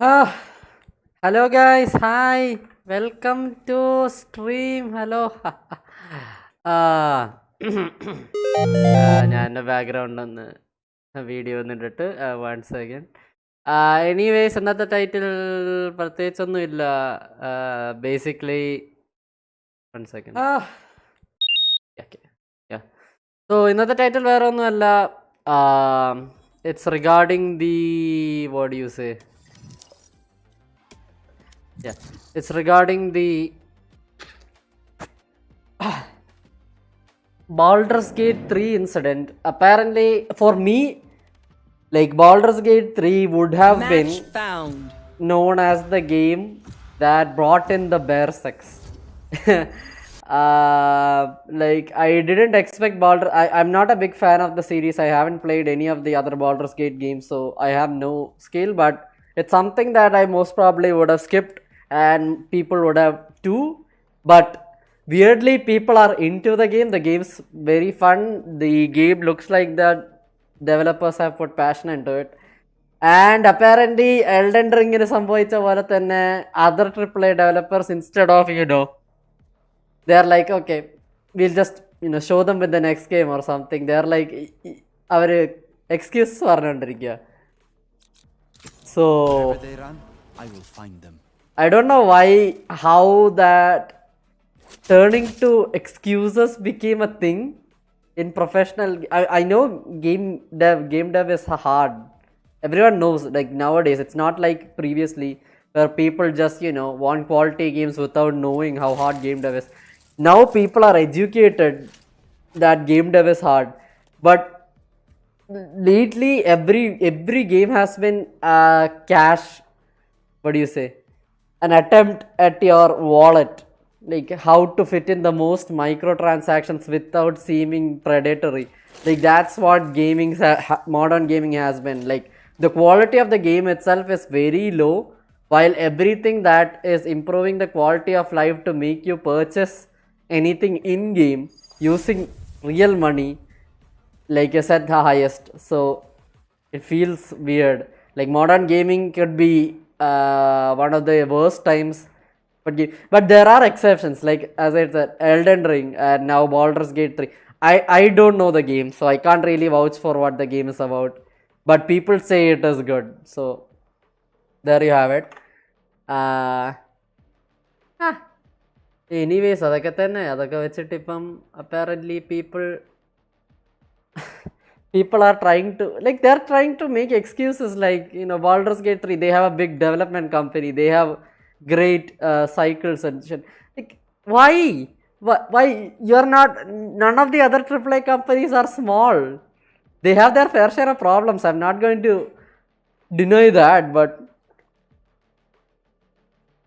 Ah, hello guys, hi, welcome to stream. Hello. ഞാൻ എൻ്റെ background ഒന്ന് വീഡിയോ ഒന്നിട്ടിട്ട് വൺ സെക്കൻഡ്. എനിവേസ് ഇന്നത്തെ title പ്രത്യേകിച്ചൊന്നും ഇല്ല. Basically one second. സോ ഇന്നത്തെ ടൈറ്റിൽ വേറെ ഒന്നുമല്ല. It's regarding the what you say. Yeah, it's regarding the Baldur's Gate 3 incident. Apparently, for me, like Baldur's Gate 3 would have been known as the game that brought in the bear sex. Like I didn't expect I'm not a big fan of the series. I haven't played any of the other Baldur's Gate games, so I have no skill. But it's something that I most probably would have skipped, and people would have too. But weirdly, people are into the game. The game's very fun. The game looks like that developers have put passion into it. And apparently, Elden Ring in സംഭവിച്ച പോലെ തന്നെ other AAA developers, instead of they're like, okay, we'll just show them with the next game or something. They're like our excuse പറഞ്ഞുകൊണ്ടിരിക്കുക. So wherever they run, I will find them. I don't know how that turning to excuses became a thing in professional. I know game dev is hard. Everyone knows, like nowadays it's not like previously where people just want quality games without knowing how hard game dev is. Now people are educated that game dev is hard, but lately every game has been cash, what do you say, an attempt at your wallet, like how to fit in the most microtransactions without seeming predatory. Like that's what modern gaming has been. Like the quality of the game itself is very low, while everything that is improving the quality of life to make you purchase anything in game using real money, like I said, the highest. So it feels weird. Like modern gaming could be one of the worst times, but there are exceptions. Like as I said, Elden Ring and now Baldur's Gate 3. I don't know the game, so I can't really vouch for what the game is about, but people say it is good. So there you have it. Anyways, അതൊക്കെ തന്നെ. അതൊക്കെ വെച്ചിട്ട് ഇപ്പം apparently people are trying to, like, they're trying to make excuses. Like Baldur's Gate 3, they have a big development company, they have great cycles and shit. Like why you're not, none of the other AAA companies are small. They have their fair share of problems. I'm not going to deny that, but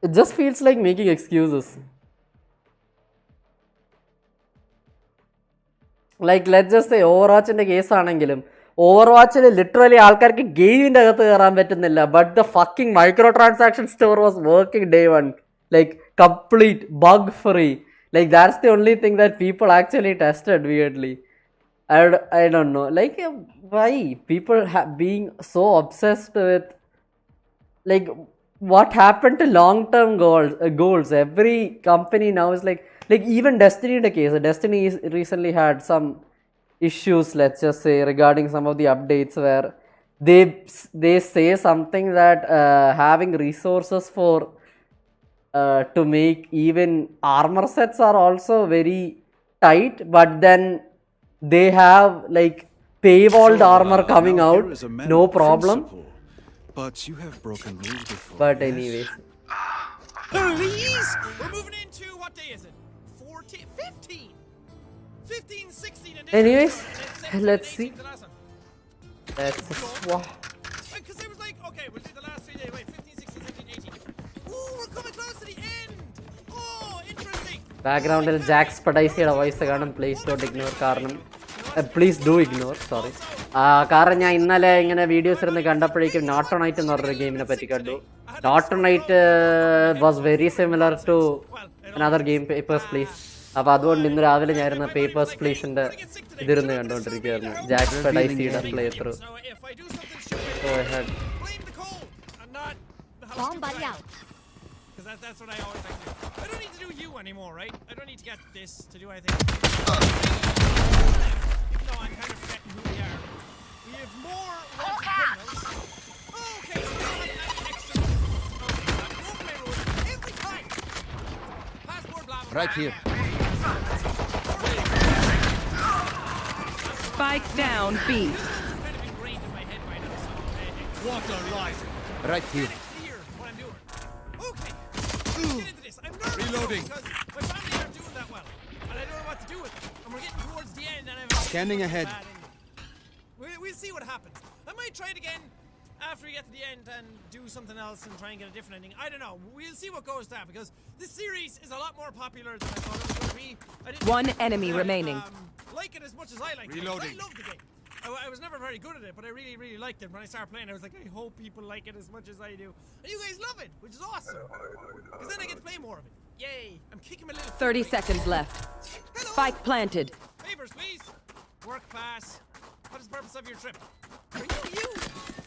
it just feels like making excuses. Like let's just say ഓവർവാച്ചിൻ്റെ case ആണെങ്കിലും ഓവർവാച്ചിൽ literally ആൾക്കാർക്ക് ഗെയിമിൻ്റെ അകത്ത് കയറാൻ പറ്റുന്നില്ല, but the fucking micro transaction store was working day one, like complete bug free. Like that's the only thing that people actually tested weirdly. I don't know, like why people being so obsessed with, like, what happened to long-term goals? Every company now is like even Destiny in the case. Destiny recently had some issues, let's just say, regarding some of the updates where they say something that having resources for to make even armor sets are also very tight, but then they have like paywalled armor coming out, no problem. But you have broken rules before. But anyways, please, we're moving into, what day is it? 14, 15, 15, 16. anyways, let's see. Because it was like, okay, we'll do the last 3 days. Wait, 15, 16, 17, 18. Ooh, we're coming close to the end. Oh, interesting. ബാക്ക്ഗ്രൗണ്ടിൽ jacks പഡൈസിയുടെ voice കാണും. Please don't ignore. കാരണം please do ignore, sorry. കാരണം ഞാൻ ഇന്നലെ ഇങ്ങനെ videos ഇരുന്ന് കണ്ടപ്പോഴേക്കും not on night എന്ന് പറഞ്ഞൊരു ഗെയിമിനെ പറ്റി കണ്ടു. Not Tonight was very similar to another game, Papers Please. അപ്പോൾ അതുകൊണ്ട് ഇന്ന് രാവിലെ ഞാനിരുന്ന പേപ്പേഴ്സ് പ്ലീസിൻ്റെ ഇതിരുന്ന് കണ്ടുകൊണ്ടിരിക്കുകയായിരുന്നു, ജാക്സ് പഡൈസിയുടെ play through. Bomb buddy out. Because that's what I always like to do. I don't need to do you anymore, right? I don't need to get this to do anything. Even though I'm kind of forgetting who we are. We have more wanted criminals. Okay, so we don't have any extra. Okay, so I'm broken my rules every time. Passport, blah, blah, Right blah. here. Spike down B. This one's kind of ingrained in my head by now, so it's Water rising. Right here. clear what I'm doing. Okay, let's get into this. I'm nervous Reloading. because my family aren't doing that well, and I don't know what to do with it. And we're getting towards the end, and I'm Scanning ahead. We'll see what happens. I might try it again after we get to the end and do something else and try and get a different ending. I don't know. We'll see what goes down because this series is a lot more popular than I thought it was going to be. I didn't One enemy remaining. Like it as much as I like it. Reloading. I love the game. I was never very good at it, but I really, really liked it. When I started playing, I was like, I hope people like it as much as I do. And you guys love it, which is awesome. Because then I get to play more of it. Yay! I'm kicking my little 30 feet. seconds left. Hello. Spike planted. Favors, please. Work pass. What is the purpose of your trip? Are you?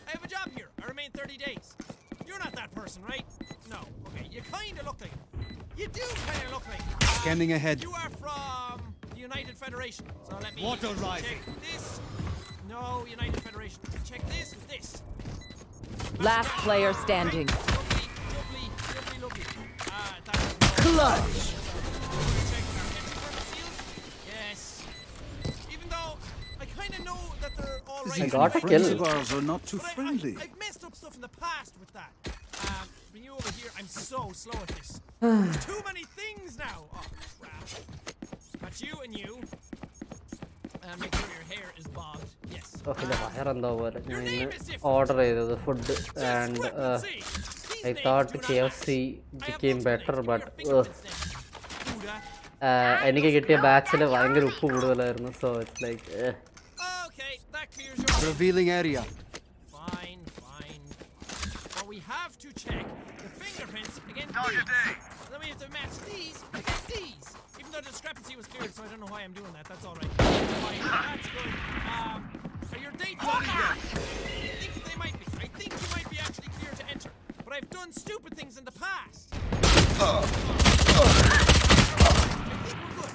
I have a job here. I remain 30 days. You're not that person, right? No. Okay. You kind of look like it. You do kind of look like it. Scanning ahead. You are from the United Federation. So let me Water rising. check this. No, United Federation. Check this with this. Last player standing. Lovely, lovely, lovely, lovely. That was Clutch. check our entry permit seals. Yes. Even though I kind of know that they're all right. I got a Friends kill. of ours are not too But friendly. I've messed up stuff in the past with that. When you over here, I'm so slow at this. There's too many things now. Oh, crap. Got you and you. Make sure your hair is bobbed. Yes. Okay വയറെന്തോ പോലെ Your ഞാൻ name is different. Order ചെയ്തത് food Just and squint and see. These I names thought do not KFC match. I have became multiple better, names. but Give me your fingerprints then. Buddha. എനിക്ക് കിട്ടിയ ബാച്ചിൽ ഭയങ്കര ഉപ്പ് കൂടുതലായിരുന്നു so it's like Okay, that clears your Revealing area. Fine. But we have to check the fingerprints against these. Then we have to match these against these. Even though the discrepancy was cleared, so I don't know why I'm doing that. That's all right. That's fine. That's good. Are your dates on here? I think they might be. I think you might be actually clear to enter. But I've done stupid things in the past. I think we're good.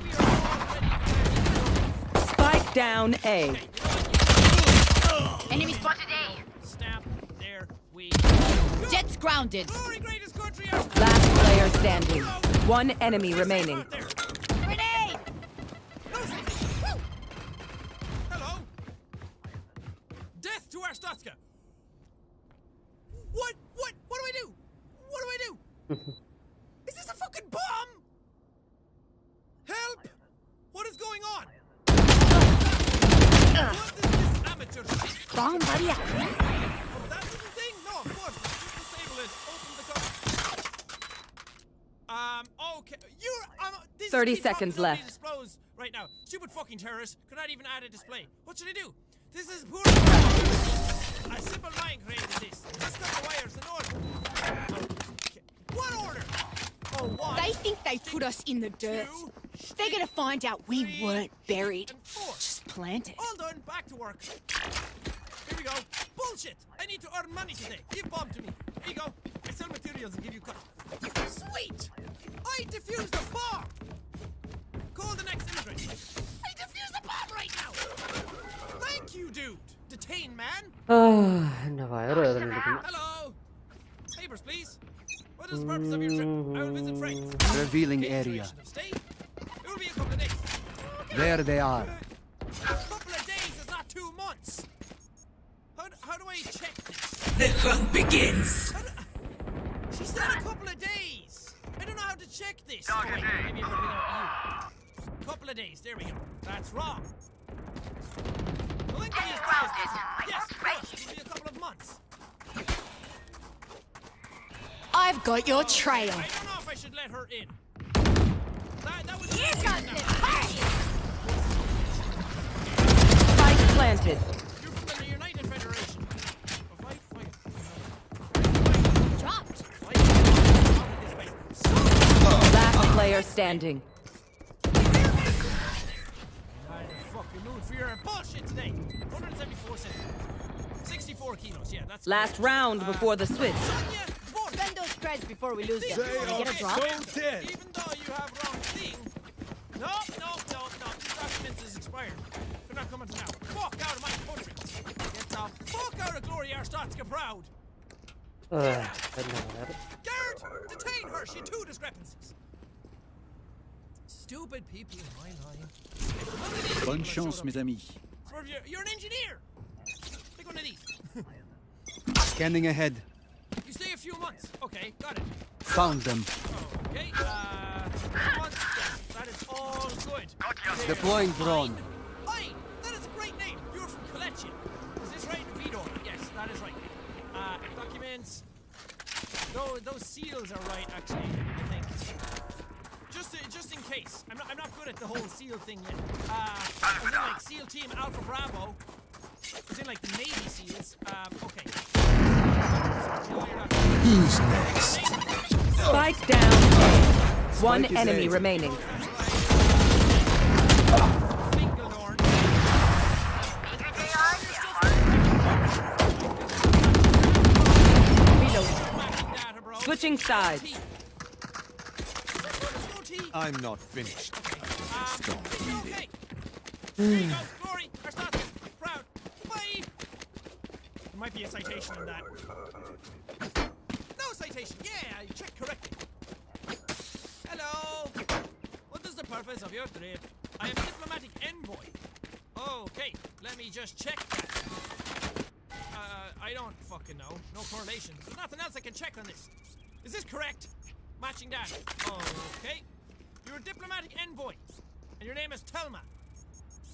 We are already. Spike down A. Okay, you know what? Enemy spotted A. Snap. There we Jet's grounded. Glory greatest country ever. Last player standing. One enemy remaining. Out there. Grenade. Hello. Death to Arstotzka. What do I do? What do I do? Is this a fucking bomb? Help! What is going on? What is this amateur shit? Bomb buddy out. Oh, that little thing? No, of course. Just disable it. Open the cover. Okay. You're. This 30 keeps seconds popping up left. these displays right now. Stupid fucking terrorist. Could not even add a display. What should I do? This is poor. A simple mind created this. Just got the wires in order. Okay. What order? Oh, one. They think they put us in the dirt. Two, They're gonna find out we weren't buried. and four. Just planted. All done. Back to work. Here we go. Bullshit. I need to earn money today. Give bomb to me. Here you go. I sell materials and give you cut. Sweet. I defused the bomb. Call the next immigrant. I defused the bomb right now. Thank you, dude. Detain man. എൻ്റെ വയറ് വേദന എടുക്കുന്നു Hello. Papers, please. What is the purpose of your trip? I will visit friends. Revealing Okay, area. duration of stay. It will be a couple of days. Okay. There they are. A couple of days is not 2 months. How do I check this? The hunt begins. She said a couple of days. I don't know how to check this. Oh, wait, maybe I could bring out you. Couple of days. There we go. That's wrong. The length of this day is different. Yes, of course. It will be a couple of months. I've got your trail. I don't know if I should let her in. That was You got this. Spike planted. You're from the United Federation. Fight. Dropped. Fight. Out of this place. Last player standing. I'm in the fucking mood for your bullshit today. 174 centimeters. 64 kilos. Yeah, that's Last round before the switch. Sonia creds before we lose them. They Wanna are get a drop? so dead. Even though you have wrong thing. No. These documents is expired. They're not coming to now. Fuck out of my country. Get the fuck out of Glory Arstotzka proud. Guard, detain her. She had 2 discrepancies. Stupid people in my line. Bonne chance, mes amis. Swerve, you're an engineer. Take one of these. Scanning ahead. You stay a few months. Okay, got it. Found them. Okay, months. Yes, that is all good. Deploying drone. Fine. That is a great name. You're from Kolechia. Is this right? Vidor. Yes, that is right. Documents. Those seals are right, actually. I think. Just in case. I'm not good at the whole seal thing yet. As in like SEAL Team Alpha Bravo. As in like the Navy SEALs. Okay. Who's next? Spike down. One Spike is enemy A. remaining. Fingeldorn. Data, bro. Switching sides. Let's go, T. I'm not finished. Stop Okay. bleeding. There you go, Glory. Arstotzka. Proud. Bye. There might be a citation in that. No citation. Yeah, I checked correctly. Hello. What is the purpose of your trip? I am diplomatic envoy. Okay, let me just check that. I don't fucking know. No correlation. There's nothing else I can check on this. Is this correct? Matching data. Okay. You're a diplomatic envoy. And your name is Telma.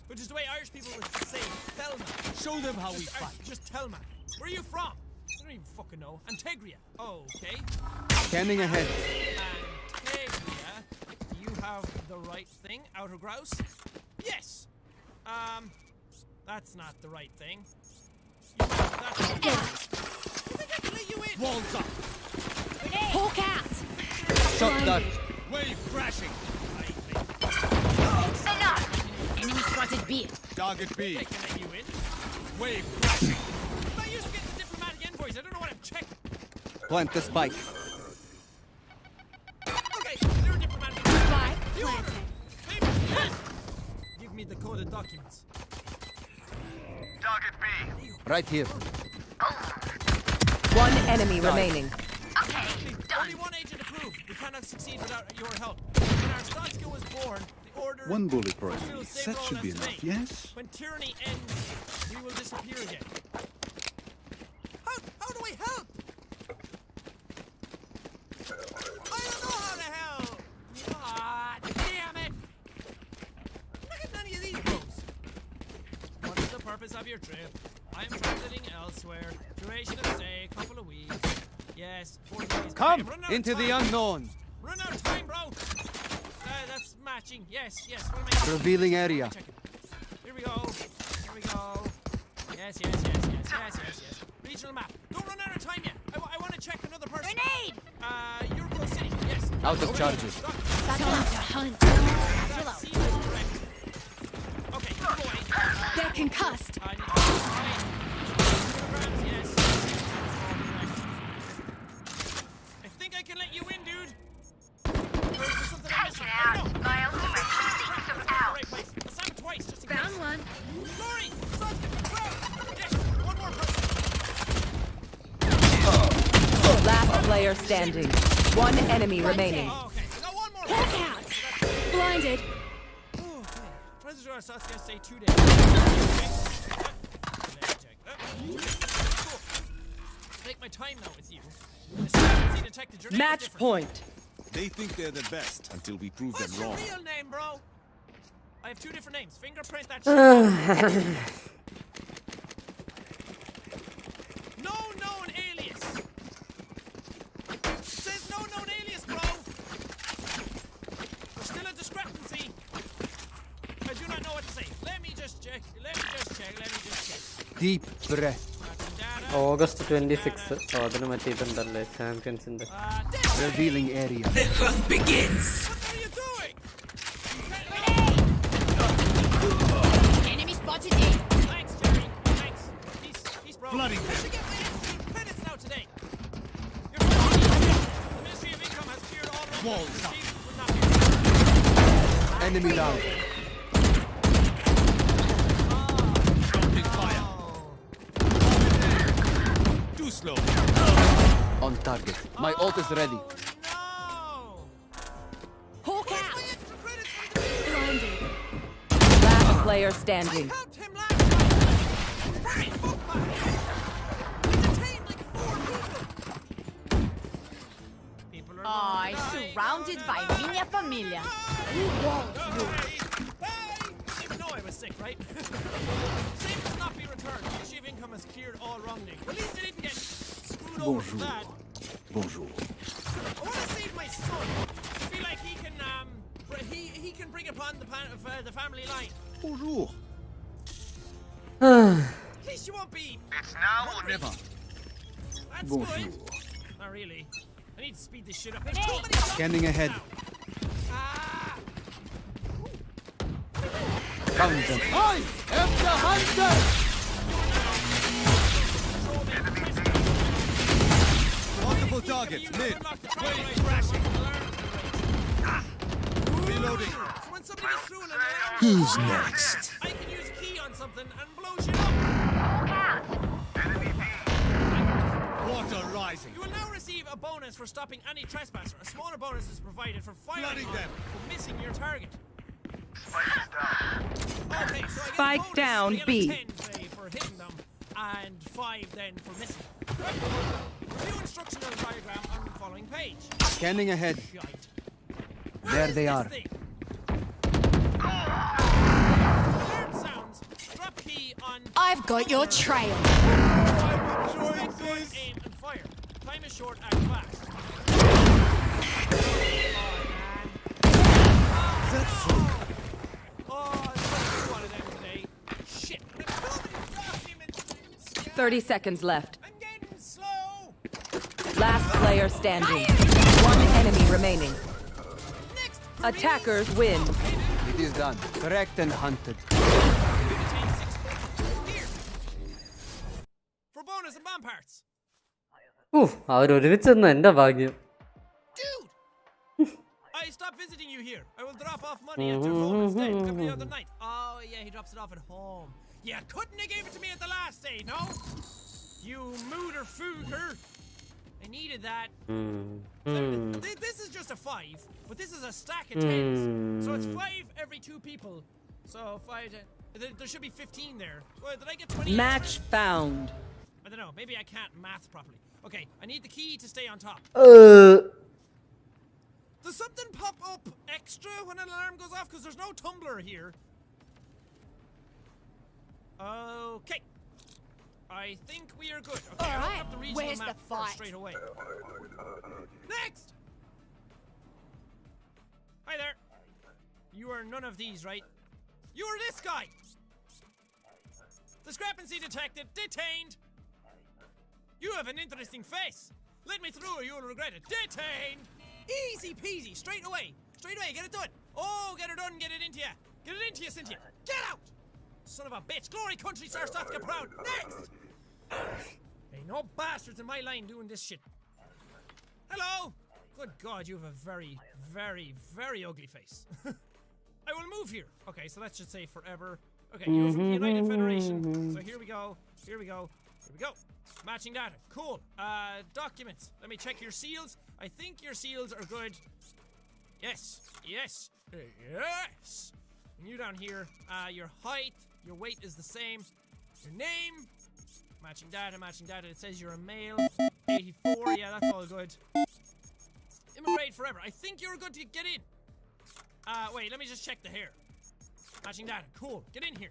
Which is the way Irish people would say Thelma. Show them how we Just, fight. just Telma. Where are you from? I don't even fucking know. Antegria. Okay. Scanning ahead. Antegria. You have the right thing. Outer grouse? Yes. That's not the right thing. You have that thing. You think I can let you in? Walls up. Hawk out! Shot that. Wave crashing. Enough! Enemy spotted B. Target B. I can let you in. Wave crashing. I'm not used to getting diplomatic envoys. I don't know what I'm checking. Plant the spike. Okay, you're a diplomatic envoy. Spy You order. planted. Papers, yes. Give me the coded documents. Target B. Right here. One enemy remaining. Only one agent approved. We cannot succeed without your help. When our Arstotzka was born, the order... One bullet per fulfill enemy. save That all should be as enough, today. yes? When tyranny ends, we will disappear again. How do I help? I don't know how to help. Ah, damn it. Look at none of these bros. What is the purpose of your trip? I am transiting elsewhere. Duration of stay, couple of weeks. Yes, 4 days. Come Okay, I'm running out of into the time. unknown. Run out of time, bro. That's matching. Yes. What am I Revealing area. checking? Here we go. Yes. Regional map. Don't run out of time yet. I want to check another person. Grenade! Europol City. Yes. Out of charges. Time to hunt. That seems correct. Okay, go away. They're concussed. I need to kilograms, yes. I think I can let you in, dude. Or is there something I'm missing? I don't know. My ultimate Crap, system let's go to the out. right place. Let's have it twice, just in Found case. one. Glory! Yes, one more person. Last player standing. One enemy remaining. Oh, okay. I got one more. Hawk out! Blinded. Oh, okay. Transit to our South gonna stay 2 days. Cool. Take my time now with you. Discrepancy detected. Your name is Match different. point. They think they're the best until we prove What's them your wrong. real name, bro? I have 2 different names. Fingerprint that shit. No known alias. It says no known alias, bro. There's still a discrepancy. I do not know what to say. Let me just check. Deep breath. Data. August 26th. അതിന് മറ്റേതുണ്ടല്ലേ ചാമ്പ്യൻസിന്റെ Revealing area. What are you doing? Enemy spotted A. Thanks, Jerry. Thanks. Peace, bro. Flooding them. I should get my 18 credits now today. You're Walls up. Enemy down. Opening fire. Too slow. On target. My ult is ready. Oh, no! Hawk My out. extra credits for the Blinded. Last player standing. helped him last time. Right, fuck man. We detained like 4 people. People are Ai, gonna die, surrounded gonna by die. minha família. Hey! Even though I was sick, right? Same will not be returned. The issue of income has cleared all wrongdoing. At least I didn't get screwed over with that. Bonjour. I want to save my son. I feel like he can, he can bring upon the family line. Bonjour. At least you won't be. It's now or never. That's Bonjour. good. Not really. I need to speed this shit up. There's too many Scanning ahead. now. Ah! Found them. I am the hunter! Multiple targets. Mid. Reloading. When somebody gets through an alarm, Who's next? I can use a key on something and blow shit up. Water rising. You will now receive a bonus for stopping any trespasser. A smaller bonus is provided for firing Flooding on them. or missing your target. Okay, so I get a Spike bonus, down, I get a B. 10 say, for hitting them, and 5 then for missing. Review instructional diagram on the following page. Scanning ahead. Shite. There Where is they this are. thing? Alert sounds. Drop key on. I've got your trail. Select point, aim and fire. Time is short, act fast. Oh, there's only one of them today. Shit. There's so many documents. 30 seconds left. I'm getting slow. Last player standing. One enemy remaining. Next. Attackers win. It is done. Correct and hunted. Here. For bonus and bomb parts. അവരൊരുമിച്ചെന്ന് എന്റെ ഭാഗ്യം. Dude! I stopped visiting you here. I will drop off money at your home instead. Every other night. Oh, yeah, he drops it off at home. You couldn't have gave it to me at the last day, no? You mooder fooder. I needed that. This is just a 5, but this is a stack of 10s. So it's 5 every 2 people. So 5, there should be 15 there. Well, did I get 20? Match found. I don't know. Maybe I can't math properly. Okay, I need the key to stay on top. Does something pop up extra when an alarm goes off? Because there's no tumbler here. Okay. I think we are good. Okay, I'll open up the regional where's map the first fight? straight away. Next! Hi there. You are none of these, right? You are this guy! Discrepancy detected. Detained. You have an interesting face. Let me through or you will regret it. Detained. Easy peasy. Straight away. Straight away. Get it done. Oh, get it done. Get it into you. Get it into you, Cynthia. Get out. Son of a bitch. Glory country, Sir Stotka proud. Next. Ain't no bastards in my line doing this shit. Hello. Good God, you have a very, very, very ugly face. I will move here. Okay, so that should say forever. Okay, you're from the United Federation. So here we go. Here we go. Here we go. Matching data. Cool. Documents. Let me check your seals. I think your seals are good. Yes. Yes. Yes. And you down here. Your height. Your weight is the same. Your name. Matching data. Matching data. It says you're a male. 84. Yeah, that's all good. Immigrate forever. I think you're good to get in. Wait. Let me just check the hair. Matching data. Cool. Get in here.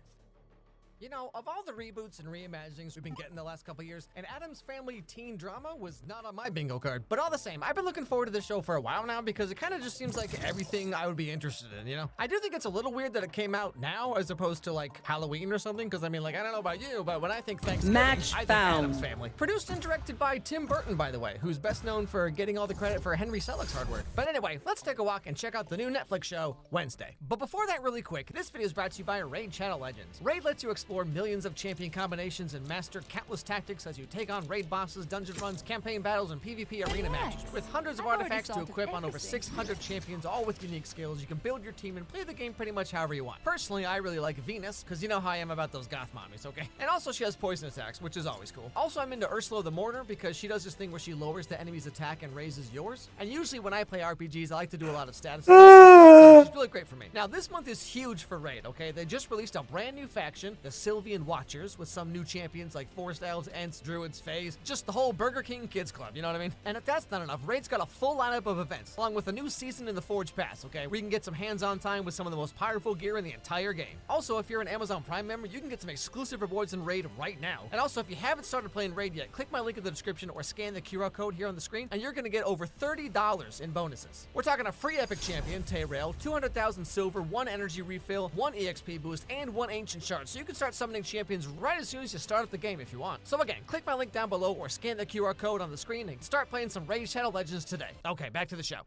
You know, of all the reboots and reimaginings we've been getting the last couple years, an Addams Family teen drama was not on my bingo card. But all the same, I've been looking forward to this show for a while now because it kind of just seems like everything I would be interested in, you know? I do think it's a little weird that it came out now as opposed to like Halloween or something, because I mean, like, I don't know about you, but when I think Thanksgiving, Match I think found. Addams Family. Produced and directed by Tim Burton, by the way, who's best known for getting all the credit for Henry Selick's hard work. But anyway, let's take a walk and check out the new Netflix show, Wednesday. But before that, really quick, this video is brought to you by Raid Channel Legends. Raid lets you explore explore millions of champion combinations and master countless tactics as you take on raid bosses, dungeon runs, campaign battles, and PvP arena matches. With hundreds of artifacts to equip on over 600 champions, all with unique skills, you can build your team and play the game pretty much however you want. Personally, I really like Venus, because you know how I am about those goth mommies, okay? And also she has poison attacks, which is always cool. Also, I'm into Ursula the Mortar, because she does this thing where she lowers the enemy's attack and raises yours. And usually when I play RPGs, I like to do a lot of status so she's really great for me. Now, this month is huge for Raid, okay? They just released a brand new faction, the Sylvian Watchers, with some new champions like Forest Elves, Ents, Druids, Fays, just the whole Burger King Kids Club, you know what I mean? And if that's not enough, Raid's got a full lineup of events, along with a new season in the Forge Pass, okay? Where you can get some hands-on time with some of the most powerful gear in the entire game. Also, if you're an Amazon Prime member, you can get some exclusive rewards in Raid right now. And also, if you haven't started playing Raid yet, click my link in the description or scan the QR code here on the screen, and you're gonna get over $30 in bonuses. We're talking a free epic champion, Tayrael, 200,000 silver, 1 energy refill, 1 EXP boost, and 1 ancient shard. So you can start summoning champions right as soon as you start up the game if you want. So again, click my link down below or scan the QR code on the screen and start playing some Raid Shadow Legends today. Okay, back to the show.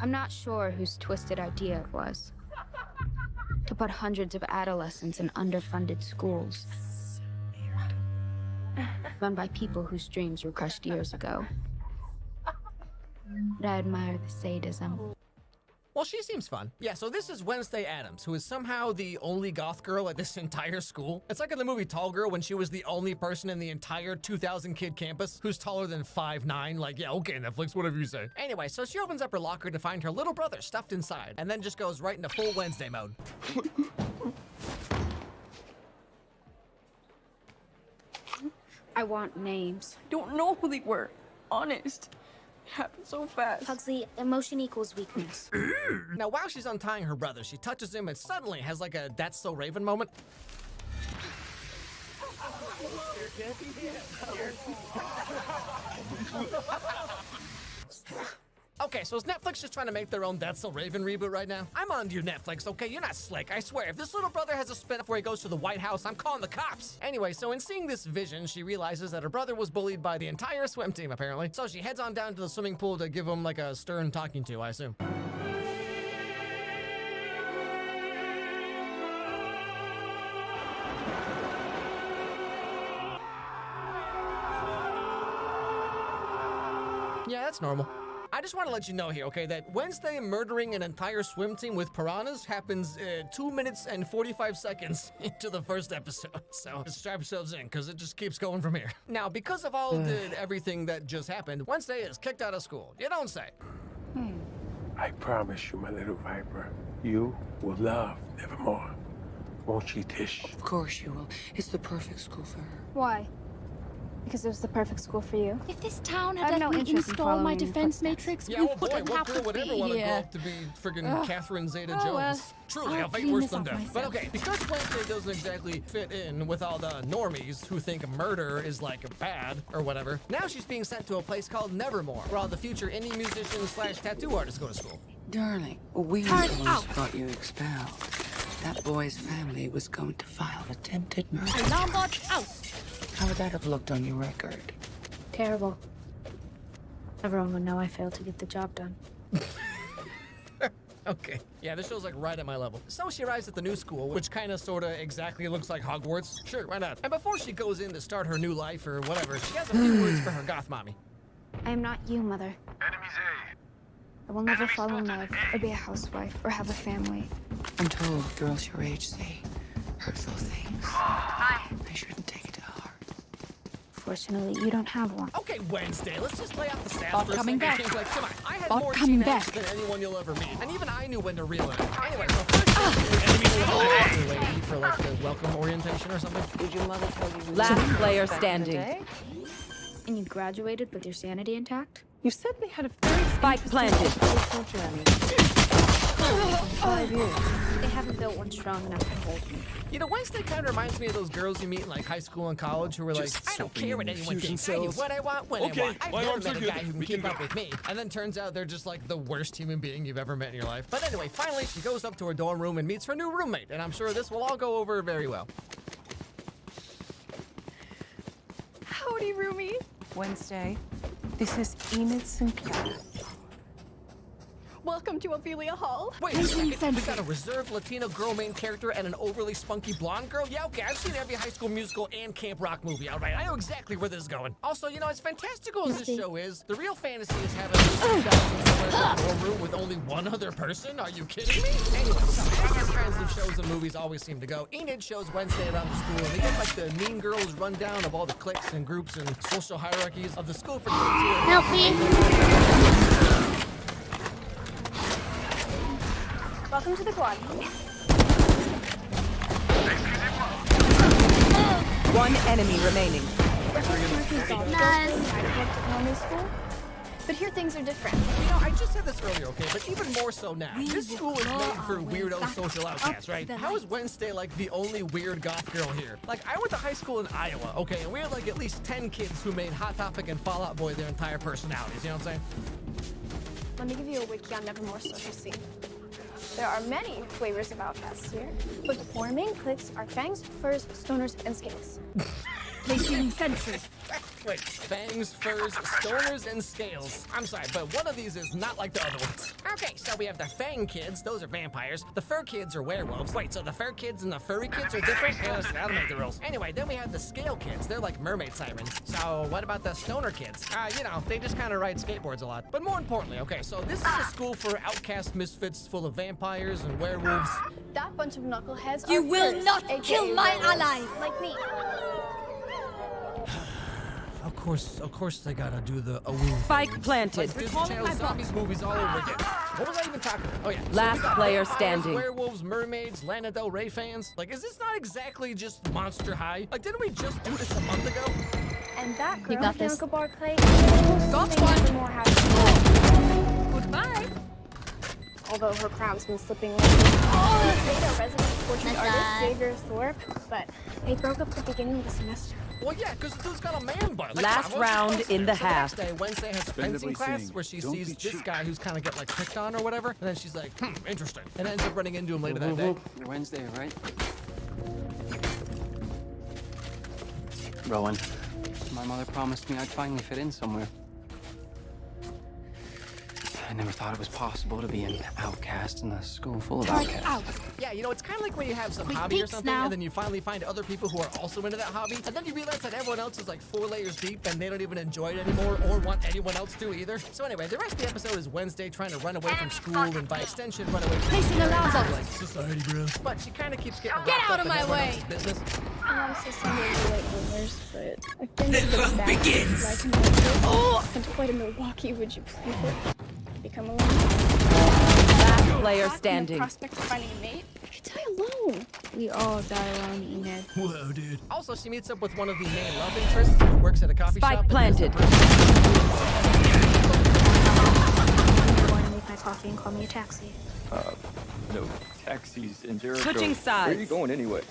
I'm not sure whose twisted idea it was to put hundreds of adolescents in underfunded schools, run by people whose dreams were crushed years ago. But I admire the sadism. Well, she seems fun. Yeah, so this is Wednesday Addams, who is somehow the only goth girl at this entire school. It's like in the movie Tall Girl when she was the only person in the entire 2,000 kid campus who's taller than 5'9". Like, yeah, okay, Netflix, whatever you say. Anyway, so she opens up her locker to find her little brother stuffed inside, and then just goes right into full Wednesday mode. I want names. Don't know who they were. Honest. It happened so fast. Pugsley, emotion equals weakness. Now, while she's untying her brother, she touches him and suddenly has like a That's So Raven moment. Okay, so is Netflix just trying to make their own That's So Raven reboot right now? I'm on to you, Netflix, okay? You're not slick, I swear. If this little brother has a spin-off where he goes to the White House, I'm calling the cops. Anyway, so in seeing this vision, she realizes that her brother was bullied by the entire swim team, apparently. So she heads on down to the swimming pool to give him like a stern talking to, I assume. Yeah, that's normal. I just want to let you know here, okay, that Wednesday murdering an entire swim team with piranhas happens 2 minutes and 45 seconds into the first episode. So just strap yourselves in, because it just keeps going from here. Now, because of all everything that just happened, Wednesday is kicked out of school. You don't say. I promise you, my little viper, you will love Nevermore. Won't you, Tish? Of course you will. It's the perfect school for her. Why? Because it was the perfect school for you. If this town I had have no let me interest in install my following in defense footsteps. matrix, Yeah, we oh boy, wouldn't what have girl to would ever be want to grow here. up to be friggin' Catherine Zeta-Jones? well. Truly, I'll a fate clean worse this than up death. But okay, because Wednesday doesn't exactly fit in with all the normies who think murder is like bad or whatever, now she's being sent to a place called Nevermore, where all the future indie musicians / tattoo artists go to school. Darling, we were the ones who got you expelled. That boy's family was going to file attempted murder. Alarm bot out! How would that have looked on your record? Terrible. Everyone would know I failed to get the job done. Okay. Yeah, this show's like right at my level. So she arrives at the new school, which kind of sort of exactly looks like Hogwarts. Sure, why not? And before she goes in to start her new life or whatever, she has a few words for her goth mommy. I am not you, Mother. Enemies A. I will never fall in love, or be a housewife, or have a family. I'm told girls your age say hurtful things. I shouldn't take it to heart. Fortunately, you don't have one. Okay, Wednesday, let's just lay out the stats Bot for a coming second. back. Like, come on, I had Bot more coming teenagers back. than anyone you'll ever meet. And even I knew when to reel it. Anyway, so first lady for like the welcome orientation or something. Did your mother tell you? Last player standing. And you graduated with your sanity intact? You said we had a very Spike planted. educational journey. 5 years. They haven't built one strong enough to hold me. You know, Wednesday kind of reminds me of those girls you meet in like high school and college who were like, I don't care what anyone thinks. I do what I want when I want. I've never met a guy who can keep up with me. And then turns out they're just like the worst human being you've ever met in your life. But anyway, finally she goes up to her dorm room and meets her new roommate. And I'm sure this will all go over very well. Howdy, roomie. Wednesday, this is Enid Sinclair. Well, Welcome to Ophelia Hall. Wait a second, we got a reserved Latino girl main character and an overly spunky blonde girl? Yeah, okay, I've seen every High School Musical and Camp Rock movie, all right? I know exactly where this is going. Also, you know, as fantastical as this show is, the real fantasy is having a dorm room with only one other person? Are you kidding me? Anyway, so these kinds of shows and movies always seem to go. Enid shows Wednesday around the school, and they get like the Mean Girls rundown of all the cliques and groups and social hierarchies of the school for kids who are... Help me. Welcome to the quad. One enemy remaining. But here things are different. You know, I just said this earlier, okay, but even more so now. This school is made for weirdo social outcasts, right? How is Wednesday like the only weird goth girl here? Like, I went to high school in Iowa, okay, and we had like at least 10 kids who made Hot Topic and Fall Out Boy their entire personalities, you know what I'm saying? Let me give you a wiki on Nevermore's social scene. There are many flavors of outcasts here, but the four main cliques are fangs, furs, stoners, and scales. Making senses. Wait, fangs, furs, stoners, and scales. I'm sorry, but one of these is not like the other ones. Okay, so we have the fang kids, those are vampires. The fur kids are werewolves. Wait, so the fur kids and the furry kids are different? Yeah, listen, that'll make the rules. Anyway, then we have the scale kids. They're like mermaid sirens. So what about the stoner kids? You know, they just kind of ride skateboards a lot. But more importantly, okay, so this is a school for outcast misfits full of vampires and werewolves. That bunch of knuckleheads You are will furs, not aka kill my werewolves, allies. like me. Of course they gotta do the awoo. Spike planted. Like Disney Channel zombies movies all over again. What was I even talking about? Oh yeah. Last we got player vampires, standing. Werewolves, mermaids, Lana Del Rey fans. Like, is this not exactly just Monster High? Like, didn't we just do this a month ago? And that girl, You got this. Bianca Barclay, Got one. Nevermore has Goodbye. although her crown's been slipping away. Beta resident portrait artist Xavier Thorpe, but they broke up at the beginning of the semester. Well, yeah, because the dude's got a man butt. Like, Last come on, round what's in the so half. The next day, Wednesday has fencing class where she sees this guy who's kind of get like picked on or whatever, and then she's like, interesting, and ends up running into him later that day. You're Wednesday, right? Rowan, my mother promised me I'd finally fit in somewhere. I never thought it was possible to be an outcast in a school full of outcasts. Yeah, you know, it's kind of like when you have some hobby or something, and then you finally find other people who are also into that hobby, and then you realize that everyone else is like 4 layers deep, and they don't even enjoy it anymore or want anyone else to either. So anyway, the rest of the episode is Wednesday trying to run away from school and by extension run away from Placing alarm bots. like society, bro. But she kind of keeps getting Get wrapped out up of in my everyone way. else's business. I'm also some of the late bloomers, but I've been to the back. Like and to quite a Milwaukee, would you please become alone? Last player The standing. prospect of finding a mate, I could die alone. We all die alone, Enid. Whoa, dude. Also, she meets up with one of the main love interests who works at a coffee Spike shop. planted. You want to make my coffee and call me a taxi? No taxis in Jericho. Switching sides. Where are you going anyway?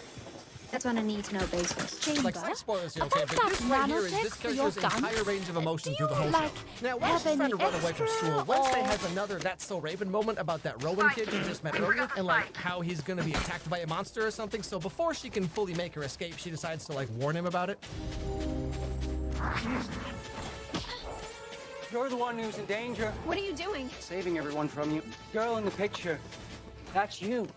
That's on a need-to-know basis. Like, slight spoilers here, okay? But this right here is this character's entire range of emotion through the whole show. Now, while she's trying to run away from school, Wednesday has another That's So Raven moment about that Rowan kid you just met earlier, and like how he's gonna be attacked by a monster or something. So before she can fully make her escape, she decides to like warn him about it. You're the one who's in danger. What are you doing? Saving everyone from you. Girl in the picture. That's you.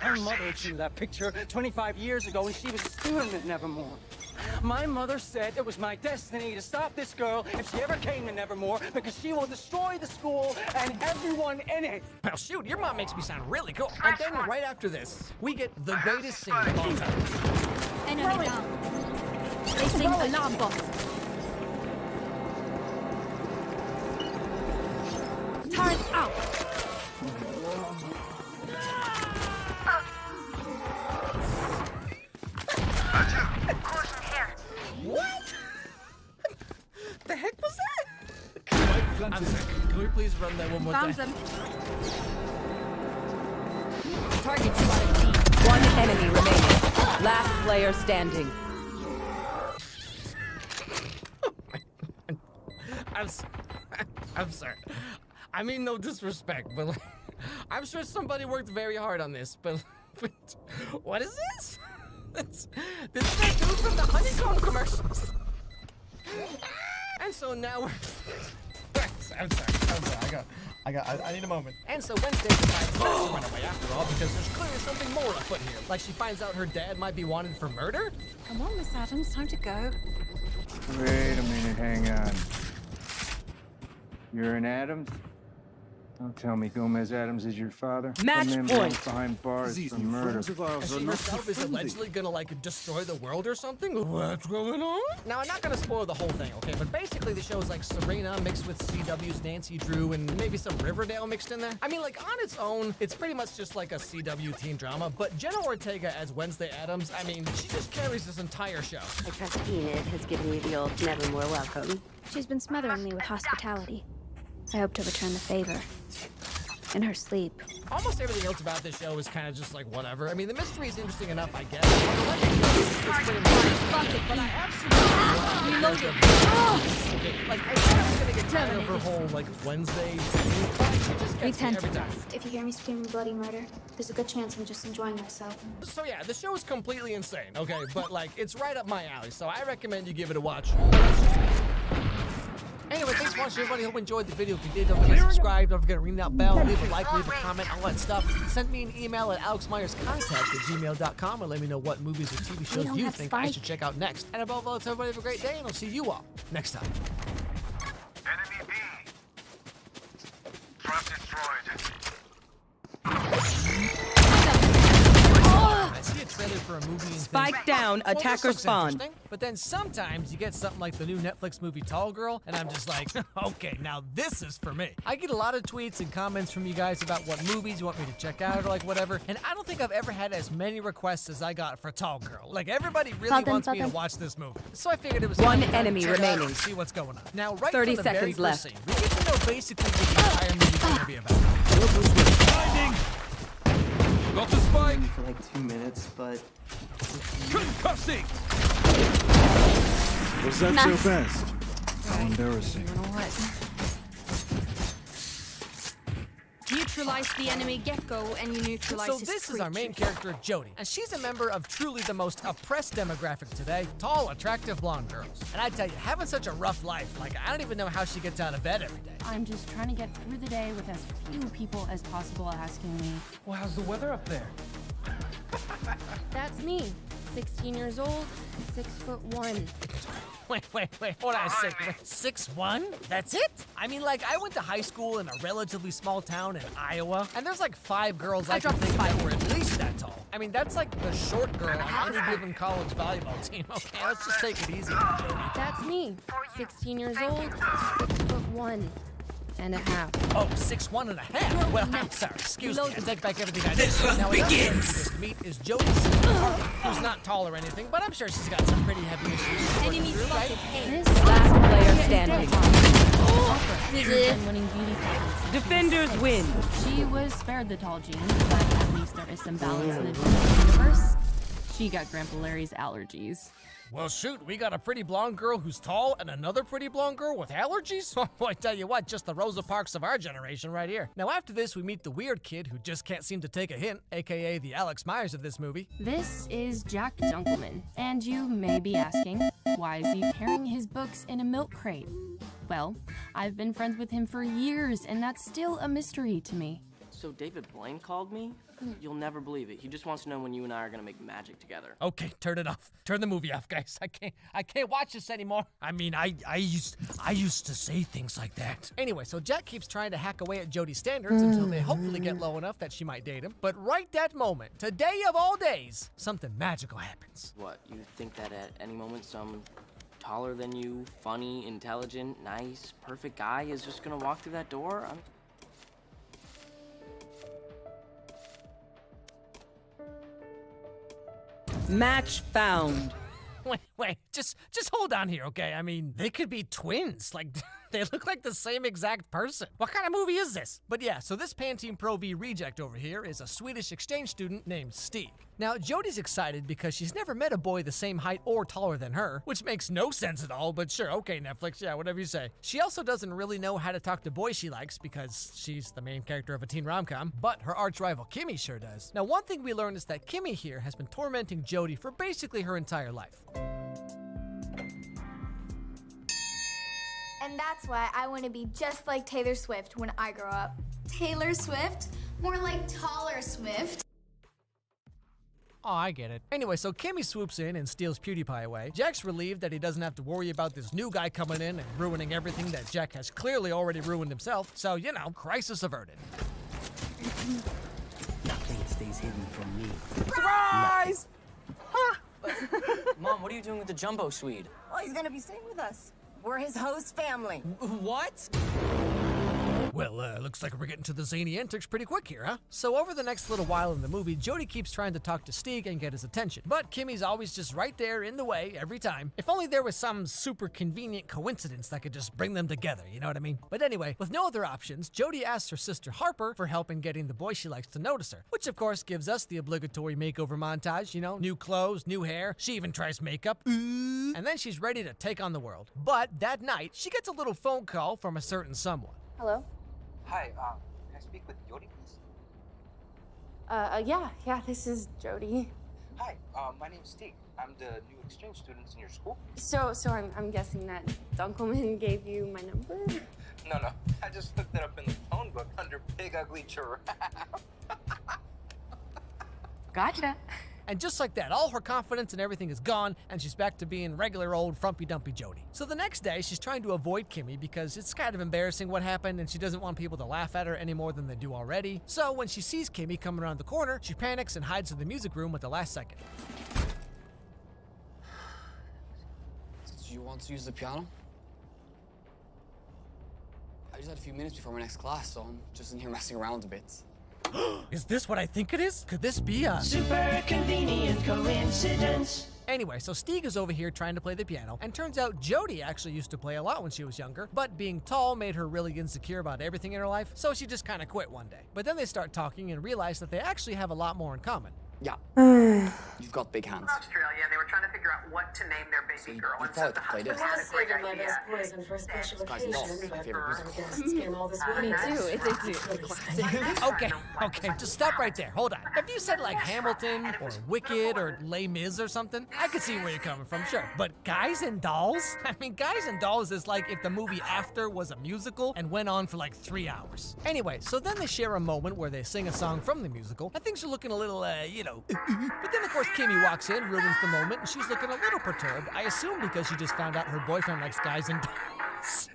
My mother drew that picture 25 years ago when she was a student at Nevermore. My mother said it was my destiny to stop this girl if she ever came to Nevermore because she will destroy the school and everyone in it. Well, shoot, your mom makes me sound really cool. And then right after this, we get the greatest scene of all time. Enemy down. Placing alarm bot. Turret out. What? The heck was that? I'm sorry. Can we please run that one more Found time? them. Target spotted. One enemy remaining. Last player standing. I'm sorry. I mean no disrespect, but like, I'm sure somebody worked very hard on this, but happened? What is this? This is that dude from the honeycomb commercials. And so now we're... I'm sorry. I need a moment. And so Wednesday decides not to run away after all because there's clearly something more afoot here. Like she finds out her dad might be wanted for murder. Come on, Miss Adams, time to go. Wait a minute, hang on. You're an Adams? Don't tell me Gomez Adams is your father. Match The man point. belongs behind bars for murder. And she herself is allegedly gonna like destroy the world or something? What's going on? Now I'm not gonna spoil the whole thing, okay? But basically the show is like Serena mixed with CW's Nancy Drew and maybe some Riverdale mixed in there. I mean, like on its own, it's pretty much just like a CW teen drama. But Jenna Ortega as Wednesday Addams, I mean, she just carries this entire show. I trust Enid has given you the old nevermore welcome. She's been smothering me with hospitality. I hope to return the favor. In her sleep. Almost everything else about this show is kind of just like whatever. I mean, the mystery is interesting enough, I guess. But I absolutely like, I thought I was gonna get tired of her whole like Wednesday thing. It just gets me every time. If you hear me screaming bloody murder, there's a good chance I'm just enjoying myself. So yeah, the show is completely insane, okay? But like, it's right up my alley, so I recommend you give it a watch. Anyway, thanks for watching, everybody. Hope you enjoyed the video. If you did, don't forget to subscribe. Don't forget to ring that bell, leave a like, leave a comment, all that stuff. Send me an email at alexmyerscontact@gmail.com and let me know what movies or TV shows you think I should check out next. And above all, everybody have a great day, and I'll see you all next time. Enemy B. Trap destroyed. I see a trailer for a movie and Spike think, down, well, attacker this looks spawn. interesting. But then sometimes you get something like the new Netflix movie Tall Girl, and I'm just like, okay, now this is for me. I get a lot of tweets and comments from you guys about what movies you want me to check out or like whatever, and I don't think I've ever had as many requests as I got for Tall Girl. Like everybody really wants me to watch this movie. So I figured it was One time to enemy check it out remaining. and see what's going on. Now, right 30 from the very seconds left. first scene, we get to know basically what the entire movie is going to be about. Blinding! Got the spike! For like 2 minutes, but... Concussing! Was that so fast? How embarrassing. You know what? Neutralize the enemy gecko and you neutralize So his this is our main creatures. character, Jody, and she's a member of truly the most oppressed demographic today, tall, attractive blonde girls. And I tell you, having such a rough life, like I don't even know how she gets out of bed every day. I'm just trying to get through the day with as few people as possible asking me. Well, how's the weather up there? That's me, 16 years old, 6'1". Wait, hold on a second. 6'1"? That's it? I mean, like, I went to high school in a relatively small town in Iowa, and there's like 5 girls I can think of that were at least that tall. I mean, that's like the short girl on any given college volleyball team. Okay, let's just take it easy. That's me, 16 years old, 6'1.5". Oh, 6'1.5". Well, I'm sorry. Excuse me. I take back everything I did. This one Now, begins. to meet is Jody's sister, Harley, who's not tall or anything, but I'm sure she's got some pretty heavy issues. Enemy spotted. Last player standing. Winning beauty pageants. Defenders win. She was spared the tall gene, but at least there is some balance in the universe. She got Grandpa Larry's allergies. Well, shoot, we got a pretty blonde girl who's tall and another pretty blonde girl with allergies? Oh, boy, I tell you what, just the Rosa Parks of our generation right here. Now, after this, we meet the weird kid who just can't seem to take a hint, aka the Alex Myers of this movie. This is Jack Dunkelman, and you may be asking, why is he carrying his books in a milk crate? Well, I've been friends with him for years, and that's still a mystery to me. So David Blaine called me? You'll never believe it. He just wants to know when you and I are gonna make magic together. Okay, turn it off. Turn the movie off, guys. I can't watch this anymore. I mean, I used to say things like that. Anyway, so Jack keeps trying to hack away at Jody's standards until they hopefully get low enough that she might date him. But right that moment, today of all days, something magical happens. What, you think that at any moment some taller than you, funny, intelligent, nice, perfect guy is just gonna walk through that door? Match found. Wait, just hold on here, okay? I mean, they could be twins. Like, They look like the same exact person. What kind of movie is this? But yeah, so this Pantene Pro V reject over here is a Swedish exchange student named Stig. Now, Jodi's excited because she's never met a boy the same height or taller than her, which makes no sense at all, but sure, okay, Netflix, yeah, whatever you say. She also doesn't really know how to talk to boys she likes because she's the main character of a teen rom-com, but her arch rival Kimmy sure does. Now, one thing we learned is that Kimmy here has been tormenting Jodi for basically her entire life. And that's why I want to be just like Taylor Swift when I grow up. Taylor Swift? More like taller Swift. Oh, I get it. Anyway, so Kimmy swoops in and steals PewDiePie away. Jack's relieved that he doesn't have to worry about this new guy coming in and ruining everything that Jack has clearly already ruined himself. So, you know, crisis averted. Nothing stays hidden from me. Surprise! Mom, what are you doing with the jumbo Swede? Oh, he's gonna be staying with us. We're his host family. What? Well, looks like we're getting to the zany antics pretty quick here, huh? So over the next little while in the movie, Jodi keeps trying to talk to Stig and get his attention. But Kimmy's always just right there in the way every time. If only there was some super convenient coincidence that could just bring them together, you know what I mean? But anyway, with no other options, Jodi asks her sister Harper for help in getting the boy she likes to notice her. Which of course gives us the obligatory makeover montage, you know, new clothes, new hair. She even tries makeup. And then she's ready to take on the world. But that night, she gets a little phone call from a certain someone. Hello? Hi, can I speak with Jodi, please? Yeah, this is Jodi. Hi, my name's Stig. I'm the new exchange student in your school. So I'm guessing that Dunkelman gave you my number? No, I just looked it up in the phone book under Big Ugly Giraffe. Gotcha. And just like that, all her confidence and everything is gone, and she's back to being regular old frumpy-dumpy Jodi. So the next day, she's trying to avoid Kimmy because it's kind of embarrassing what happened, and she doesn't want people to laugh at her any more than they do already. So when she sees Kimmy coming around the corner, she panics and hides in the music room at the last second. Do you want to use the piano? I just had a few minutes before my next class, so I'm just in here messing around a bit. Is this what I think it is? Could this be a super convenient coincidence? Anyway, so Stig is over here trying to play the piano, and turns out Jodi actually used to play a lot when she was younger, but being tall made her really insecure about everything in her life, so she just kind of quit one day. But then they start talking and realize that they actually have a lot more in common. Yeah. You've got big hands. Australia, and they were trying to figure out what to name their baby girl. You probably could play this. Had a great idea. This guy's not my favorite musical. Me too. Okay, just stop right there. Hold on. Have you said like Hamilton or Wicked or Les Mis or something? I could see where you're coming from, sure. But Guys and Dolls? I mean, Guys and Dolls is like if the movie After was a musical and went on for like 3 hours. Anyway, so then they share a moment where they sing a song from the musical, and things are looking a little, But then, of course, Kimmy walks in, ruins the moment, and she's looking a little perturbed. I assume because she just found out her boyfriend likes Guys and Dolls.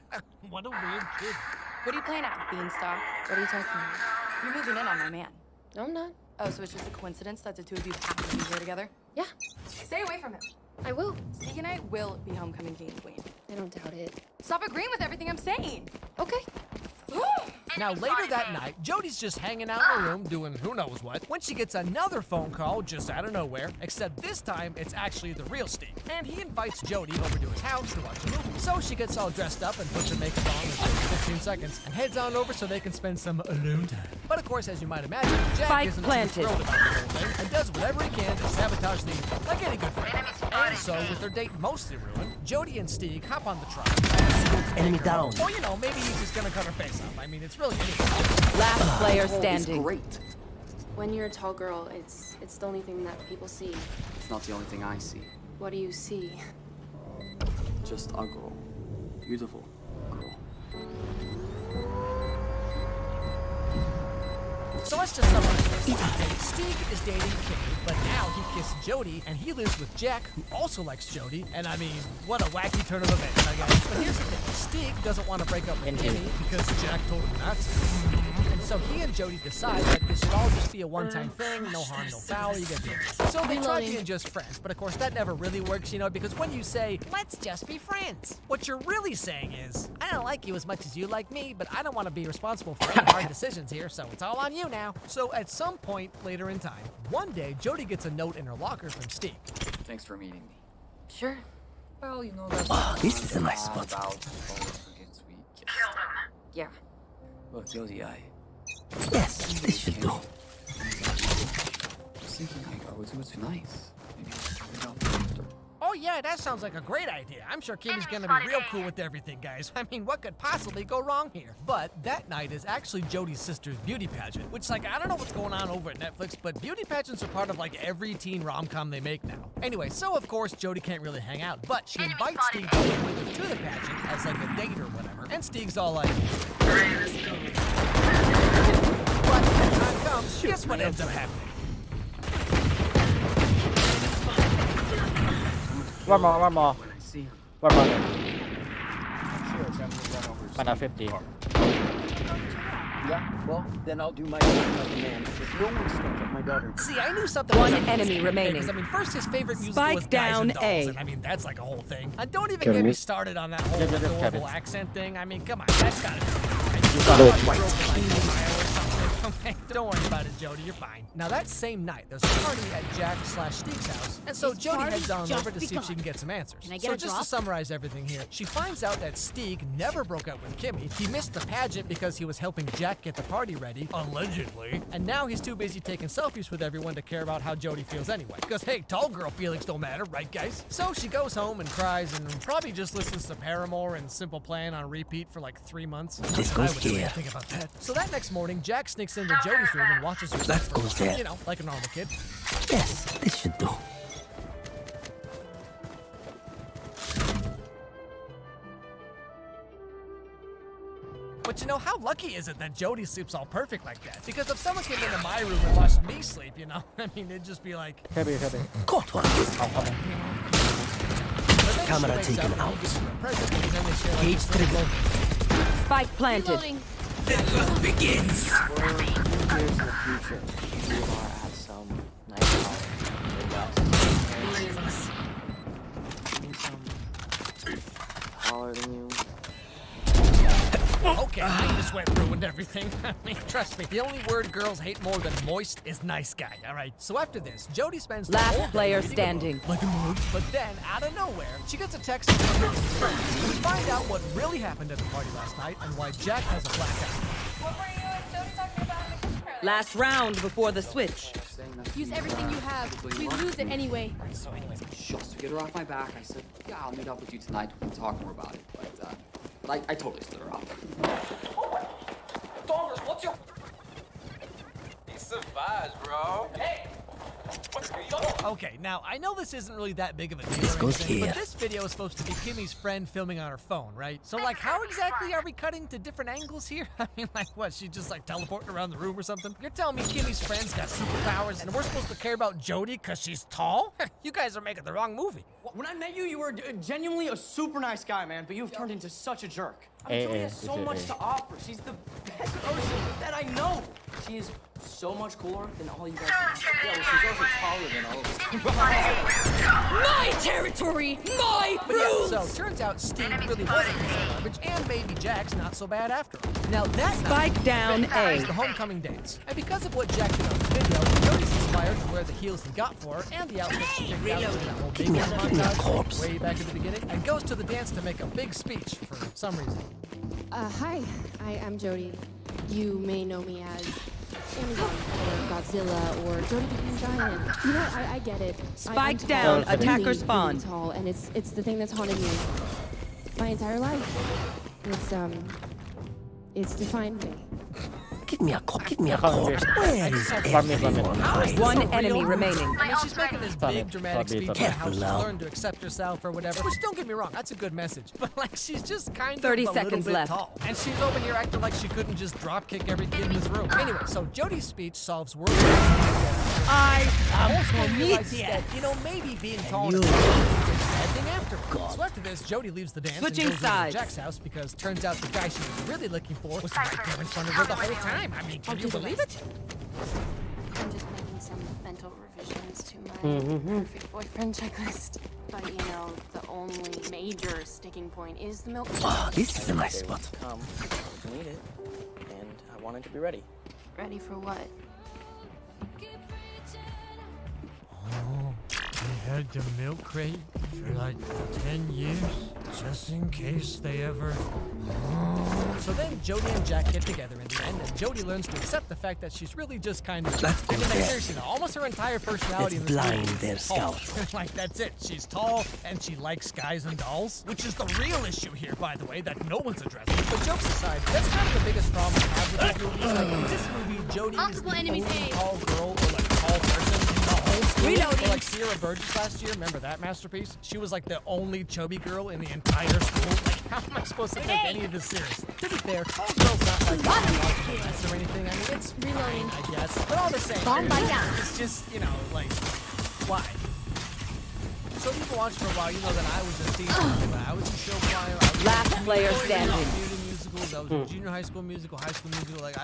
What a weird kid. What are you playing at, Beanstalk? What are you talking about? You're moving in on my man. No, I'm not. Oh, so it's just a coincidence that the two of you happen to be here together? Yeah. Stay away from him. I will. Stig and I will be homecoming king and queen. I don't doubt it. Stop agreeing with everything I'm saying. Okay. Now, later that night, Jodi's just hanging out in her room doing who knows what when she gets another phone call just out of nowhere, except this time it's actually the real Stig. And he invites Jodi over to his house to watch a movie. So she gets all dressed up and puts her makeup on in 15 seconds and heads on over so they can spend some alone time. But of course, as you might imagine, Jack isn't too thrilled about the whole thing and does whatever he can to sabotage the evening, like any good friend. And so, with their date mostly ruined, Jodi and Stig hop on the truck. Enemy down. Or, maybe he's just gonna cut her face off. I mean, it's really anything. Last player standing. Great. When you're a tall girl, it's the only thing that people see. It's not the only thing I see. What do you see? Just a girl. Beautiful girl. So let's just summarize this. Stig is dating Kimmy, but now he kissed Jodi, and he lives with Jack, who also likes Jodi. And I mean, what a wacky turn of events, I guess. But here's the thing. Stig doesn't want to break up with Kimmy because Jack told him not to. And so he and Jodi decide that this should all just be a one-time thing, no harm, no foul, you get the idea. So they try being just friends, but of course that never really works, because when you say, let's just be friends, what you're really saying is, I don't like you as much as you like me, but I don't want to be responsible for any hard decisions here, so it's all on you now. So at some point later in time, one day, Jodi gets a note in her locker from Stig. Thanks for meeting me. Sure. Well, that's this is a nice spot. About always forget sweet. Yeah. Yes, this should do. Just thinking, like, oh, it was nice. Maybe figure out after. Oh yeah, that sounds like a great idea. I'm sure Kimmy's gonna be real cool with everything, guys. I mean, what could possibly go wrong here? But that night is actually Jody's sister's beauty pageant, which, like, I don't know what's going on over at Netflix, but beauty pageants are part of, like, every teen rom-com they make now. Anyway, so of course, Jody can't really hang out, but she invites Steve to go with her to the pageant as, like, a date or whatever. And Steve's all like, but when time comes, guess what ends up happening? One more. One more. Final 50. Yeah, well, then I'll do my job like a man. If no one's gonna get my daughter. See, I knew something One was up enemy here. remaining. Because, I mean, first his favorite music Spike was Guys down and Dolls, A. and I mean, that's like a whole thing. And don't even Kevin, get me you- started on that whole Kevin. adorable accent thing. I mean, come on, that's gotta be Okay, don't worry about it, Jody. You're fine. Now that same night, there's a party at Jack/Steve's house, and so This Jody party's heads on just over to see if begun. she can get some answers. Can I get So a just drop? to summarize everything here, she finds out that Steeg never broke up with Kimmy. He missed the pageant because he was helping Jack get the party ready, allegedly, and now he's too busy taking selfies with everyone to care about how Jody feels anyway. Because hey, tall girl feelings don't matter, right, guys? So she goes home and cries and probably just listens to Paramore and Simple Plan on repeat for like 3 months. This I goes would never here. think about that. So that next morning, Jack sneaks into Jody's room and watches her. That goes there. You know, like a normal kid. Yes, this should do. But you know, how lucky is it that Jody sleeps all perfect like that? Because if someone came into my room and watched me sleep, you know, I mean, it'd just be like... Heavy. Caught one. Camera taken out. Cage trigger. Spike planted. Reloading. The love begins. We're 2 years in the future. You are at some nice house in the West. Need some taller than you. Okay, I just went and ruined everything. I mean, trust me, the only word girls hate more than moist is nice guy, alright? So after this, Jody spends the whole Last day player reading a standing. book, like a mood. But then, out of nowhere, she gets a text from her friends. We find out what really happened at the party last night and why Jack has a black eye. What were you and Jody talking about in the kitchen earlier? Last round before the switch. Use everything you have. We lose it anyway. So anyways, just to get her off my back, I said, yeah, I'll meet up with you tonight. We can talk more about it. But I totally stood her up. Dollars, what's your... He survived, bro. Hey! What's going on? Okay, now, I know this isn't really that big of a deal This or goes anything, here. but this video is supposed to be Kimmy's friend filming on her phone, right? So, like, how exactly are we cutting to different angles here? I mean, like, what, she's just, like, teleporting around the room or something? You're telling me Kimmy's friend's got superpowers and we're supposed to care about Jody because she's tall? You guys are making the wrong movie. When I met you, you were genuinely a super nice guy, man, but you've turned into such a jerk. Jody has so much to offer. She's the best person that I know. She is so much cooler than all you guys think. Yeah, well, she's also taller than all of us. My territory! My But yeah, rules! so turns out Steve really wasn't piece of garbage, and maybe Jack's not so bad after all. Now that Spike down A. is the homecoming dance. And because of what Jack did on the video, Jody's inspired to wear the heels he got for her and the outfit she picked out in that whole big montage way back at the beginning, and goes to the dance to make a big speech for some reason. Hi, I'm Jody. You may know me as Amazon or Godzilla or Jody the Green Giant. You know, I get it. Spike I'm down, tall, attacker really, spawn. really tall, and it's the thing that's haunted me my entire life. It's defined me. Give me a corpse. Where is everyone? One enemy remaining. I mean, she's making this big dramatic speech about how Careful she now. learned to accept herself or whatever. Which, don't get me wrong, that's a good message. But, like, she's just kind 30 of a little seconds bit left. tall. And she's over here acting like she couldn't just drop kick every kid in this room. Anyway, so Jody's speech solves world I am that, you know, maybe being tall is a bad thing after. So after this, Jody leaves the dance Switching and goes over sides. to Jack's house because turns out the guy she was really looking for was right there in front of her the whole time. I mean, can you believe it? I'm just making some mental revisions to my perfect boyfriend checklist. But you know, the only major sticking point is the milk. Oh, this is a nice spot. Come, we can eat it, and I wanted to be ready. Ready for what? Oh, they had the milk crate for like 10 years, just in case they ever... So then Jody and Jack get together in the end, and Jody learns to accept the fact that she's really just kind of... Let's go there. Seriously, almost her entire personality Let's in this blind movie their is tall. scouts. Like, that's it. She's tall, and she likes guys and dolls, which is the real issue here, by the way, that no one's addressing. But jokes aside, that's kind of the biggest problem I have with this movie. Like, in this movie, Jody is the only tall girl or, like, tall person in the whole school. Or, like, Sierra Burgess last year, remember that masterpiece? She was, like, the only chubby girl in the entire school. Like, how am I supposed to take any of this seriously? To be fair, tall girl's not, like, a mess or anything. I mean, it's reloading, I guess. But all the same, it's just, you know, like, why? So if you've been watching for a while, you know that I was a theater. I was a show choir. Last player standing. Musicals. I was a junior high school musical. Like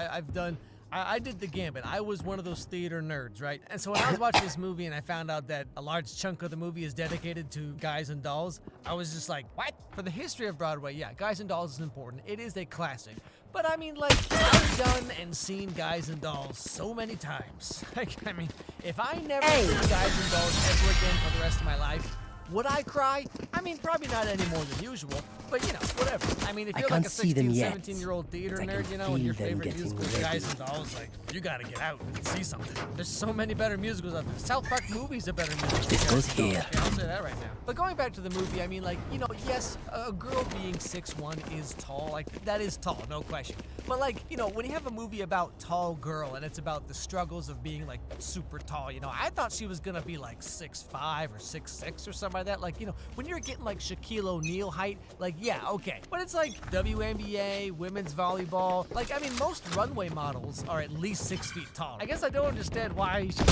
I did the gambit. I was one of those theater nerds, right? And so when I was watching this movie and I found out that a large chunk of the movie is dedicated to guys and dolls, I was just like, what? For the history of Broadway, yeah, Guys and Dolls is important. It is a classic. But I mean, like, I've done and seen Guys and Dolls so many times. Like, I mean, if I never see Guys and Dolls ever again for the rest of my life, would I cry? I mean, probably not any more than usual, but you know, whatever. I mean, if you're like a 16, 17-year-old theater nerd, you know, and your favorite musical is Guys and Dolls, like, you gotta get out and see something. There's so many better musicals out there. South Park movies are better musicals. This goes here. Yeah, I'll say that right now. But going back to the movie, I mean, like, you know, yes, a girl being 6'1" is tall. Like, that is tall, no question. But like, you know, when you have a movie about tall girl and it's about the struggles of being like super tall, you know, I thought she was gonna be like 6'5" or 6'6" or something like that. Like, you know, when you're getting like Shaquille O'Neal height, like, yeah, okay. But it's like WNBA, women's volleyball. Like, I mean, most runway models are at least 6 feet tall. I guess I don't understand why she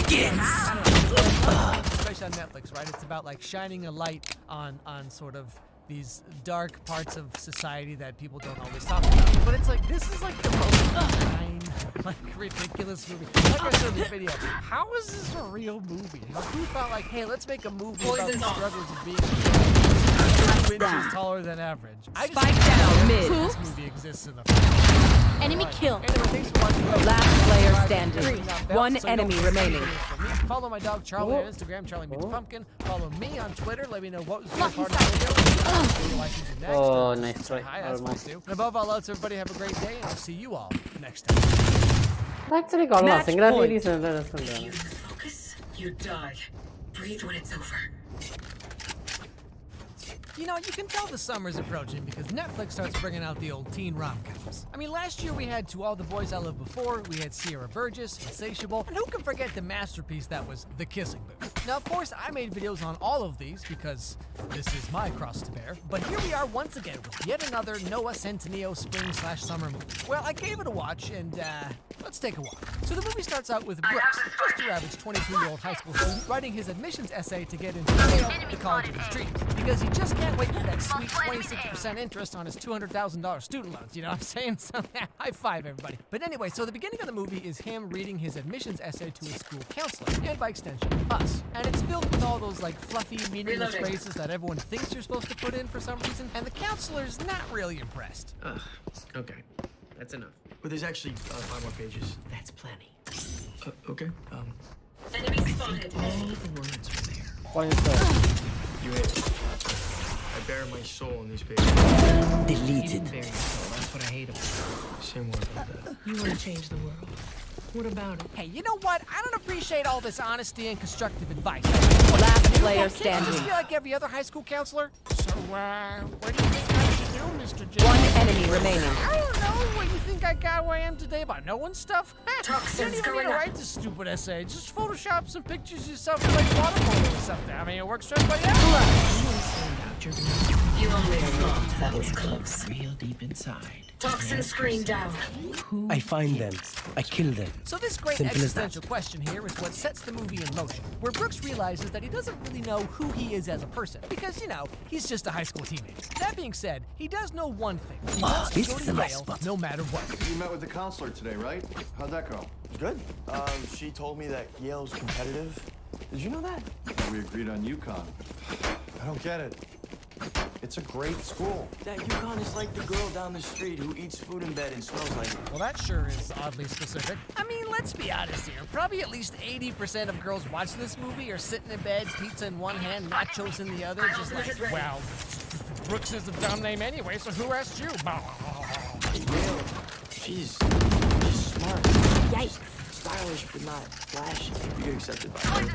begins. I don't know. Especially on Netflix, right? It's about like shining a light on sort of these dark parts of society that people don't always talk about. But it's like, this is like the most benign, like, ridiculous movie. Like I said in the video, how is this a real movie? Like, who thought like, hey, let's make a movie about the struggles of being 2 inches taller than average? I just down mid. This movie exists in the Enemy kill. Anyway, thanks for watching. Last player standing. One enemy remaining. Follow my dog Charlie on Instagram, Charlie Meets Pumpkin. Follow me on Twitter. Let me know what was your part of the video. Oh, nice try. Hi, that's nice too. And above all else, everybody have a great day, and I'll see you all next time. Actually, got lost. You focus, you die. Breathe when it's over. You know, you can tell the summer's approaching because Netflix starts bringing out the old teen rom-coms. I mean, last year we had To All the Boys I Loved Before, we had Sierra Burgess, Insatiable, and who can forget the masterpiece that was The Kissing Booth? Now, of course, I made videos on all of these because this is my cross to bear, but here we are once again with yet another Noah Centineo spring/summer movie. Well, I gave it a watch, and let's take a walk. So the movie starts out with Brooks, just your average 22-year-old high school student, writing his admissions essay to get into Yale, the college of his dreams, because he just can't wait for that sweet 26% interest on his $200,000 student loans, you know what I'm saying? So, high five, everybody. But anyway, so the beginning of the movie is him reading his admissions essay to his school counselor, and by extension, us. And it's filled with all those, like, fluffy, meaningless phrases that everyone thinks you're supposed to put in for some reason, and the counselor's not really impressed. Okay, that's enough. But there's actually 5 more pages. That's plenty. Okay, Enemy spotted. All the words are there. What is that? You hit. I bare my soul on these pages. Deleted. Bare your soul. That's what I hate about you. Say more about that. You want to change the world. What about it? Hey, you know what? I don't appreciate all this honesty and constructive advice. Last player Can't you standing. just be like every other high school counselor? So, what do you think I should do, Mr. J? One enemy remaining. I don't know. What do you think I got where I am today by knowing stuff? You don't even need to write this stupid essay. Just Photoshop some pictures yourself with like watercolor or something. I mean, it works for everybody else. You only thought that was close. Real deep inside. Toxin screen down. I find them. I kill them. So this great Simple as that. existential question here is what sets the movie in motion, where Brooks realizes that he doesn't really know who he is as a person, because, you know, he's just a high school teenager. That being said, he does know one thing. He wants to this go is to a nice Yale spot. no matter what. You met with the counselor today, right? How'd that go? Good. She told me that Yale's competitive. Did you know that? We agreed on UConn. I don't get it. It's a great school. That UConn is like the girl down the street who eats food in bed and smells like it. Well, that sure is oddly specific. I mean, let's be honest here. Probably at least 80% of girls watching this movie are sitting in bed, pizza in one hand, nachos in the other, just like, well, Brooks is a dumb name anyway, so who asked you? She's smart. Yikes. Stylish, but not flashy. You get accepted by her.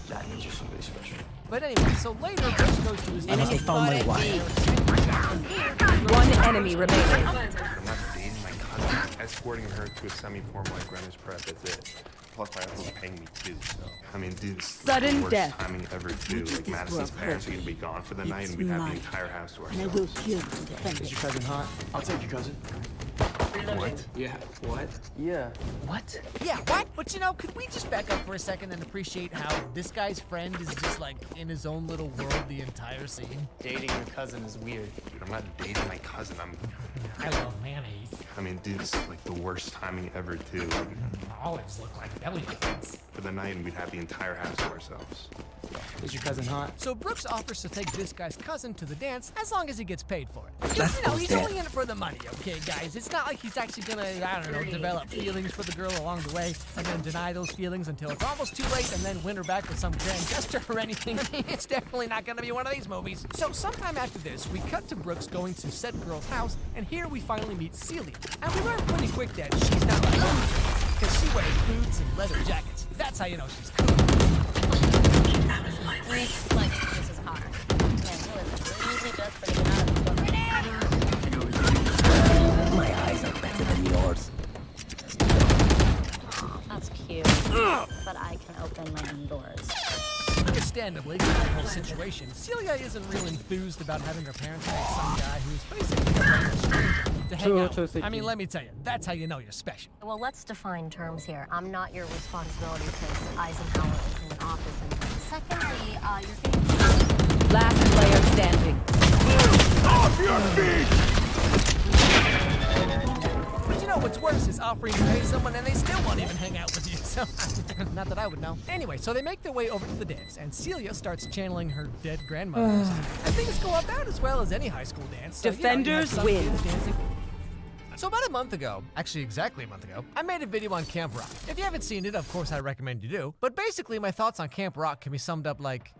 That means you're somebody special. But anyway, so later, Brooks goes to his Enemy spotted. One enemy remaining. I'm not dating my cousin. I'm escorting her to a semi-formal like Greenwich prep. That's it. Plus, my uncle's paying me too. So, I mean, dude, it's Sudden the worst death. timing ever too. Like Madison's parents are gonna be gone for the night, and we'd have the entire house to And I ourselves. will kill to defend Is it. your cousin hot? I'll take your cousin. What? Yeah. What? Yeah. What? Yeah, what? But you know, could we just back up for a second and appreciate how this guy's friend is just like in his own little world the entire scene? Dating your cousin is weird. Dude, I'm not dating my cousin. I love mayonnaise. I mean, dude, it's like the worst timing ever too. Olives look like belly buttons. For the night, and we'd have the entire house to ourselves. Is your cousin hot? So Brooks offers to take this guy's cousin to the dance as long as he gets paid for it. That's You know, he's bullshit. only in it for the money, okay, guys? It's not like he's actually gonna, I don't know, develop feelings for the girl along the way and then deny those feelings until it's almost too late and then win her back with some grand gesture or anything. I mean, it's definitely not gonna be one of these movies. So sometime after this, we cut to Brooks going to said girl's house, and here we finally meet Celia. And we learn pretty quick that she's not like because she wears boots and leather jackets. That's how you know she's cool. Out of my way. Like, this is hard. My eyes are better than yours. That's cute. But I can open my own doors. Understandably, given the whole situation, Celia isn't real enthused about having her parents pay some guy who's basically a random stranger to hang out. I mean, let me tell you, that's how you know you're special. Well, let's define terms here. I'm not your responsibility because Eisenhower is in an office. And secondly, you're getting... Last player standing. Off your feet! But you know what's worse is offering to pay someone and they still won't even hang out with you. So, not that I would know. Anyway, so they make their way over to the dance, and Celia starts channeling her dead grandmother. And things go about as well as any high school dance. So, Defenders you know, you win. have some kids dancing. So about a month ago, actually exactly a month ago, I made a video on Camp Rock. If you haven't seen it, of course I recommend you do. But basically my thoughts on Camp Rock can be summed up like,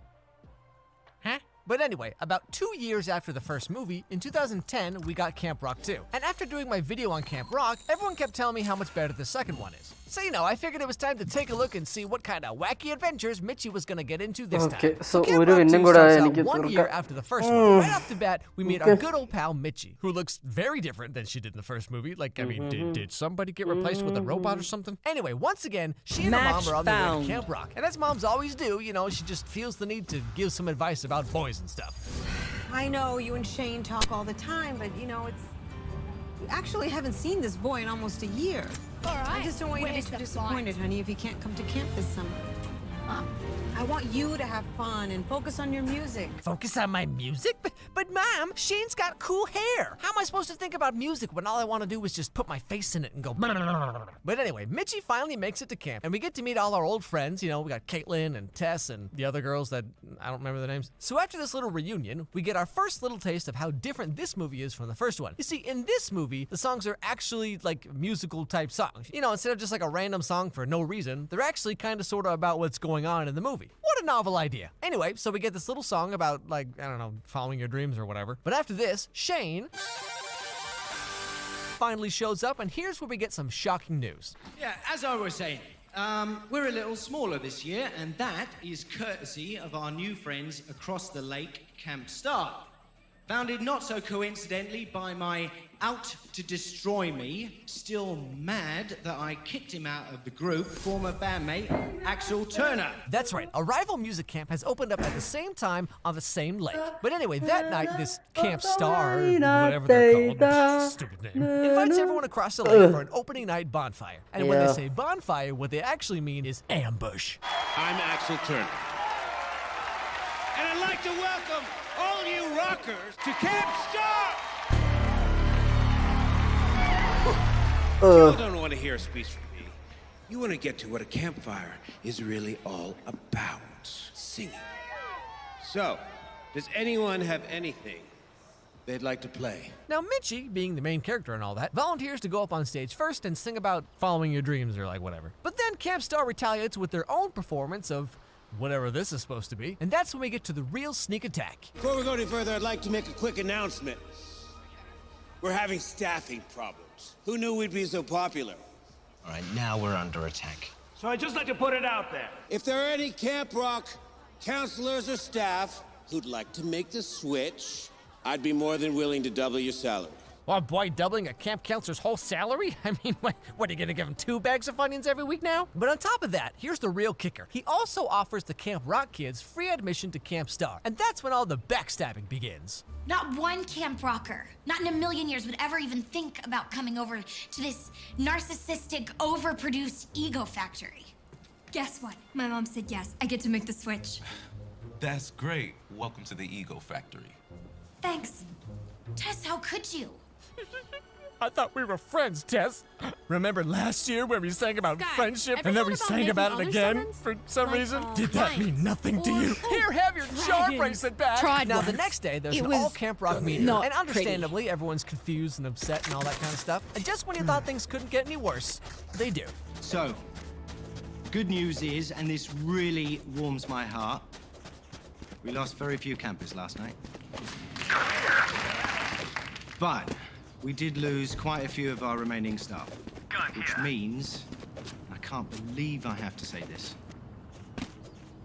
huh? But anyway, about 2 years after the first movie, in 2010, we got Camp Rock 2. And after doing my video on Camp Rock, everyone kept telling me how much better the second one is. So, you know, I figured it was time to take a look and see what kind of wacky adventures Mitchie was gonna get into this time. So Camp ഒരു Rock 2 winning കൂടെ starts out എനിക്ക് 1 തുറക്കാം. year after the first one. Right off the bat, we meet our good old pal Mitchie, who looks very different than she did in the first movie. Like, I mean, did somebody get replaced with a robot or something? Anyway, once again, she and her mom are on their way to Camp Rock. And as moms always do, you know, she just feels the need to give some advice about boys and stuff. I know you and Shane talk all the time, but you know, you actually haven't seen this boy in almost a year. All right. I just don't want you to be Where's too the disappointed, honey, if you can't come to camp this summer. I want you to have fun and focus on your music. Focus on my music? But Mom, Shane's got cool hair. How am I supposed to think about music when all I want to do is just put my face in it and go But anyway, Mitchie finally makes it to camp, and we get to meet all our old friends. You know, we got Caitlin and Tess and the other girls that I don't remember their names. So after this little reunion, we get our first little taste of how different this movie is from the first one. You see, in this movie, the songs are actually like musical type songs. You know, instead of just like a random song for no reason, they're actually kind of sort of about what's going on in the movie. What a novel idea. Anyway, so we get this little song about, like, I don't know, following your dreams or whatever. But after this, Shane finally shows up, and here's where we get some shocking news. Yeah, as I was saying, we're a little smaller this year, and that is courtesy of our new friends across the lake, Camp Star. Founded not so coincidentally by my out-to-destroy-me, still mad that I kicked him out of the group, former bandmate Axel Turner. That's right, a rival music camp has opened up at the same time on the same lake. But anyway, that night, this Camp Star, whatever they're called, stupid name, invites everyone across the lake for an opening night bonfire. And when they say bonfire, what they actually mean is ambush. I'm Axel Turner. And I'd like to welcome all you rockers to Camp Star! You don't want to hear a speech from me. You want to get to what a campfire is really all about. Singing. So, does anyone have anything they'd like to play? Now, Mitchie, being the main character and all that, volunteers to go up on stage first and sing about following your dreams or like whatever. But then Camp Star retaliates with their own performance of whatever this is supposed to be, and that's when we get to the real sneak attack. Before we go any further, I'd like to make a quick announcement. We're having staffing problems. Who knew we'd be so popular? All right, now we're under attack. So I'd just like to put it out there. If there are any Camp Rock counselors or staff who'd like to make the switch, I'd be more than willing to double your salary. Oh boy, doubling a camp counselor's whole salary? I mean, what are you gonna give him 2 bags of Funyuns every week now? But on top of that, here's the real kicker. He also offers the Camp Rock kids free admission to Camp Star. And that's when all the backstabbing begins. Not one Camp Rocker, not in a million years, would ever even think about coming over to this narcissistic, overproduced ego factory. Guess what? My mom said yes. I get to make the switch. That's great. Welcome to the ego factory. Thanks. Tess, how could you? I thought we were friends, Tess. Remember last year when we sang about Sky, friendship ever and then thought we about sang making about it other again summons? for some Like, reason? Did that mean nothing to you? Here, have your charm dragons. bracelet back. Tried Now, once. the next day, there's It an was all-Camp Rock meeting. not And understandably, everyone's confused and upset and all that kind of stuff. And just when you thought things couldn't get any worse, they do. So, good news is, and this really warms my heart, we lost very few campers last night. But we did lose quite a few of our remaining staff. Which means, I can't believe I have to say this,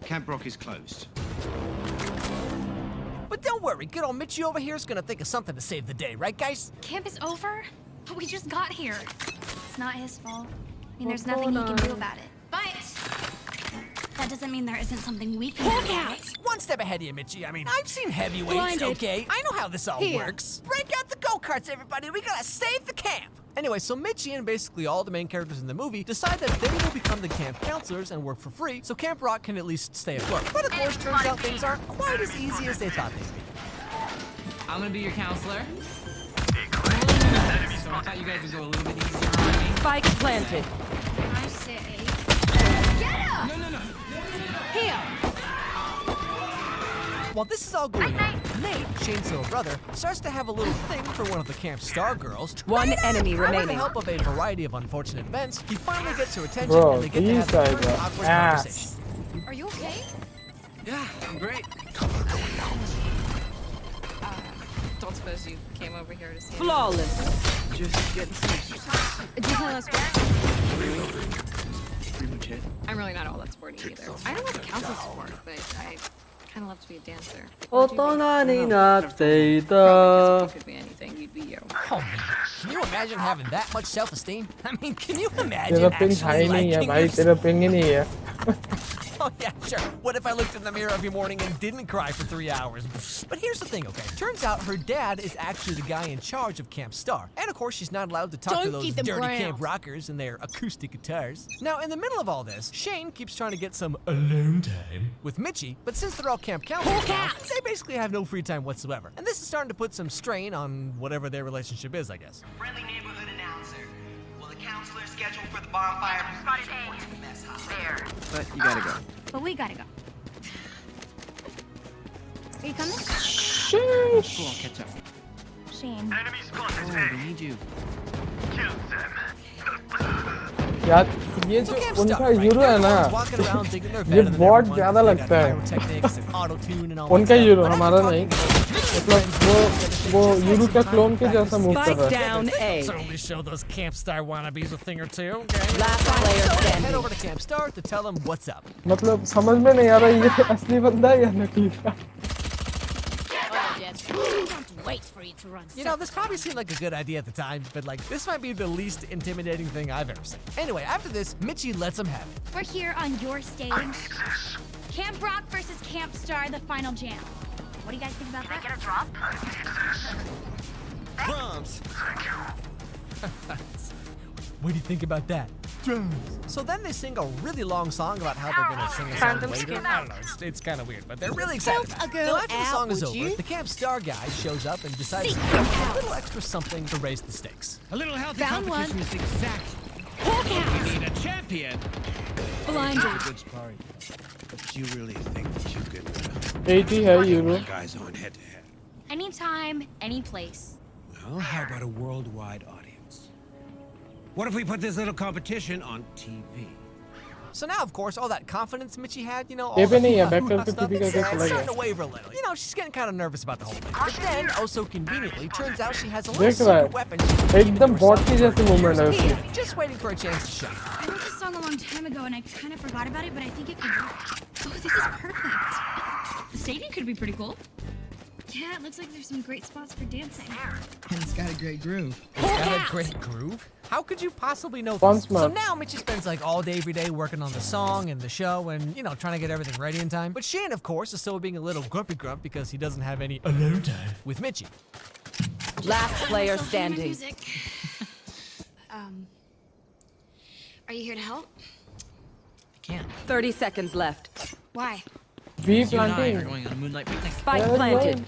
Camp Rock is closed. But don't worry, good old Mitchie over here is gonna think of something to save the day, right, guys? Camp is over? But we just got here. It's not his fault. I mean, there's nothing he can do about it. But that doesn't mean there isn't something we can do. Right? One step ahead of you, Mitchie. I mean, I've seen heavyweights, Blinded. okay? I know how this all Here. works. Break out the go-karts, everybody. We gotta save the camp. Anyway, so Mitchie and basically all the main characters in the movie decide that they will become the camp counselors and work for free, so Camp Rock can at least stay afloat. But of course, turns out things aren't quite as easy as they thought they'd be. I'm gonna be your counselor. So I thought you guys would go a little bit easier on me. Spike planted. I say, get him! No. Here. While this is all going on, Nate, Shane's little brother, starts to have a little thing for one of the Camp Star girls. One enemy With the remaining. help of a variety of unfortunate events, he finally gets her attention Bro, and they get to these have their guys first are awkward ass. conversation. Are you okay? Yeah, I'm great. Don't suppose you came over here to see me? Flawless. Just getting some. Did you tell us Pretty much it. I'm really not all that sporty either. I don't like council sport, but I kind of love to be a dancer. 어떤 안이 납세이다. If you could be anything, you'd be you. Oh man, can you imagine having that much self-esteem? I mean, can you imagine तेरा ping actually high नहीं है liking भाई yourself? तेरा ping ही नहीं है Oh yeah, sure. What if I looked in the mirror every morning and didn't cry for 3 hours? But here's the thing, okay? Turns out her dad is actually the guy in charge of Camp Star. And of course, she's not allowed to talk to Don't those keep them dirty ground. Camp Rockers and their acoustic guitars. Now, in the middle of all this, Shane keeps trying to get some alone time with Mitchie, but since they're all camp counselors now, they basically have no free time whatsoever. And this is starting to put some strain on whatever their relationship is, I guess. Friendly neighborhood announcer. Will the counselor schedule for the bonfire spotted A. Mess hall. There. But you gotta go. But we gotta go. Are you coming? Cool, I'll catch up. Shane. Enemy spotted Oh, we need you. Kill them. यार ये जो Camp उनका Star, right? Euro है ना Everyone's walking around thinking they're ये better than बहुत everyone. ज्यादा They got लगता है pyrotechnics and auto-tune and all उनका that stuff. यूरो But हमारा after नहीं talking मतलब वो यूरो का क्लोन के जैसा मूव कर रहा है Down A. So we show those Camp Star wannabes a thing or two, okay? Last player So head standing. over to Camp Star to tell them what's up. मतलब समझ में नहीं आ रहा ये असली बंदा है या नकली का Wait for you to run. You know, this probably seemed like a good idea at the time, but like, this might be the least intimidating thing I've ever seen. Anyway, after this, Mitchie lets him have it. We're here on your stage. Camp Rock versus Camp Star, the final jam. What do you guys think about that? Can I get a drop? Drums! What do you think about that? Drums! So then they sing a really long song about how they're gonna sing a song Random later. skin. I don't know, it's kind of weird, but they're really excited Help about a it. girl Now, after the out, song is would over, you? the Camp Star guy shows up and decides to Seek do a out. little extra something to raise the stakes. A little healthy Found competition one. is exactly Hawk what out. we need a champion. Blinded. Good sparring. But you really think that you could 80 है euro guys on head to head? Anytime, any place. Well, how about a worldwide audience? What if we put this little competition on TV? So now, of course, all that confidence Mitchie had, you know, all ये the भी नहीं है, stuff, backflip it's तो किसी का क्या चला starting to गया? waver a little. You know, she's getting kind of nervous about the whole thing. But then, oh so conveniently, turns out she has a little देख रहा secret weapon. है, एकदम बॉट की जैसी मूवमेंट है उसकी. Just waiting for a chance to shine. I wrote this song a long time ago and I kind of forgot about it, but I think it could work. Oh, this is perfect. The stadium could be pretty cool. Yeah, it looks like there's some great spots for dancing. And it's got a great groove. It's got a great groove? How could you possibly know Fun this? So now Mitchie spends like all day, every day working on the song and the show and, you know, trying to get everything ready in time. But Shane, of course, is still being a little grumpy grump because he doesn't have any alone time with Mitchie. Last player standing. Music. Are you here to help? I can't. 30 seconds left. Why? Be You and I are planting. going on a moonlight picnic. Spike planted.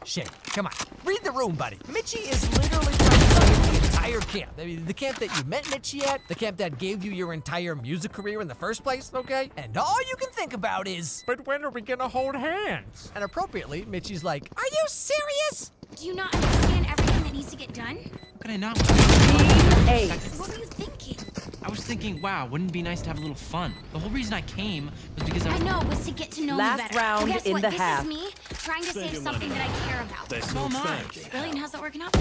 Shane, come on. Read the room, buddy. Mitchie is literally trying to save the entire camp. I mean, the camp that you met Mitchie at, the camp that gave you your entire music career in the first place, okay? And all you can think about is, but when are we gonna hold hands? And appropriately, Mitchie's like, are you serious? Do you not understand everything that needs to get done? How can I not? What were you thinking? I was thinking, wow, wouldn't it be nice to have a little fun? The whole reason I came was because I know, was to get to know Last you better. round Well, guess in what? the This half. is me trying to save something that I care about. So am I. Really, and how's that working out?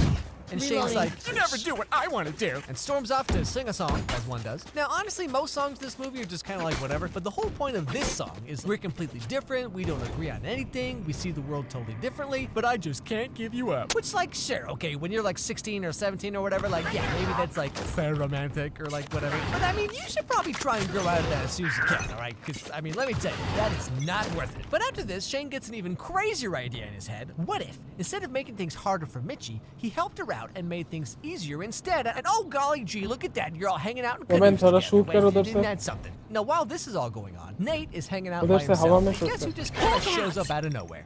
And Shane's like, you never do what I want to do. And storms off to sing a song, as one does. Now, honestly, most songs in this movie are just kind of like whatever, but the whole point of this song is we're completely different, we don't agree on anything, we see the world totally differently, but I just can't give you up. Which, like, sure, okay, when you're like 16 or 17 or whatever, like, yeah, maybe that's like fair romantic or like whatever. But I mean, you should probably try and grow out of that as soon as you can, all right? Because, I mean, let me tell you, that is not worth it. But after this, Shane gets an even crazier idea in his head. What if, instead of making things harder for Mitchie, he helped her out and made things easier instead? And oh golly gee, look at that, you're all hanging out in Moment, थोड़ा shoot together. करो Wait, उधर isn't से. that something? Now, while this is all going on, Nate is hanging out उधर by से himself. हवा में And shoot guess who कर. just kind of shows up out of nowhere?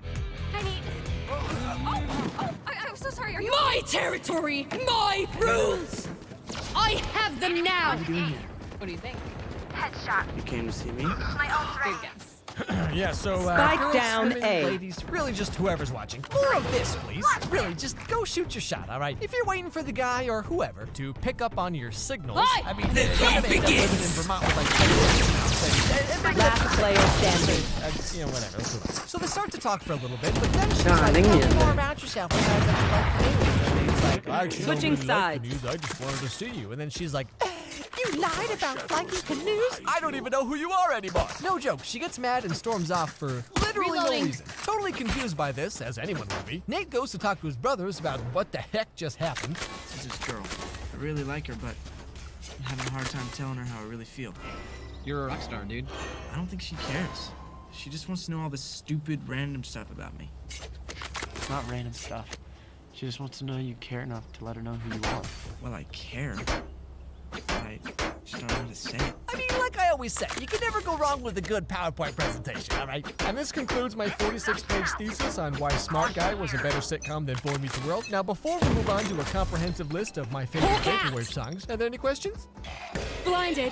Hi, Nate. I'm so sorry. Are you My territory, my rules. I have them now. What are you doing here? What do you think? Headshot. You came to see me? My ult's ready. Good guess. Yeah, so, Spike girls, down women, A. ladies, really just whoever's watching. More of this, please. Really, just go shoot your shot, all right? If you're waiting for the guy or whoever to pick up on your signals, I mean, you're gonna end up living in Vermont with like Last player standing. you know, whatever. Let's move on. So they start to talk for a little bit, but then she's Nah, like, ding tell ya. me more about yourself. And guys that you like canoes. And he's like, I actually Switching don't really like sides. canoes. I just wanted to see you. And then she's like, you lied about liking canoes? I don't even know who you are anymore. No joke. She gets mad and storms off for literally no Reloading. reason. Totally confused by this, as anyone would be. Nate goes to talk to his brothers about what the heck just happened. This is this girl. I really like her, but I'm having a hard time telling her how I really feel. You're a rock star, dude. I don't think she cares. She just wants to know all this stupid, random stuff about me. It's not random stuff. She just wants to know you care enough to let her know who you are. Well, I care. I just don't know how to say it. I mean, like I always say, you can never go wrong with a good PowerPoint presentation, all right? And this concludes my 46-page thesis on why Smart Guy was a better sitcom than Boy Meets World. Now, before we move on to a comprehensive list of my favorite Vaporwave songs, are there any questions? Blinded.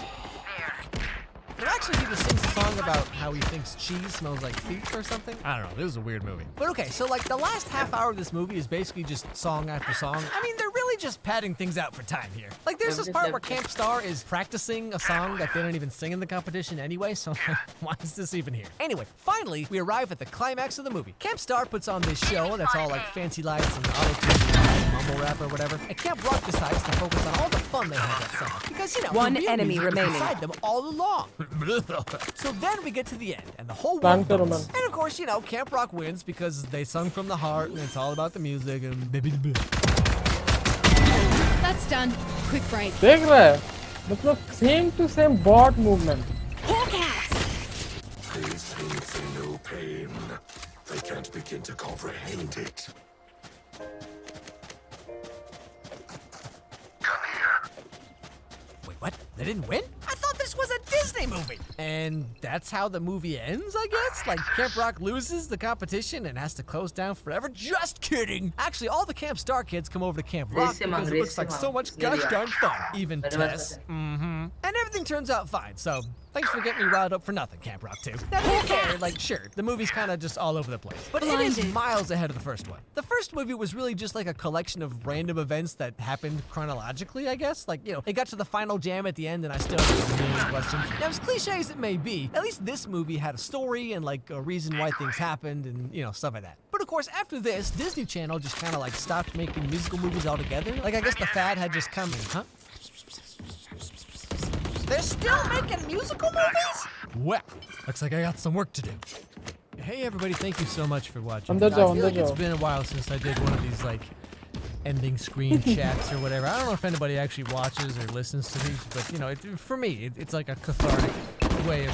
Well, actually, he just sings a song about how he thinks cheese smells like feet or something. I don't know. This is a weird movie. But okay, so like the last half hour of this movie is basically just song after song. I mean, they're really just padding things out for time here. Like there's this part where Camp Star is practicing a song that they don't even sing in the competition anyway, so why is this even here? Anyway, finally, we arrive at the climax of the movie. Camp Star puts on this show that's all like fancy lights and auto-tune, mumble rap or whatever. And Camp Rock decides to focus on all the fun they had that summer. Because, you know, One the real enemy music was remaining. beside them all along. So then we get to the end, and the whole Plan world करो votes. man. And of course, you know, Camp Rock wins because they sung from the heart, and it's all about the music, and That's done. Quick break. देख रहा है? मतलब same to same bot movement. These things know pain. They can't begin to comprehend it. Wait, what? They didn't win? I thought this was a Disney movie. And that's how the movie ends, I guess? Like Camp Rock loses the competition and has to close down forever? Just kidding. Actually, all the Camp Star kids come over to Camp Rock because it looks like so much gosh darn fun. Even Tess. And everything turns out fine, so thanks for getting me riled up for nothing, Camp Rock 2. Now, to be fair, like, sure, the movie's kind of just all over the place, but it is miles ahead of the first one. The first movie was really just like a collection of random events that happened chronologically, I guess. Like, you know, it got to the final jam at the end, and I still have a million questions. Now, as cliche as it may be, at least this movie had a story and, like, a reason why things happened and, you know, stuff like that. But of course, after this, Disney Channel just kind of, like, stopped making musical movies altogether. Like, I guess the fad had just come in, huh? They're still making musical movies? Well, looks like I got some work to do. Hey everybody, thank you so much for watching. I feel like it's been a while since I did one of these like ending screen chats or whatever. I don't know if anybody actually watches or listens to these, but you know, for me, it's like a cathartic way of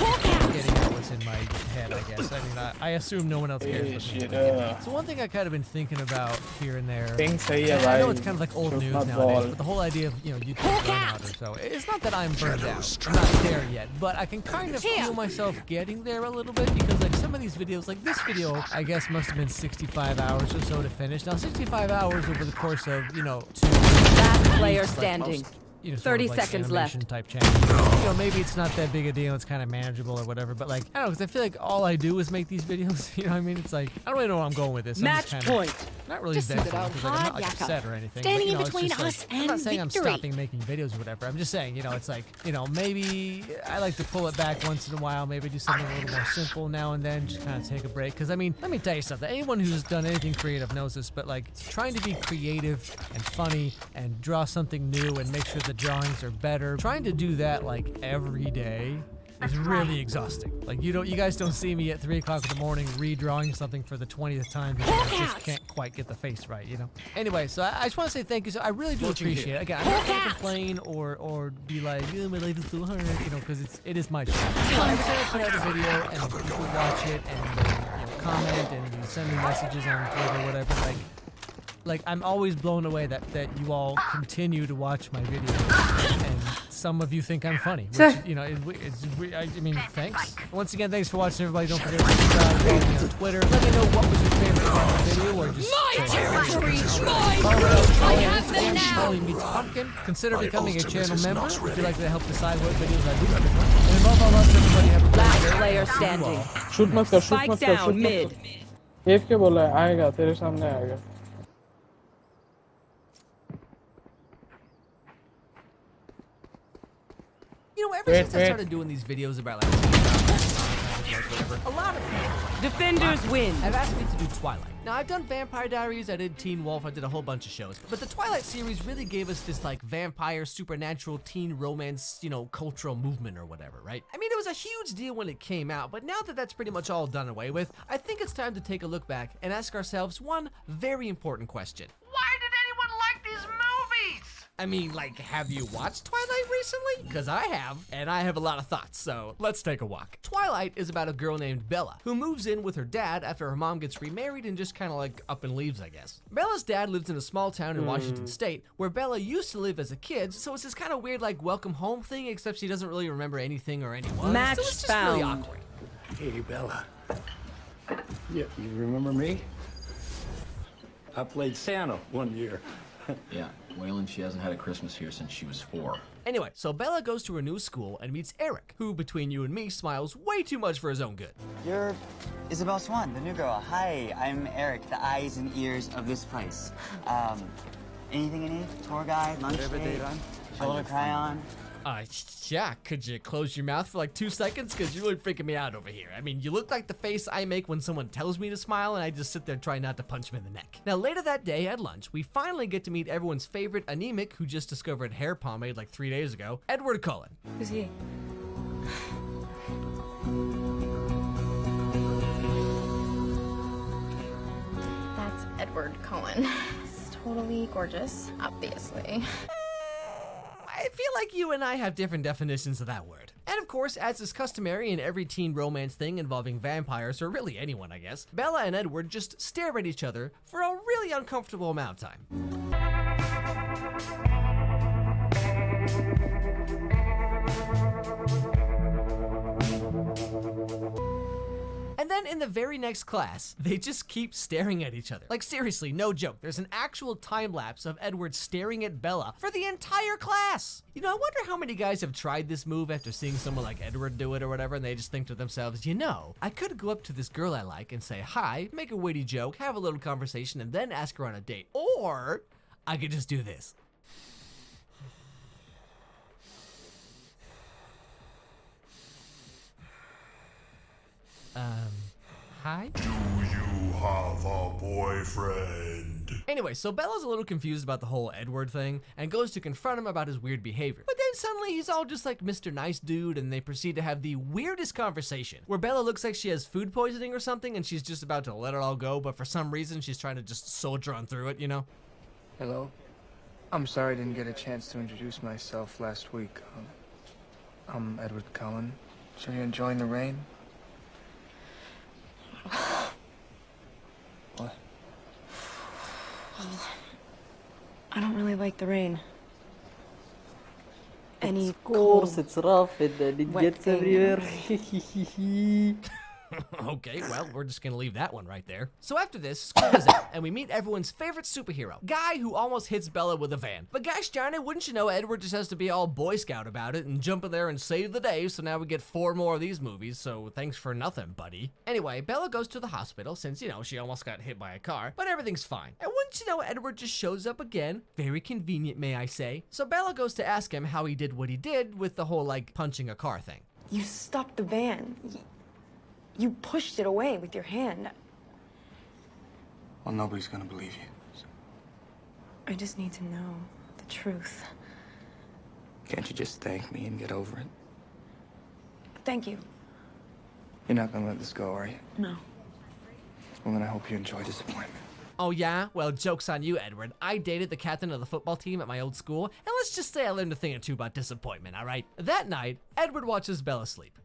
getting out what's in my head, I guess. I mean, I assume no one else cares. So one thing I kind of been thinking about here and there, and I know it's kind of like old news nowadays, but the whole idea of, you know, YouTube burnout or so, it's not that I'm burned out. I'm not there yet, but I can kind of feel myself getting there a little bit because like some of these videos, like this video, I guess must have been 65 hours or so to finish. Now 65 hours over the course of, you know, 2 last player standing. Most, you know, 30 sort of like seconds left. Type channel. You know, maybe it's not that big a deal. It's kind of manageable or whatever. But like, I don't know, because I feel like all I do is make these videos. You know what I mean? It's like I don't really know where I'm going with this. Match point. Not really venting because like, I'm not like upset or anything. Standing but, you know, in between it's just, us like, I'm not saying I'm stopping making videos or whatever. I'm just saying, you know, it's like, you know, maybe I like to pull it back once in a while. Maybe do something a little more simple now and then. Just kind of take a break. Because I mean, let me tell you something. Anyone who's done anything creative knows this. But like, trying to be creative and funny and draw something new and make sure the drawings are better. Trying to do that like every day is really exhausting. Like you guys don't see me at 3 o'clock in the morning redrawing something for the 20th time because I just can't quite get the face right, you know? Anyway, so I just want to say thank you. So I really do appreciate it. Again, I'm not going to complain or be like, oh, my life is so hard, you know, because it is my job. So every time I put out a video and people watch it and you know, comment and send me messages on Twitter or whatever, like I'm always blown away that you all continue to watch my videos, and some of you think I'm funny, which, you know, I mean, thanks. Once again, thanks for watching, everybody. Don't forget to subscribe, follow me on Twitter. Let me know what was your favorite part of the video, or just My territory, I have them now. Charlie Meets Pumpkin. Consider becoming a channel member if you'd like to help decide what videos I do every month. And above all else, everybody have a great Last day. player standing. Shoot मत कर, shoot Spike मत कर, down shoot मत mid. कर। केफ के बोला है, आएगा तेरे सामने आएगा। You know, ever since I started doing these videos about like whatever, a lot of people, defenders win, have asked me to do Twilight. Now I've done Vampire Diaries, I did Teen Wolf, I did a whole bunch of shows, but the Twilight series really gave us this like vampire, supernatural, teen romance, you know, cultural movement or whatever, right? I mean, it was a huge deal when it came out, but now that that's pretty much all done away with, I think it's time to take a look back and ask ourselves one very important question. Why did anyone like these movies? I mean, like, have you watched Twilight recently? Because I have, and I have a lot of thoughts, so let's take a walk. Twilight is about a girl named Bella, who moves in with her dad after her mom gets remarried and just kind of like up and leaves, I guess. Bella's dad lives in a small town in Washington State, where Bella used to live as a kid, so it's this kind of weird, like, welcome home thing, except she doesn't really remember anything or anyone. Match so it's just found. really awkward. Hey, Bella. Yeah, you remember me? I played Santa one year. Yeah, Waylon, she hasn't had a Christmas here since she was 4. Anyway, so Bella goes to her new school and meets Eric, who, between you and me, smiles way too much for his own good. You're Isabel Swan, the new girl. Hi, I'm Eric, the eyes and ears of this place. Anything you need? Tour guide, lunch date, shoulder crayon? Yeah, could you close your mouth for like 2 seconds? Because you're really freaking me out over here. I mean, you look like the face I make when someone tells me to smile, and I just sit there trying not to punch him in the neck. Now, later that day at lunch, we finally get to meet everyone's favorite anemic who just discovered hair pomade like 3 days ago, Edward Cullen. Who's he? That's Edward Cullen. He's totally gorgeous, obviously. I feel like you and I have different definitions of that word. And of course, as is customary in every teen romance thing involving vampires, or really anyone, I guess, Bella and Edward just stare at each other for a really uncomfortable amount of time. And then in the very next class, they just keep staring at each other. Like seriously, no joke. There's an actual time lapse of Edward staring at Bella for the entire class. You know, I wonder how many guys have tried this move after seeing someone like Edward do it or whatever, and they just think to themselves, you know, I could go up to this girl I like and say hi, make a witty joke, have a little conversation, and then ask her on a date. Or I could just do this. Hi? Do you have a boyfriend? Anyway, so Bella's a little confused about the whole Edward thing and goes to confront him about his weird behavior. But then suddenly he's all just like Mr. Nice Dude, and they proceed to have the weirdest conversation where Bella looks like she has food poisoning or something and she's just about to let it all go, but for some reason she's trying to just soldier on through it, you know? Hello. I'm sorry I didn't get a chance to introduce myself last week. I'm Edward Cullen. So you enjoying the rain? What? Well, I don't really like the rain. Any Of course, it's rough and then it wet gets thing, you know? everywhere. Okay, well, we're just gonna leave that one right there. So after this, school is out, and we meet everyone's favorite superhero, Guy, who almost hits Bella with a van. But gosh darn it, wouldn't you know, Edward just has to be all Boy Scout about it and jump in there and save the day, so now we get 4 more of these movies, so thanks for nothing, buddy. Anyway, Bella goes to the hospital since, you know, she almost got hit by a car, but everything's fine. And wouldn't you know, Edward just shows up again. Very convenient, may I say. So Bella goes to ask him how he did what he did with the whole, like, punching a car thing. You stopped the van. You pushed it away with your hand. Well, nobody's gonna believe you. So. I just need to know the truth. Can't you just thank me and get over it? Thank you. You're not gonna let this go, are you? No. Well, then I hope you enjoy disappointment. Oh yeah? Well, joke's on you, Edward. I dated the captain of the football team at my old school, and let's just say I learned a thing or two about disappointment, alright? That night, Edward watches Bella sleep.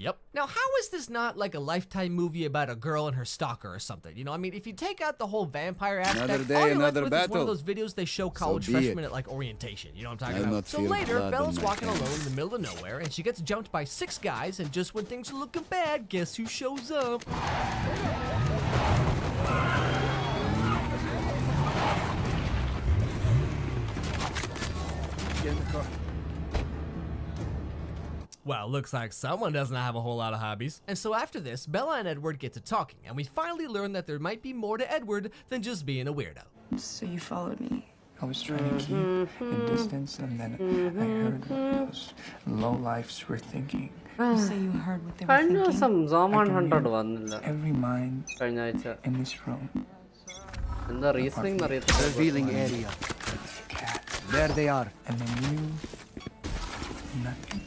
Yep. Now, how is this not like a Lifetime movie about a girl and her stalker or something? You know, I mean, if you take out the whole vampire aspect, Another day, all you're left another with is one battle. of those videos they show college be freshmen it. at like orientation. You know what I'm talking I'll about? not So feel later, blood Bella's on my walking hands. alone in the middle of nowhere, and she gets jumped by 6 guys, and just when things are looking bad, guess who shows up? Get in the car. Well, looks like someone doesn't have a whole lot of hobbies. And so after this, Bella and Edward get to talking, and we finally learn that there might be more to Edward than just being a weirdo. So you followed me. I was trying to keep a distance, and then I heard what those low-lifes were thinking. You say you heard what they were കഴിഞ്ഞ thinking. ദിവസം Zaman I can Hunter read വന്നില്ല every mind കഴിഞ്ഞ ആഴ്ച in this room. എന്താ reasoning അറിയത്തില്ല Revealing area. There they are. And then you... nothing.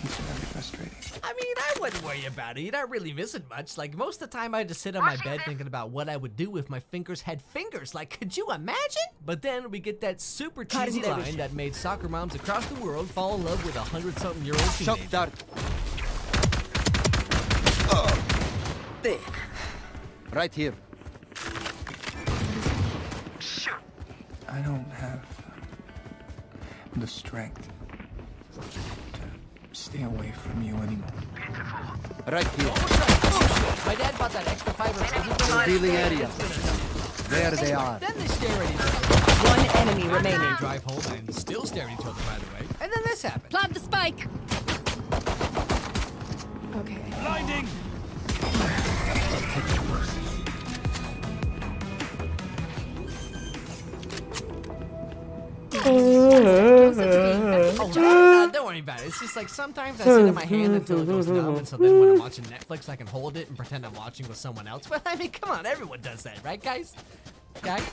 It's very frustrating. I mean, I wouldn't worry about it. You're not really missing much. Like, most of the time I just sit on my bed thinking about what I would do if my fingers had fingers. Like, could you imagine? But then we get that super cheesy line that made soccer moms across the world fall in love with a 100-something-year-old Shock teenager. dart. Right here. I don't have the strength to stay away from you anymore. Right here. My dad bought that extra fiber. Revealing area. There they are. Then they stare at each other. One enemy remaining. They drive home and still stare at each other, by the way. And then this happened. Plant the spike. Okay. Blinding! Oh, don't worry about it. It's just like sometimes I sit in my hand until it goes numb, and so then when I'm watching Netflix, I can hold it and pretend I'm watching with someone else. But I mean, come on, everyone does that, right, guys? Guys?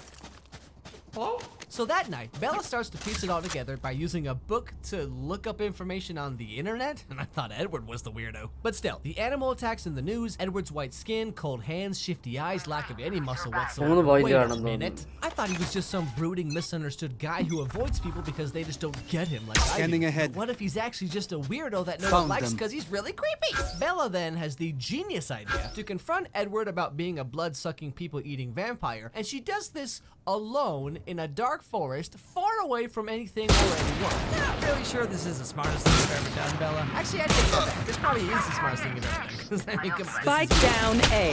Hello? So that night, Bella starts to piece it all together by using a book to look up information on the internet, and I thought Edward was the weirdo. But still, the animal attacks in the news, Edward's white skin, cold hands, shifty eyes, lack of any muscle whatsoever. Wait a minute. I thought he was just some brooding, misunderstood guy who avoids people because they just don't get him like I do. Scanning ahead. But what if he's actually just a weirdo that no Found one likes them. because he's really creepy? Bella then has the genius idea to confront Edward about being a blood-sucking, people-eating vampire, and she does this alone in a dark forest, far away from anything or anyone. Not really sure this is the smartest thing you've ever done, Bella. Actually, I take that back. This probably is the smartest thing you've ever done. 'Cause I mean, come on, Spike down A.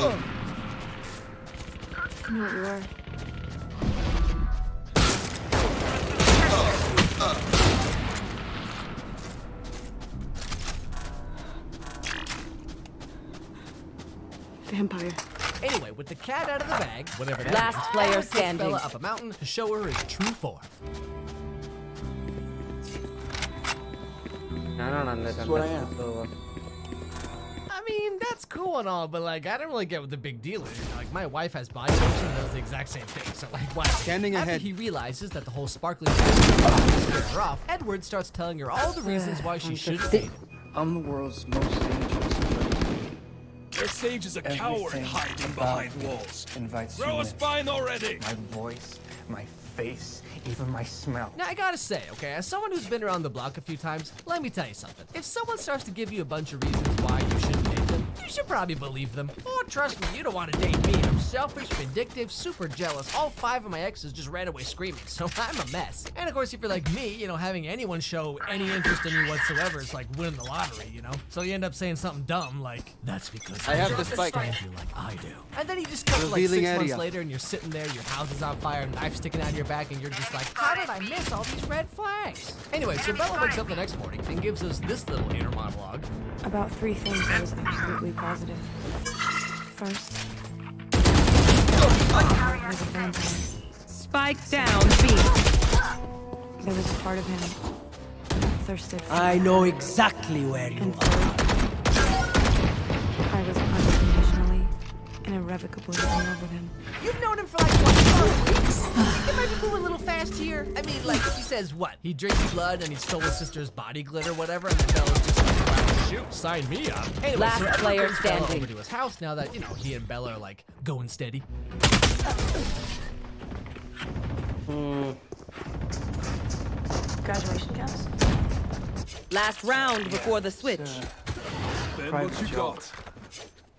You know what you are. Vampire. Anyway, with the cat out of the bag, whatever that Last is, player Edward takes standing. Bella up a mountain to show her his true form. That's what I am. I mean, that's cool and all, but like, I don't really get what the big deal is. Like, my wife has body lotion and does the exact same thing. So like, why? Standing After ahead. he realizes that the whole sparkly scare her off, Edward starts telling her all the reasons why she shouldn't date him. I'm the world's most dangerous. The sage is a coward Everything hiding about behind me walls. Invites Throw you a in. spine already! My voice, my face, even my smell. Now, I gotta say, okay, as someone who's been around the block a few times, let me tell you something. If someone starts to give you a bunch of reasons why you shouldn't date them, you should probably believe them. Oh, trust me, you don't want to date me. I'm selfish, vindictive, super jealous. All 5 of my exes just ran away screaming, so I'm a mess. And of course, if you're like me, you know, having anyone show any interest in you whatsoever is like winning the lottery, you know? So you end up saying something dumb like, that's because I have the spike. understand you like I do. And then you just come like Revealing 6 months area. later and you're sitting there, your house is on fire, knife sticking out of your back, and you're just like, how did I miss all these red flags? Anyway, so Bella wakes up the next morning and gives us this little inner monologue. About 3 things I was absolutely positive. First, I was a vampire. Spike down B. There was a part of him that thirsted for I know exactly where you and are. I was unconditionally and irrevocably in love with him. You've known him for like, what, 4 weeks? You might be moving a little fast here. I mean, like, he says what? He drinks blood and he stole his sister's body glitter, whatever, and then Bella's just like, wow, shoot, sign me up. Anyway, Last so Edward player brings Bella standing. over to his house now that, you know, he and Bella are like going steady. Graduation gowns? Last round before the switch. Then Private what you joke. got?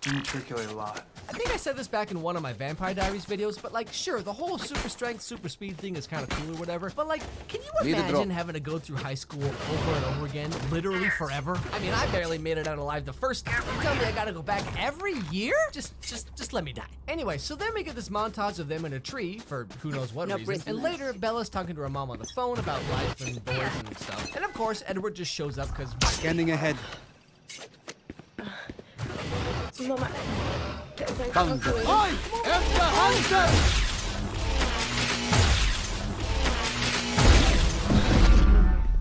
Didn't circulate a lot. I think I said this back in one of my Vampire Diaries videos, but like, sure, the whole super strength, super speed thing is kind of cool or whatever, but like, can you imagine having to go through high school over and over again, literally forever? I mean, I barely made it out alive the first time. You tell me I gotta go back every year? Just let me die. Anyway, so then we get this montage of them in a tree for who knows what reason, and later Bella's talking to her mom on the phone about life and boys and stuff, and of course, Edward just shows up because Standing ahead. Mama. Found them. Oi! Efter Hunter!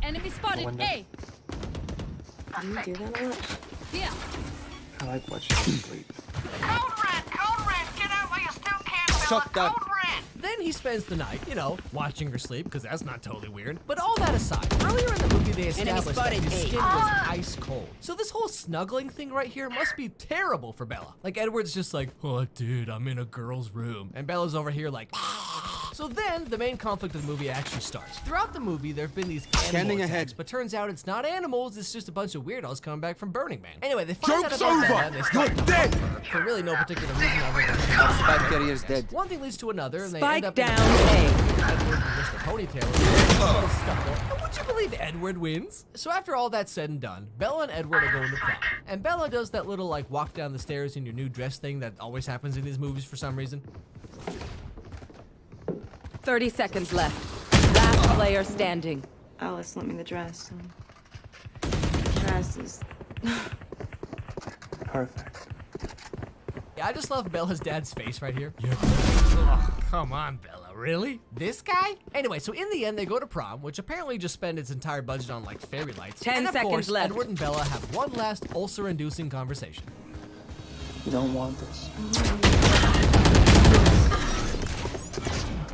Enemy spotted. Window. A. Do you do that a lot? Yeah. I like watching you sleep. Code red! Code red! Get out while you still can, Bella! Shut that. Code red! Then he spends the night, you know, watching her sleep, because that's not totally weird. But all that aside, earlier in the movie they established that his skin was ice cold. So this whole snuggling thing right here must be terrible for Bella. Like, Edward's just like, oh dude, I'm in a girl's room. And Bella's over here like, so then the main conflict of the movie actually starts. Throughout the movie, there have been these animal Standing attacks, ahead. but turns out it's not animals, it's just a bunch of weirdos coming back from Burning Man. Anyway, they find Joke's out about over! Bella and they start You're dead! for really no particular reason other than Spike carrier's dead. one thing leads to another, and they Spike end up in down a A. Edward and Mr. Ponytail scuffle. And would you believe Edward wins? So after all that's said and done, Bella and Edward are going to prom. And Bella does that little like walk down the stairs in your new dress thing that always happens in these movies for some reason. 30 seconds left. Last player standing. Alice lent me the dress. The dress is... Perfect. Yeah, I just love Bella's dad's face right here. Oh, come on, Bella, really? This guy? Anyway, so in the end, they go to prom, which apparently just spent its entire budget on like fairy lights. 10 and of seconds course, left. Edward and Bella have one last ulcer-inducing conversation. You don't want this.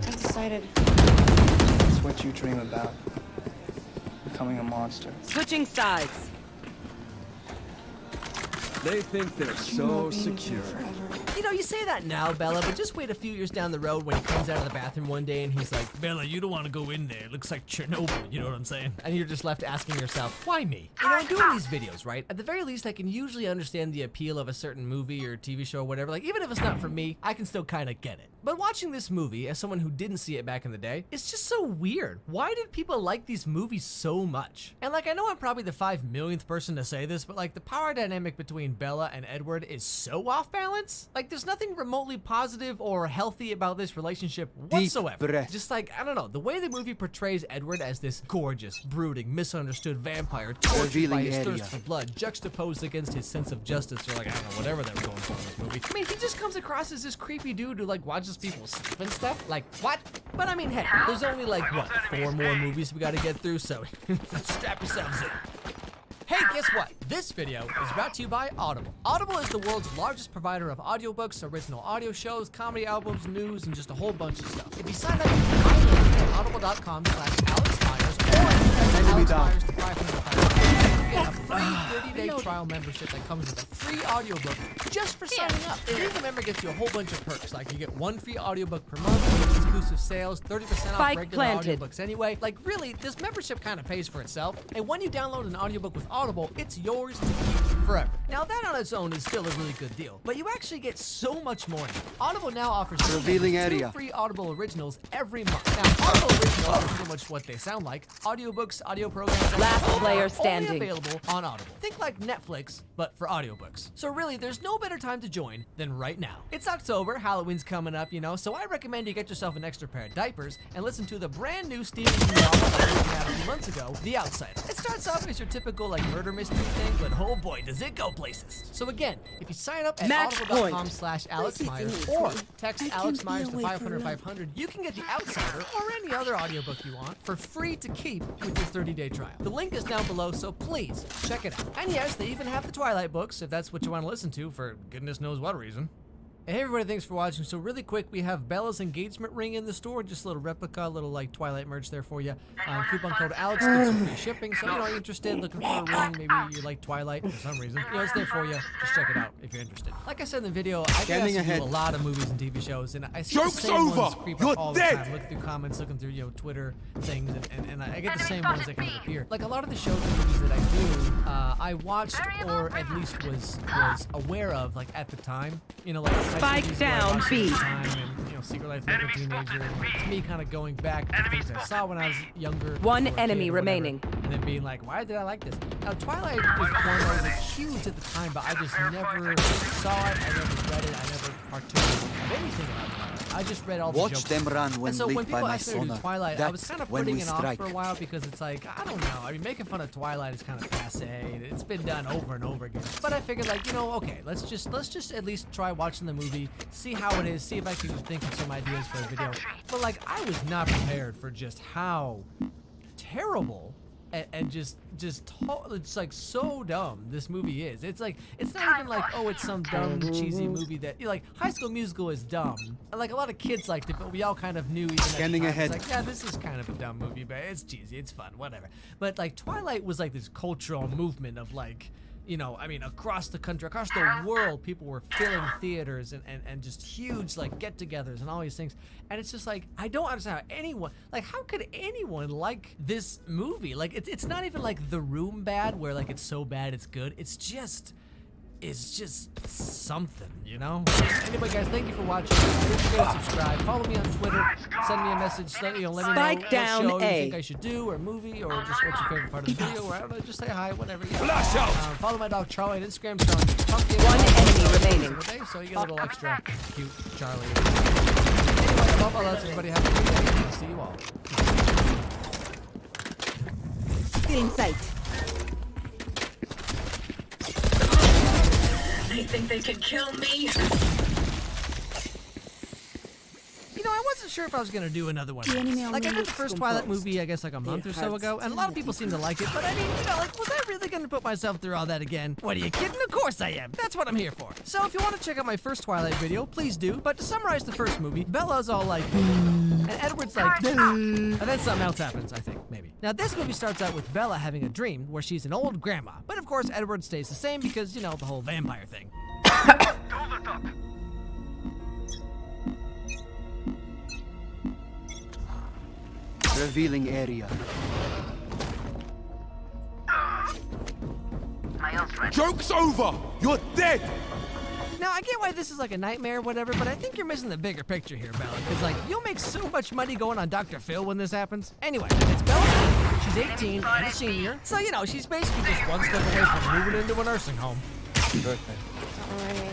I decided. It's what you dream about. Becoming a monster. Switching sides. They think they're so secure. You know, you say that now, Bella, but just wait a few years down the road when he comes out of the bathroom one day and he's like, Bella, you don't want to go in there. It looks like Chernobyl, you know what I'm saying? And you're just left asking yourself, why me? You know, in doing these videos, right? At the very least, I can usually understand the appeal of a certain movie or TV show or whatever. Like, even if it's not for me, I can still kind of get it. But watching this movie, as someone who didn't see it back in the day, it's just so weird. Why did people like these movies so much? And like, I know I'm probably the 5 millionth person to say this, but like the power dynamic between Bella and Edward is so off balance. Like, there's nothing remotely positive or healthy about this relationship whatsoever. Just like, I don't know, the way the movie portrays Edward as this gorgeous, brooding, misunderstood vampire, tortured by his thirst for blood, juxtaposed against his sense of justice, or like, I don't know, whatever they were going for in this movie. I mean, he just comes across as this creepy dude who like watches people sleep and stuff. Like, what? But I mean, hey, there's only like, what, 4 more movies we gotta get through, so strap yourselves in. Hey, guess what? This video is brought to you by Audible. Audible is the world's largest provider of audiobooks, original audio shows, comedy albums, news, and just a whole bunch of stuff. If you sign up at audible.com/AlexMyers or Alex Myers to 500, you get a free 30-day trial membership that comes with a free audiobook just for signing up. Being a member gets you a whole bunch of perks, like you get 1 free audiobook per month, exclusive sales, 30% off regular audiobooks anyway. Like, really, this membership kind of pays for itself, and when you download an audiobook with Audible, it's yours to keep forever. Now, that on its own is still a really good deal, but you actually get so much more. Audible now offers 2 free Audible originals every month. Now, Audible originals are pretty much what they sound like: audiobooks, audio programs, last player standing, only available on Audible. Think like Netflix, but for audiobooks. So really, there's no better time to join than right now. It's October, Halloween's coming up, you know, so I recommend you get yourself an extra pair of diapers and listen to the brand new Stephen King novel that came out a few months ago, The Outsider. It starts off as your typical like murder mystery thing, but oh boy, does it go places. So again, if you sign up at audible.com/AlexMyers or text Alex Myers to 500, you can get The Outsider or any other audiobook you want for free to keep with your 30-day trial. The link is down below, so please check it out. And yes, they even have the Twilight books if that's what you want to listen to for goodness knows what reason. Hey everybody, thanks for watching. So really quick, we have Bella's engagement ring in the store, just a little replica, a little like Twilight merch there for you. Coupon code Alex gets you free shipping. So, you know, interested, looking for a ring, maybe you like Twilight for some reason. You know, it's there for you. Just check it out if you're interested. Like I said in the video, I get asked to do a lot of movies and TV shows, and I see the same ones creep up all the time. Looking through comments, looking through, you know, Twitter things, and I get the same ones that kind of appear. Like a lot of the shows and movies that I do, I watched or at least was aware of like at the time. You know, like Spike down B. And, you know, Secret Life of a Teenager. And it's me kind of going back to things I saw when I was younger. One enemy remaining. And then being like, why did I like this? Now, Twilight was one that was like, huge at the time, but I just never saw it. I never read it. I never partook of anything about Twilight. I just read all the jokes. Watch them run when and so when people by asked me to do Twilight, I was kind of when putting we it off strike. for a while because it's like, I don't know. I mean, making fun of Twilight is kind of passé. It's been done over and over again. But I figured, like, you know, okay, let's just at least try watching the movie, see how it is, see if I can think of some ideas for a video. But like, I was not prepared for just how terrible and it's like so dumb this movie is. It's like, it's not even like, oh, it's some dumb cheesy movie that, you know, like High School Musical is dumb. And like a lot of kids liked it, but we all kind of knew even Scanning at the time, ahead. it's like, yeah, this is kind of a dumb movie, but it's cheesy, it's fun, whatever. But like Twilight was like this cultural movement of like, you know, I mean, across the country, across the world, people were filling theaters and just huge, like, get-togethers and all these things. And it's just like, I don't understand how anyone, like, how could anyone like this movie? Like, it's not even like The Room bad, where, like, it's so bad it's good. It's just something, you know? Anyway, guys, thank you for watching. Don't forget to subscribe. Follow me on Twitter. Send me a message. You know, let me know what show you think I should do, or movie, or just what's your favorite part of the video, or I don't know, just say hi, whatever. Follow my dog Charlie on Instagram. Charlie. One enemy remaining. So you get a little extra cute Charlie. Anyway, above all else, everybody have a good day. I'll see you all. Get in sight. They think they can kill me? You know, I wasn't sure if I was gonna do another one. Like, I did the first Twilight movie, I guess, like a month or so ago, and a lot of people seem to like it, but I mean, you know, like, was I really gonna put myself through all that again? What, are you kidding? Of course I am. That's what I'm here for. So if you want to check out my first Twilight video, please do. But to summarize the first movie, Bella's all like, and Edward's like, and then something else happens, I think, maybe. Now, this movie starts out with Bella having a dream where she's an old grandma, but of course, Edward stays the same because, you know, the whole vampire thing. Revealing area. Joke's over! You're dead! Now, I get why this is like a nightmare or whatever, but I think you're missing the bigger picture here, Bella. Because, like, you'll make so much money going on Dr. Phil when this happens. Anyway, it's Bella. She's 18 and a senior. So, you know, she's basically just one step away from moving into a nursing home. Happy birthday. Alright.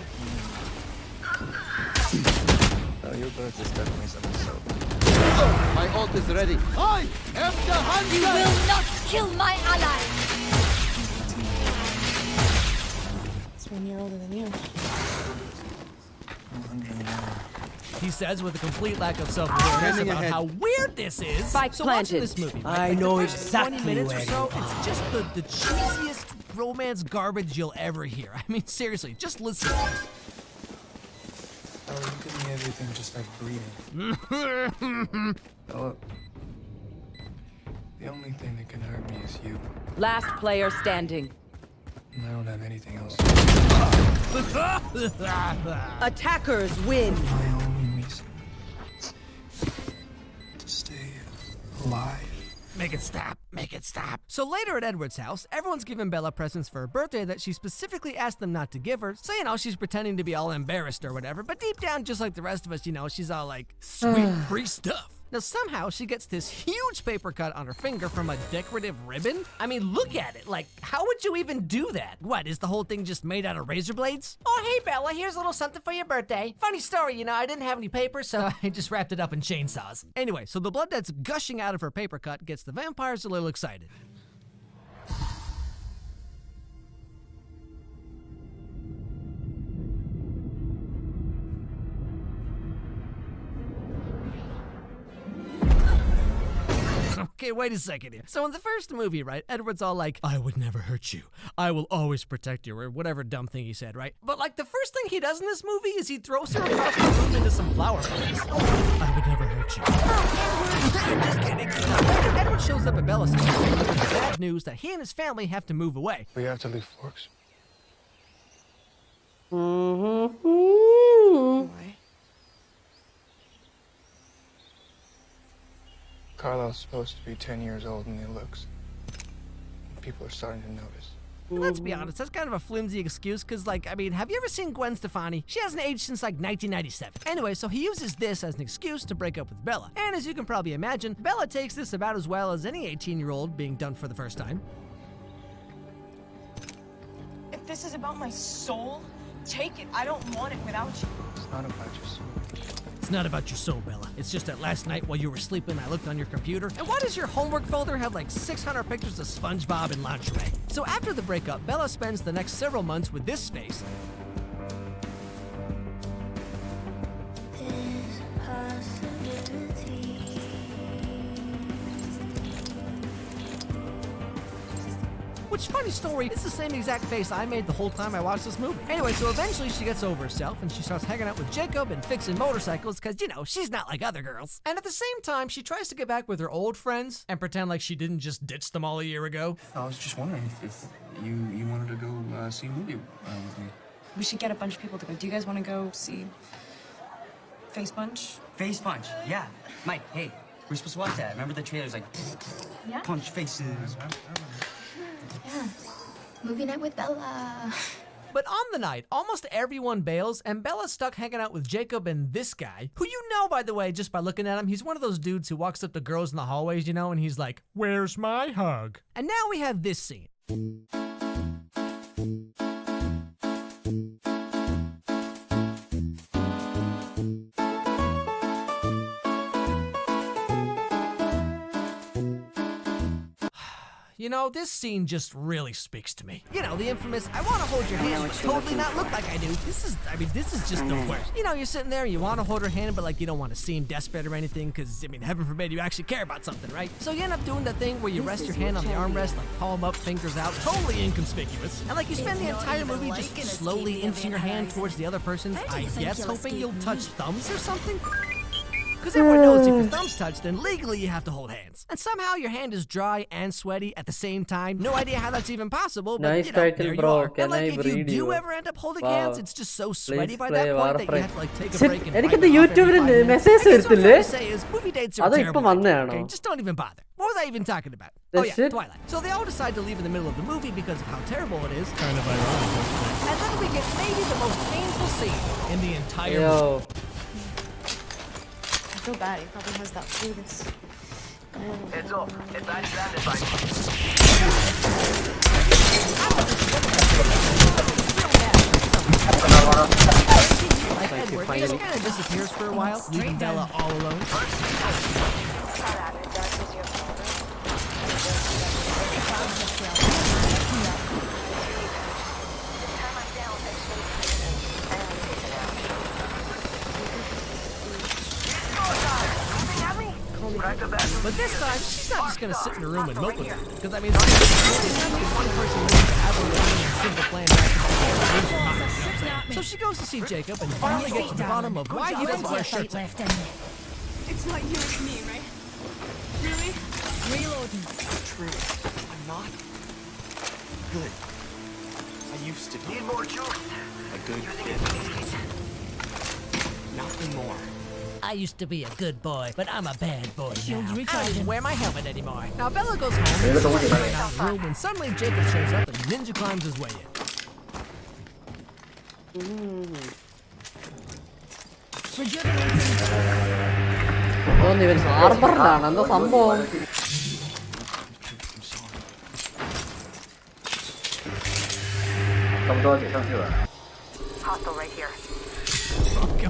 Oh, your birthday's definitely something so. My ult is ready. I am the hunter! You will not kill my ally! It's 1 year older than you. He says with a complete lack of self-awareness about how weird this is. Spike So watching planted. this movie, right, I like know the first 20 exactly minutes or where so, you it's just the cheesiest romance garbage you'll ever hear. I mean, seriously, just listen. Oh, you give me everything just like breathing. Oh, the only thing that can hurt me is you. Last player standing. And I don't have anything else. Attackers win. My only reason to stay alive. Make it stop. Make it stop. So later at Edward's house, everyone's giving Bella presents for her birthday that she specifically asked them not to give her. So, you know, she's pretending to be all embarrassed or whatever. But deep down, just like the rest of us, you know, she's all like, sweet free stuff. Now, somehow she gets this huge paper cut on her finger from a decorative ribbon. I mean, look at it. Like, how would you even do that? What, is the whole thing just made out of razor blades? Oh, hey, Bella, here's a little something for your birthday. Funny story, you know, I didn't have any paper, so I just wrapped it up in chainsaws. Anyway, so the blood that's gushing out of her paper cut gets the vampires a little excited. Okay, wait a second here. So in the first movie, right, Edward's all like, I would never hurt you. I will always protect you, or whatever dumb thing he said, right? But like the first thing he does in this movie is he throws her across the room into some flower pots. I would never hurt you. I'm just kidding. Later, Edward shows up at Bella's house with the bad news that he and his family have to move away. We have to leave Forks. Why? Carlisle's supposed to be 10 years old and he looks. People are starting to notice. And let's be honest, that's kind of a flimsy excuse, because, like, I mean, have you ever seen Gwen Stefani? She hasn't aged since, like, 1997. Anyway, so he uses this as an excuse to break up with Bella. And as you can probably imagine, Bella takes this about as well as any 18-year-old being done for the first time. If this is about my soul, take it. I don't want it without you. It's not about your soul. It's not about your soul, Bella. It's just that last night while you were sleeping, I looked on your computer, and why does your homework folder have like 600 pictures of SpongeBob in lingerie? So after the breakup, Bella spends the next several months with this face. Which, funny story, it's the same exact face I made the whole time I watched this movie. Anyway, so eventually she gets over herself and she starts hanging out with Jacob and fixing motorcycles because, you know, she's not like other girls. And at the same time, she tries to get back with her old friends and pretend like she didn't just ditch them all a year ago. I was just wondering if you wanted to go see a movie with me. We should get a bunch of people to go. Do you guys want to go see Face Punch? Face Punch, yeah. Mike, hey, we're supposed to watch that. Remember the trailers, like, Yeah. punch faces. Yeah. Movie night with Bella. But on the night, almost everyone bails, and Bella's stuck hanging out with Jacob and this guy, who you know, by the way, just by looking at him, he's one of those dudes who walks up to girls in the hallways, you know, and he's like, where's my hug? And now we have this scene. You know, this scene just really speaks to me. You know, the infamous, I want to hold your hand, but totally not look like I do. This is just the worst. You know, you're sitting there, you want to hold her hand, but like you don't want to seem desperate or anything, because, I mean, heaven forbid you actually care about something, right? So you end up doing that thing where you rest your hand on the armrest, like palm up, fingers out, totally inconspicuous. And like you spend the entire movie just slowly inching your hand towards the other person's, I guess, hoping you'll touch thumbs or something. Because everyone knows if your thumbs touch, then legally you have to hold hands. And somehow your hand is dry and sweaty at the same time. No idea how that's even possible, but Nice you know, title, there you bro. are. Can And like, I if you breed do you? ever end up holding Wow. hands, it's just so sweaty Please by play that point that you Warframe. have to like take a Sit. break and എനിക്കിത് wipe it off every യൂട്യൂബിൽ 5 minutes. Message I guess what I'm വരത്തില്ലേ? trying to say is movie dates are അതോ terrible ഇപ്പൊ idea, വന്നതാണോ? okay? Just don't even bother. What was I even talking about? The Oh yeah, shit? Twilight. So they all decide to leave in the middle of the movie because of how terrible it is. Kind of ironic. And then we get maybe the most painful scene in the entire Yo. movie. I feel bad. He probably has that flu that's... Heads up. Advanced landing by. Like Edward, he just kind of disappears for a while, leaving Bella all alone. But this time, she's not just gonna sit in her room and mope with her. Because I mean, there's only one person willing to have a simple plan to so she goes to see Jacob and finally gets to the bottom of why he doesn't wear shirts. It's not you, it's me, right? Really? Reloading. True. I'm not good. I used to be. Need more juice. A good kid. Nothing more. I used to be a good boy, but I'm a bad boy now. I don't even wear my helmet anymore. Now Bella goes home and she's right out of the room when suddenly Jacob shows up and ninja climbs his way in. ഇവൻ ഹാർബറിലാണ് എന്താ സംഭവം? Hostile right here.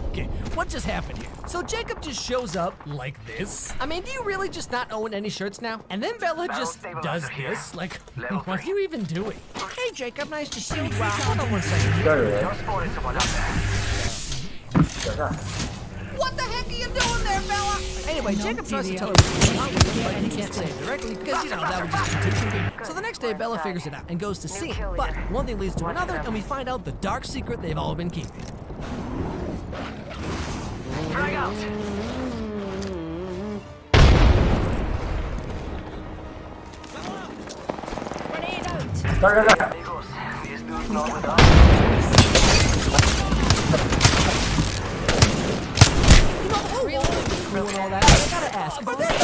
Okay, what just happened here? So Jacob just shows up like this? I mean, do you really just not own any shirts now? And then Bella just does this? Like, what are you even doing? Hey Jacob, nice to see you. Hold on 1 second. What the heck are you doing there, Bella? Anyway, Jacob tries to tell her what's going on with him, but he can't say it directly because, you know, that would just be too convenient. So the next day, Bella figures it out and goes to see him. But one thing leads to another, and we find out the dark secret they've all been keeping. Drag out. Grenade out. Amigos, this dude's not with us. And all that. I gotta ask, are there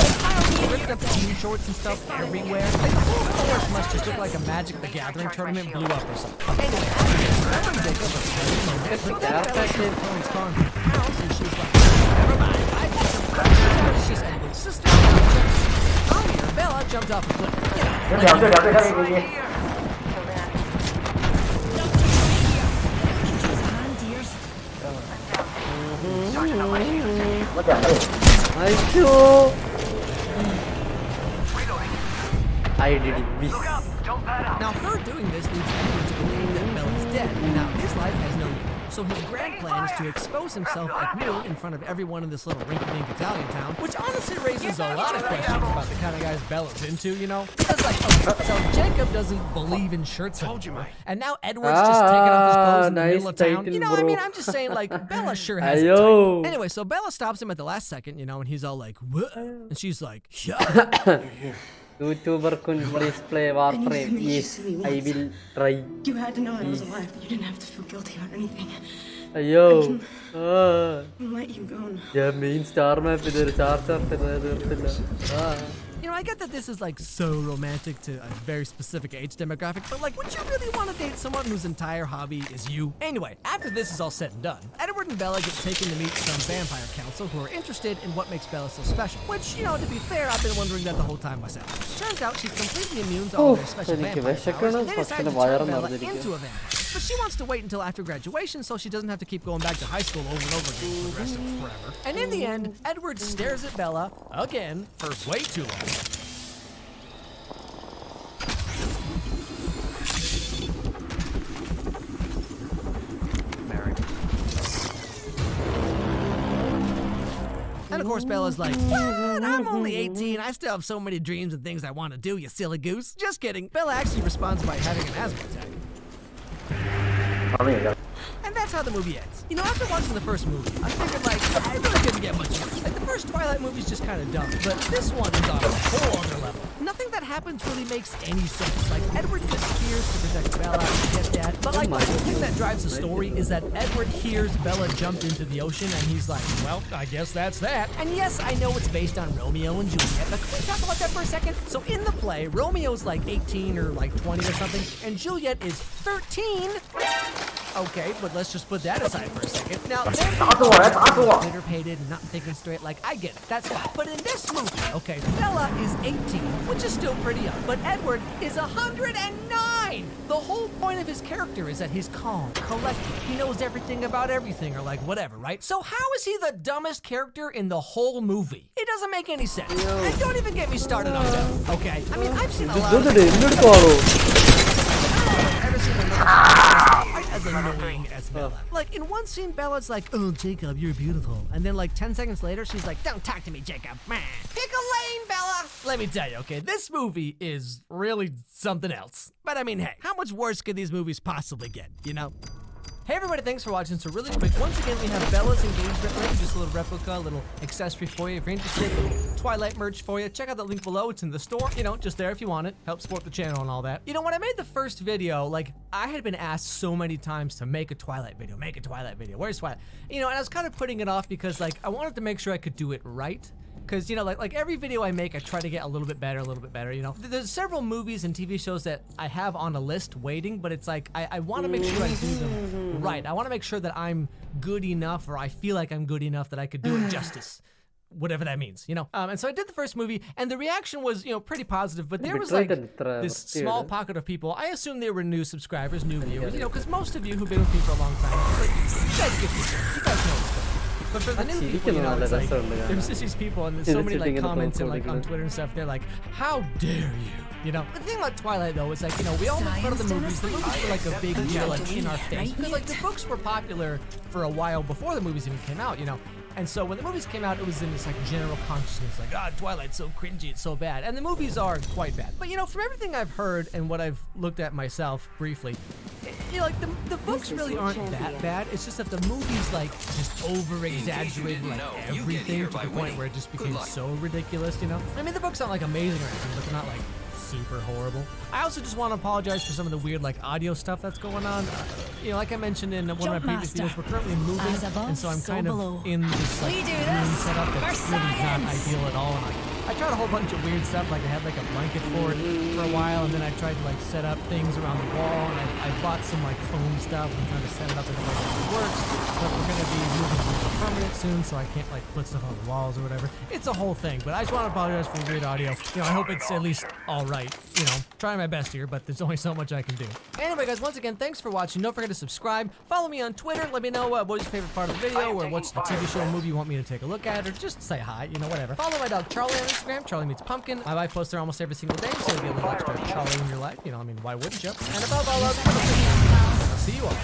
ripped up jean shorts and stuff everywhere? Like, the whole course must just look like a Magic the Gathering tournament blew up or something. Anyway, remember Jacob was playing moment, but then Bella came home and calling her house, and she's like, never mind, I just it's just Edward's sister. Earlier, Bella jumped off a cliff. You know, I didn't miss. Now, her doing this leads Edward to believe that Bella's dead, and now his life has no meaning. So his grand plan is to expose himself at noon in front of everyone in this little rinky-dink Italian town, which honestly raises a lot of questions about the kind of guys Bella's into, you know? Because, like, okay, so Jacob doesn't believe in shirts anymore, and now Edward's just taking off his clothes in the middle of town. You know what I mean? I'm just saying, like, Bella sure has it tight. Anyway, so Bella stops him at the last second, you know, and he's all like, what? And she's like, yeah. YouTuber, could please play Warframe? Yes, I will try. You had to know I was alive, but you didn't have to feel guilty about anything. Ayo. I'll let you go now. Yeah, main star map idhar charger You know, I get that this is like so romantic to a very specific age demographic, but like, would you really want to date someone whose entire hobby is you? Anyway, after this is all said and done, Edward and Bella get taken to meet some vampire council who are interested in what makes Bella so special. Which, you know, to be fair, I've been wondering that the whole time myself. Turns out she's completely immune to all their special vampire powers, and they decide to turn Bella into a vampire. But she wants to wait until after graduation so she doesn't have to keep going back to high school over and over again for the rest of forever. And in the end, Edward stares at Bella, again, for way too long. And of course, Bella's like, "What? I'm only 18. I still have so many dreams and things I want to do, you silly goose." Just kidding. Bella actually responds by having an asthma attack. And that's how the movie ends. You know, after watching the first movie, I figured, like, I really couldn't get much worse. Like, the first Twilight movie's just kind of dumb, but this one is on a whole other level. Nothing that happens really makes any sense. Like, Edward disappears to protect Bella, I get that. But, like, the whole thing that drives the story is that Edward hears Bella jump into the ocean, and he's like, well, I guess that's that. And yes, I know it's based on Romeo and Juliet, but can we talk about that for a second? So in the play, Romeo's like 18 or like 20 or something, and Juliet is 13. Okay, but let's just put that aside for a second. Now, glitter painted and not thinking straight, like, I get it, that's fine. But in this movie, okay, Bella is 18, which is still pretty young, but Edward is 109! The whole point of his character is that he's calm, collected, he knows everything about everything, or like whatever, right? So how is he the dumbest character in the whole movie? It doesn't make any sense. And don't even get me started on Bella, okay? I mean, I've seen a lot of as annoying as Bella. Like, in one scene, Bella's like, oh, Jacob, you're beautiful. And then, like, 10 seconds later, she's like, don't talk to me, Jacob. Man. Pick a lane, Bella. Let me tell you, okay, this movie is really something else. But, I mean, hey, how much worse could these movies possibly get, you know? Hey everybody, thanks for watching. So really quick, once again, we have Bella's engagement ring, just a little replica, a little accessory for you. If you're interested, a little Twilight merch for you, check out the link below. It's in the store, you know, just there if you want it. Help support the channel and all that. You know, when I made the first video, like, I had been asked so many times to make a Twilight video, Where's Twilight? You know, and I was kind of putting it off because, like, I wanted to make sure I could do it right. Because, you know, like every video I make, I try to get a little bit better, you know? There's several movies and TV shows that I have on a list waiting, but it's like, I want to make sure I do them right. I want to make sure that I'm good enough, or I feel like I'm good enough that I could do it justice. Whatever that means, you know? And so I did the first movie, and the reaction was, you know, pretty positive, but there was like this small pocket of people. I assume they were new subscribers, new viewers, you know, because most of you who've been with me for a long time, like, you guys get this, you guys know this. But for the new people, you know, it's like, there's just these people, and there's so many like comments and like on Twitter and stuff, they're like, how dare you? You know, the thing about Twilight though is like, you know, we all make fun of the movies. The movies were like a big deal, like in our face, because like the books were popular for a while before the movies even came out, you know. And so when the movies came out, it was in this like general consciousness, like, ah, Twilight's so cringy, it's so bad. And the movies are quite bad. But you know, from everything I've heard and what I've looked at myself briefly, you know, like the books really aren't that bad. It's just that the movies like just over-exaggerated like everything to the point where it just became so ridiculous, you know? I mean, the books aren't like amazing or anything, but they're not like super horrible. I also just want to apologize for some of the weird like audio stuff that's going on. You know, like I mentioned in one of my previous videos, we're currently moving, and so I'm kind of in this like room setup that's really not ideal at all. And like, I tried a whole bunch of weird stuff, like I had like a blanket for it for a while, and then I tried to like set up things around the wall, and I bought some like foam stuff and trying to set it up in a way that it works, but we're going to be moving to permanent soon, so I can't like put stuff on the walls or whatever. It's a whole thing, but I just want to apologize for the weird audio. You know, I hope it's at least all right. You know, trying my best here, but there's only so much I can do. Anyway, guys, once again, thanks for watching. Don't forget to subscribe. Follow me on Twitter. Let me know what was your favorite part of the video, or what's the TV show or movie you want me to take a look at, or just say hi, you know, whatever. Follow my dog Charlie on Instagram. Charlie Meets Pumpkin. My wife posts there almost every single day, so you'll get a little extra Charlie in your life. You know, I mean, why wouldn't you? And above all else, I'll see you all.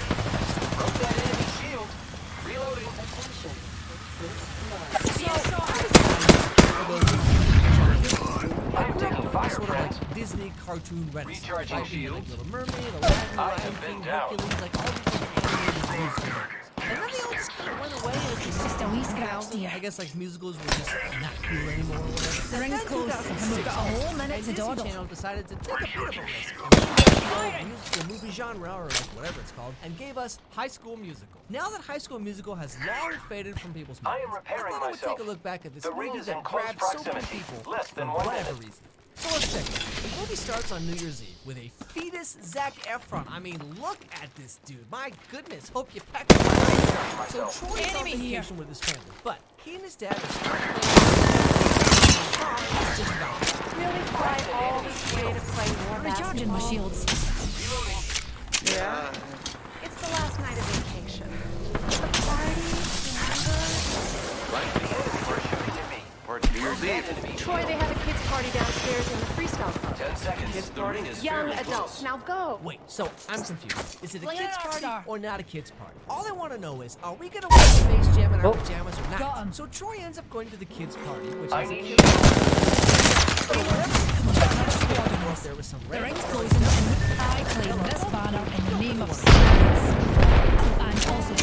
Sort of like Disney cartoon renaissance, right? Like Little Mermaid, Aladdin, King, Hercules, like all these animated musicals. And then they all just kind of went away, and it's just a wee scratch here. I guess like musicals were just not cool anymore or whatever. The ring's closed, and we've got a whole minute to dawdle. Disney Channel decided to take a bit of a risk and musical movie genre, or like whatever it's called, and gave us High School Musical. Now that High School Musical has long faded from people's minds, I thought I would take a look back at this movie that grabbed so many people for whatever reason. So let's check it. The movie starts on New Year's Eve with a fetus Zac Efron. I mean, look at this dude. My goodness. Hope you packed it right. So Troy is on vacation with his family, but he and his dad are starting just about really fly all this way to play more recharging my shields. Yeah. It's the last night of vacation. The party, remember? New Year's Eve. Troy, they have a kids' party downstairs in the freestyle club. 10 seconds. Kids party? Young adults. Now go. Wait, so I'm confused. Is it a kids' party or not a kids' party? All I want to know is, are we going to wear Space Jam in our pajamas or not? So Troy ends up going to the kids' party, which is a kids' there was some the ring's closing, and I claim this banner in the name of science. I'm also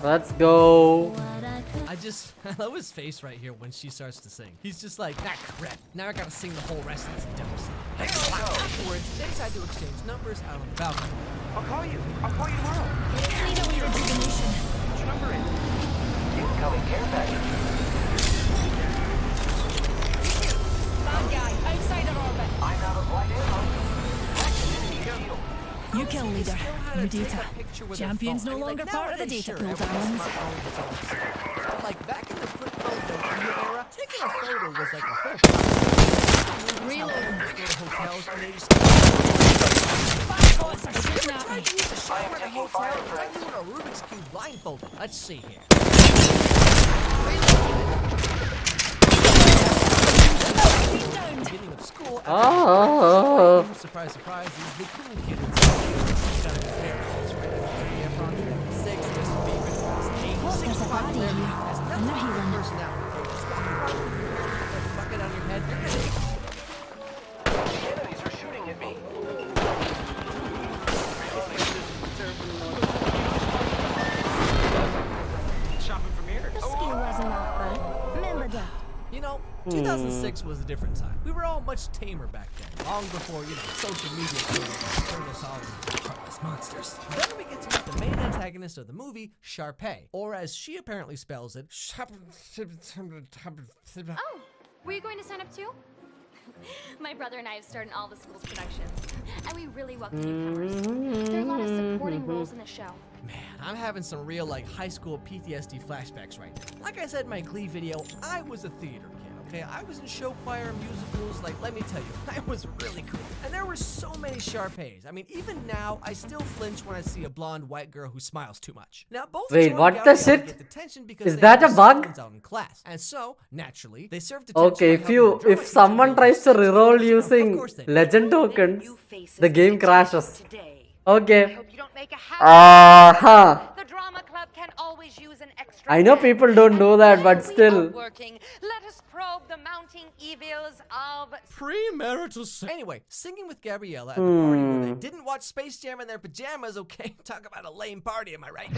Let's go. I love his face right here when she starts to sing. He's just like, that crap. Now I gotta sing the whole rest of this dumb song. Afterwards, they decide to exchange numbers out on the balcony. I'll call you tomorrow. I need a rejuvenation. What's your number in? Incoming care package. Bad guy, outside of orbit. I'm out of light ammo. You kill leader. New data. Champion's no longer part of the data pool, darlings. Like back in the flip phone era, taking a photo was like a whole Reload. go to hotels and they just Bots are shooting at me. use a shower at a hotel. It's like doing a Rubik's Cube blindfolded. Let's see here. Beginning of school, surprise, surprise, he's the cool kid in school. He's got a good hair. He's right at the 6, just to be with us. 8, 6, 5, has nothing to do with personality. Just walk around with a bucket on your head. You're gonna Enemies are shooting at me. Shopping from here. The skill wasn't off, but remember that. You know, 2006 was a different time. We were all much tamer back then, long before, social media turned us all into heartless monsters. Then we get to meet the main antagonist of the movie, Sharpay, or as she apparently spells it, Oh, were you going to sign up too? My brother and I have started all the school's productions, and we really welcome newcomers. There are a lot of supporting roles in the show. Man, I'm having some real, high school PTSD flashbacks right now. Like I said in my Glee video, I was a theater kid, okay? I was in show choir, musicals, let me tell you, I was really cool. And there were so many Sharpays. I mean, even now, I still flinch when I see a blonde white girl who smiles too much. Now, both Wait, what the shit? Get detention because Is they that have a bug? out in class. And so, naturally, they serve detention. Okay, by helping the if someone tries to reroll using legend tokens, the game crashes. Okay. The drama club can always use an extra. I know people don't know that, but still. Let us probe the mounting evils of premarital sex. Anyway, singing with Gabriella at the party where they didn't watch Space Jam in their pajamas, okay? Talk about a lame party, am I right?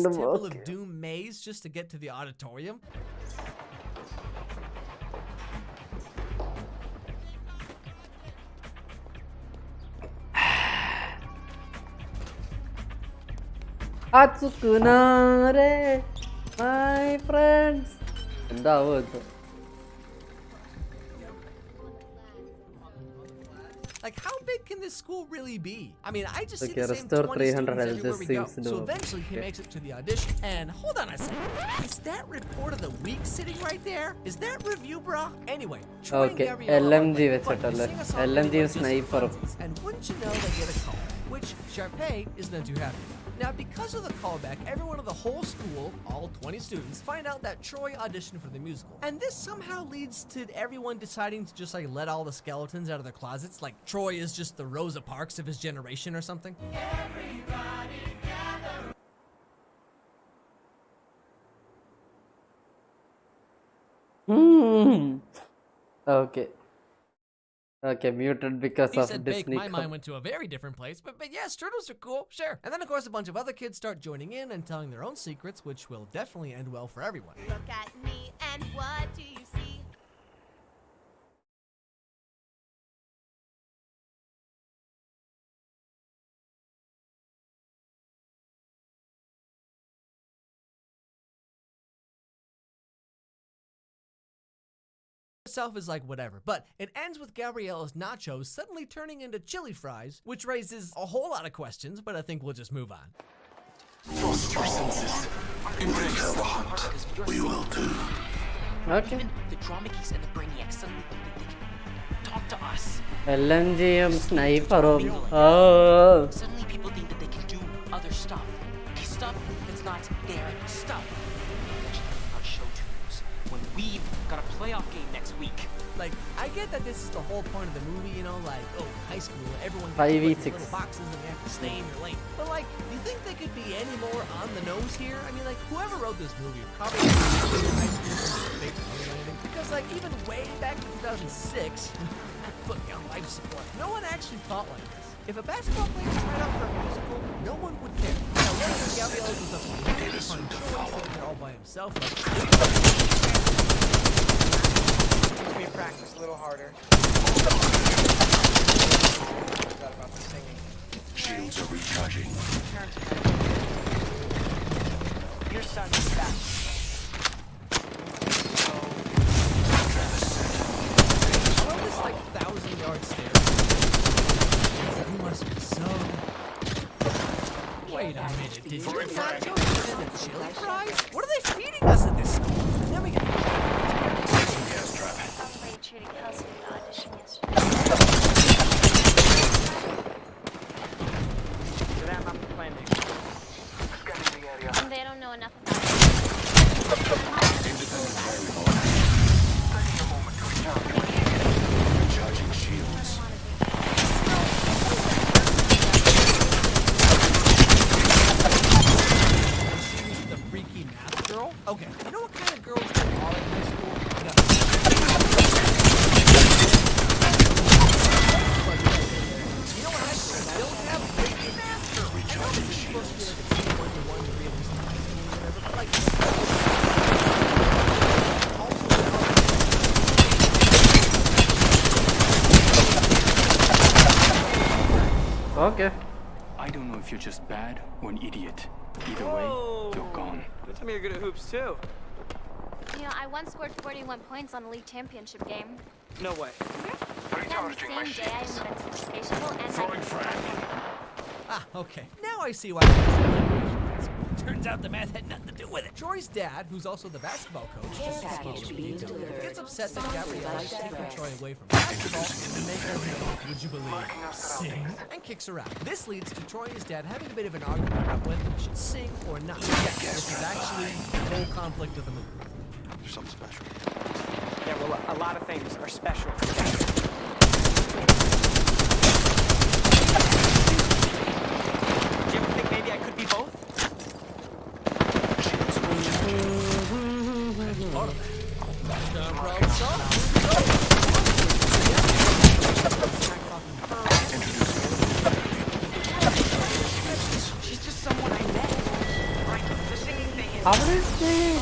Temple of Doom maze just to get to the auditorium. Atsukunare, my friends. Like, how big can this school really be? I mean, I just see Okay, the same restore 20 300 students everywhere we go. seems So doable. eventually he makes it to the audition. And hold on a second. Is that report of the week sitting right there? Is that review, bro? Anyway, Troy and Okay, Gabriella LMG are like, വെച്ചിട്ടല്ലേ "Fun, you sing a song LMG really well, sniper. just for funsies." And wouldn't you know, they get a call, which Sharpay is none too happy about. Now, because of the callback, everyone of the whole school, all 20 students, find out that Troy auditioned for the musical. And this somehow leads to everyone deciding to just let all the skeletons out of their closets, like Troy is just the Rosa Parks of his generation or something. Okay. Okay, muted because He of said Disney. bake, my mind went to a very different place, but yes, turtles are cool, sure. And then of course a bunch of other kids start joining in and telling their own secrets, which will definitely end well for everyone. Look at me, and what do you see? Itself is like whatever, but it ends with Gabriella's nachos suddenly turning into chili fries, which raises a whole lot of questions, but I think we'll just move on. Trust your senses. Embrace the hunt. We will do. Okay. Even the drama geeks and the brainiacs suddenly think that they can talk to us. LMGM sniper. Oh. Suddenly people think that they can do other stuff. Okay, stuff that's not their stuff. Our show tunes when we've got a playoff game next week. Like, I get that this is the whole point of the movie, high school, everyone gets 5v6. little boxes and they have to stay in your lane. But do you think they could be any more on the nose here? I mean, whoever wrote this movie probably high school because Because, like, even way back in 2006, put me on life support, no one actually thought like this. If a basketball player tried out for a musical, no one would care. Now, later, Gabriella goes up to the stage, sitting there all by himself. Maybe practice a little harder. Forgot about the singing. Shields are recharging. Your son's back. I love this, like, 1,000-yard stare. You must be so... Wait a minute, did you not know the chili fries? What are they feeding us at this school? And then we get... Gas trap. To them, I'm planning. And they don't know enough about it. Independent variable. Recharging shields. She's the freaky math girl? Okay, you know what kind of girls there are in high school? You know what high school still have? Freaky math girls. Recharging Supposed to be shields. like a 1-to-1 realistic high school or whatever, but like... Okay. I don't know if you're just bad or an idiot. Either way, you're gone. Good tell me you're good at hoops too. You know, I once scored 41 points on a league championship game. No way. And on the same day, I invented the space shuttle and Ah, okay. Now I see why. Turns out the math had nothing to do with it. Troy's dad, who's also the basketball coach, just as well as the detail, gets upset that Gabriella is taking Troy away from basketball and make her, would you believe, sing, and kicks her out. This leads to Troy and his dad having a bit of an argument about whether they should sing or not. Yes, this is actually the whole conflict of the movie. There's something special. Yeah, well, a lot of things are special. Do you ever think maybe I could be both? Problem solved. She's just someone I met. Right, the singing thing is... How is this?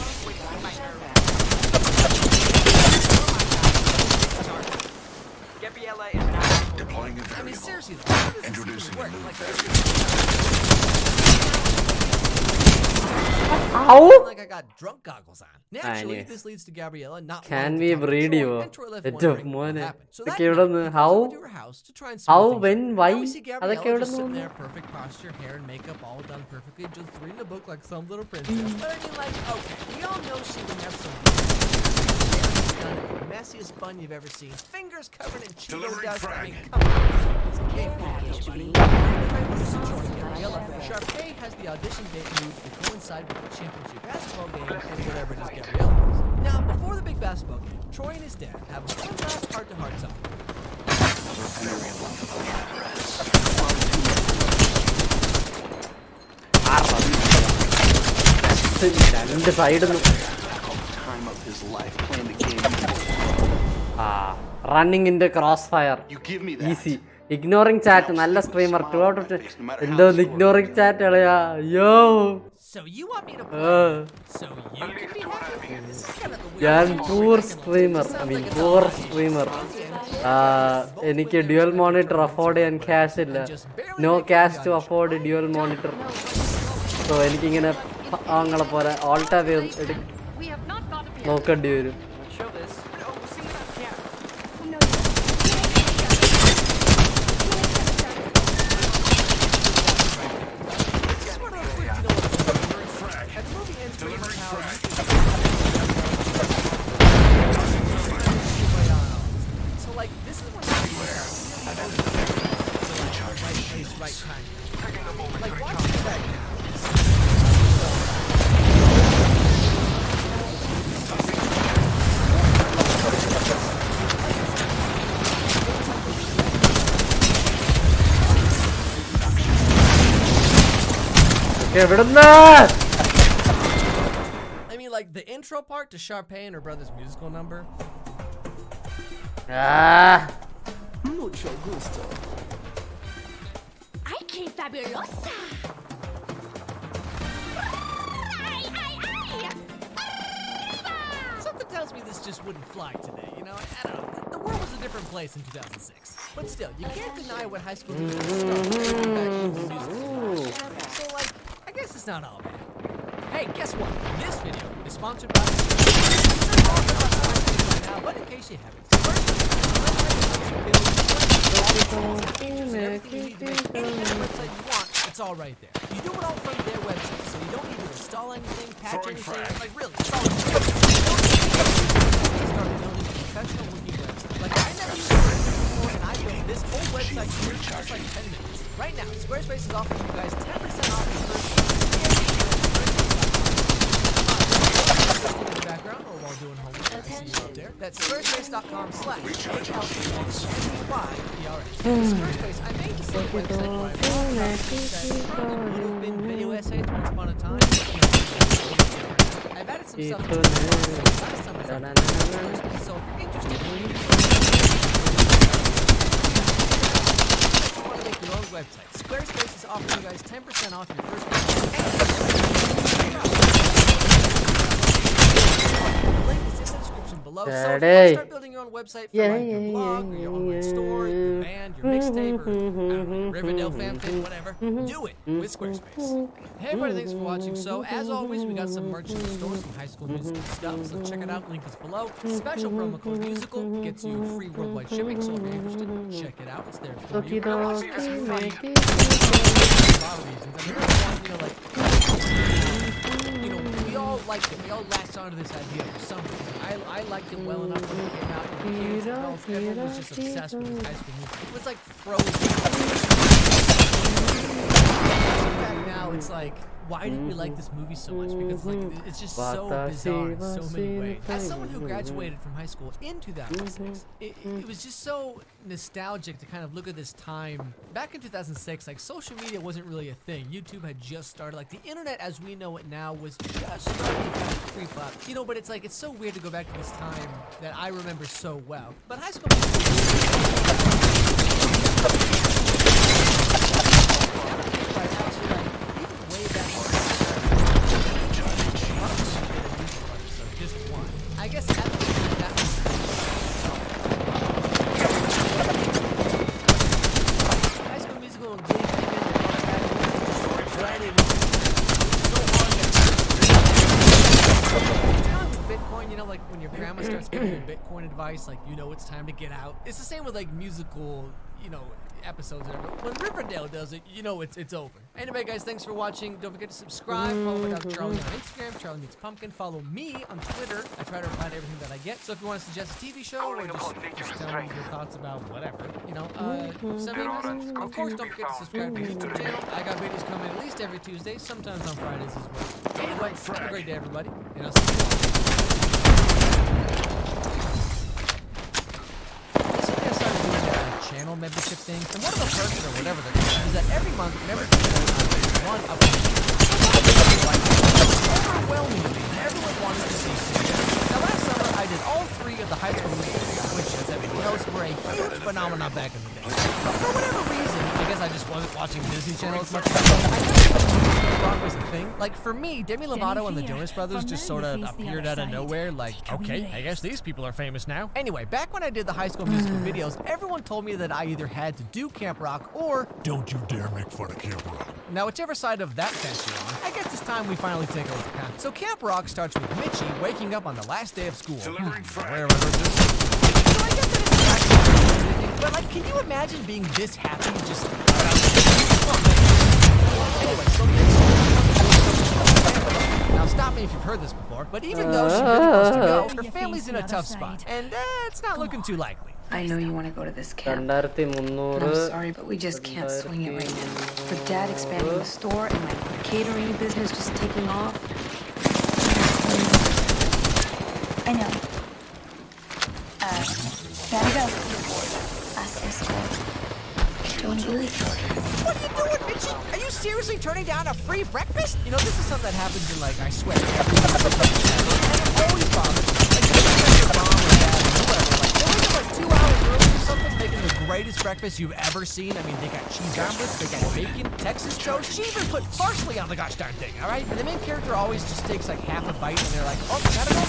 Gabriella is not... Deploying a I mean, variable. seriously, though, how does this Introducing work? a new Like, variable. How? like I got drunk goggles on. Naturally, yes. this leads to Gabriella not Can wanting we to talk to breed Troy, you? and Troy left How? wondering what happened. So that night, he goes over to her house to try and smooth things When? out. Why? Now we see Gabriella അതൊക്കെ just sitting there, perfect posture, hair and makeup all done perfectly, just reading a book like some little princess. But I mean, like, okay, we all know she would have some the messiest bun you've ever seen. Fingers covered in Cheeto dust. I mean, come on. It's game nobody. Sharpay has the audition date moved to coincide with the championship basketball game and whatever it is Gabriella is. Now, before the big basketball game, Troy and his dad have one last heart-to-heart talk. രണ്ട് സൈഡിൽ Time of his life playing the game. Running in the cross fire easy ignoring chat നല്ല streamer 2 out of 10 എന്തോ ignoring chat കളയാ അയ്യോ So you want me to play? So you can be happy? This is kind of the ഞാൻ poor streamer എനിക്ക് dual monitor afford ചെയ്യാൻ cash ഇല്ല no cash to afford dual monitor so എനിക്കിങ്ങനെ അങ്ങനെ പോലെ ഓൾട്ടവേ നോക്കേണ്ടി വരും like the intro part to Sharpay and her brother's musical number. Ah. Mucho gusto. Ay, qué fabulosa. Something tells me this just wouldn't fly today, you know? I don't know. The world was a different place in 2006. But still, you can't deny what High School Musical started. So, like, I guess it's not all bad. Hey, guess what? This video is sponsored by... But in case you haven't, it's all right there. You do it all from their website, so you don't need to install anything, patch anything. Like really, it's all start building a professional looking website. Like I never used it before, and I built this whole website in just like 10 minutes. Right now, Squarespace is offering you guys 10% off your first background or while doing homework. I see you out there. That's squarespace.com/HLCNEYERS. Squarespace, I made the same website where I would have been video essays once upon a time. I've added some stuff to last time I did Squarespace, so if you're interested in want to make your own website, Squarespace is offering you guys 10% off your first link is in the description below. So if you want to start building your own website for like your blog or your online store, your band, your mixtape, or I don't know, Riverdale fanfic, whatever, do it with Squarespace. Hey everybody, thanks for watching. So as always, we got some merch in the store, some High School Musical stuff. So check it out. Link is below. Special promo code musical gets you free worldwide shipping. So if you're interested, check it out. It's there for you. A lot of reasons. I mean, you know, we all liked it. We all latched onto this idea for some reason. I liked it well enough when it came out. Kids, adults, everyone was just obsessed with this High School Musical. It was like frozen. Back now, it's like, why did we like this movie so much? Because like it's just so bizarre in so many ways. As someone who graduated from high school in 2006, it was just so nostalgic to kind of look at this time. Back in 2006, like social media wasn't really a thing. YouTube had just started. Like the internet as we know it now was just starting to kind of creep up. You know, but it's like it's so weird to go back to this time that I remember so well. But High School I guess that was High School Musical and Glee came in with Bitcoin, you know, like when your grandma starts giving you Bitcoin advice, like you know it's time to get out. It's the same with like musical, you know, episodes and everything. When Riverdale does it, you know it's over. Anyway, guys, thanks for watching. Don't forget to subscribe. Follow my dog Charlie on Instagram, Charlie Meets Pumpkin. Follow me on Twitter. I try to reply to everything that I get. So if you want to suggest a TV show or just tell me your thoughts about whatever, you know, send me a message. Of course, don't forget to subscribe to the YouTube channel. I got videos coming at least every Tuesday, sometimes on Fridays as well. Anyway, have a great day, everybody, and I'll see you tomorrow. Channel membership thing, and one of the perks or whatever they're doing is that every month, membership one upload. Overwhelmingly, everyone wanted to see Njan. Now last summer, I did all 3 of the High School Musical, which, as everyone knows, were a huge phenomenon back in the day. But for whatever reason, I guess I just wasn't watching Disney Channel as much as I thought. I never was a thing. Like for me, Demi Lovato and the Jonas Brothers just sort of appeared out of nowhere. Like, okay, I guess these people are famous now. Anyway, back when I did the High School Musical videos, everyone told me that I either had to do Camp Rock or don't you dare make fun of Camp Rock. Now, whichever side of that fence you're on, I guess it's time we finally take a look at Camp. So Camp Rock starts with Mitchie waking up on the last day of school. Delivering Where have I heard this? So I guess that it's but like, can you imagine being this happy just anyway, so now stop me if you've heard this before, but even though she really wants to go, her family's in a tough spot, and it's not looking too likely. I know you want to go to this camp. And I'm sorry, but we just can't swing it right now. With Dad expanding the store and my catering business just taking off. I know. Gotta go. Ask Miss Cole. Don't do it. What are you doing, Mitchie? Are you seriously turning down a free breakfast? You know, this is something that happens in, like, I swear, and it always bothers me. Like, you know, your mom or dad or whoever, like, they wake up like 2 hours early or something, making the greatest breakfast you've ever seen. I mean, they got cheese omelets, they got bacon, Texas toast. She even put parsley on the gosh darn thing, all right? And the main character always just takes, like, half a bite, and they're like, oh, gotta go,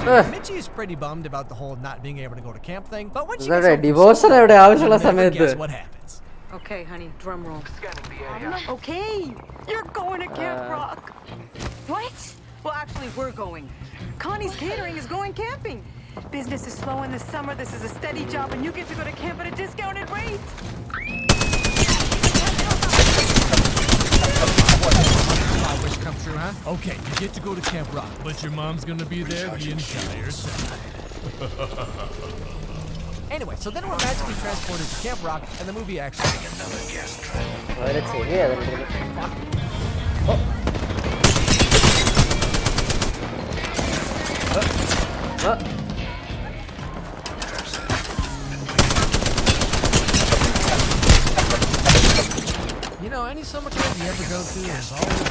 Mitchie is pretty bummed about the whole not being able to go to camp thing, but when she gets home, guess what happens? Okay, honey, drum roll. Okay, you're going to Camp Rock. What? Well, actually, we're going. Connie's Catering is going camping. Business is slow in the summer. This is a steady job, and you get to go to camp at a discounted rate. Wish come true, huh? Okay, you get to go to Camp Rock, but your mom's gonna be there the entire time. Anyway, so then we're magically transported to Camp Rock, and the movie actually another guest trap. Let's see. Yeah, You know, any summer camp you ever go to is always good.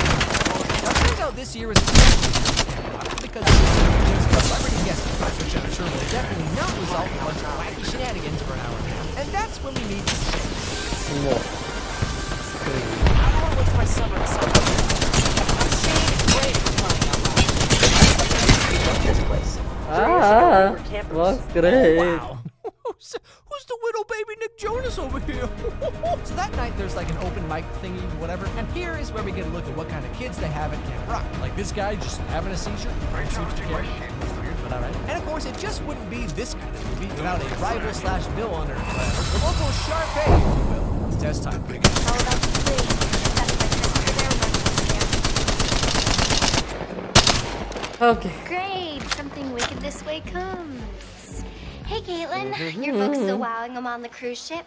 Now, it turns out this year is because there's celebrity guest spots, which I'm sure will definitely not result in a bunch of wacky shenanigans for an hour and a half. And that's when we meet Shane. I don't want to waste my summer in summer. I'm Shane. It's great. This place. Was great. Wow. Who's the little baby Nick Jonas over here? So that night there's like an open mic thingy, whatever, and here is where we get a look at what kind of kids they have at Camp Rock. Like this guy just having a seizure, wearing suits to carry. It's weird, but alright. And of course, it just wouldn't be this kind of movie without a rival/villain or the local Sharpay, if you will. It's test time. Okay. Great, something wicked this way comes. Hey, Caitlin, your folks still wowing them on the cruise ship?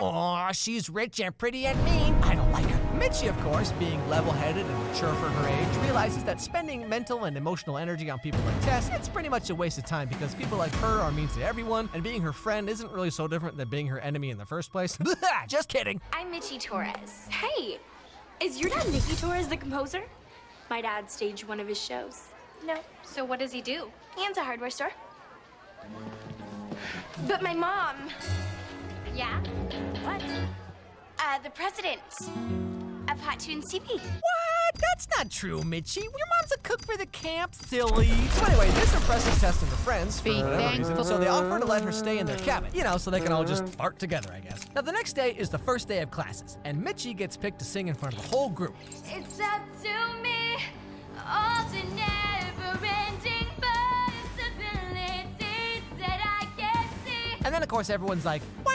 Aw, she's rich and pretty and mean. I don't like her. Mitchie, of course, being level-headed and mature for her age, realizes that spending mental and emotional energy on people like Tess, it's pretty much a waste of time because people like her are mean to everyone, and being her friend isn't really so different than being her enemy in the first place. Just kidding. I'm Mitchie Torres. Hey, is your dad Mickey Torres the composer? My dad staged one of his shows. No. So what does he do? He owns a hardware store. But my mom... Yeah? What? The president of Hot Tunes TV. What? That's not true, Mitchie. Your mom's a cook for the camp, silly. So anyway, this impresses Tess and her friends for whatever reason, so they offer to let her stay in their cabin. You know, so they can all just fart together, I guess. Now, the next day is the first day of classes, and Mitchie gets picked to sing in front of the whole group. It's up to me, all the never-ending possibilities that I can see. And then, of course, everyone's like, wow!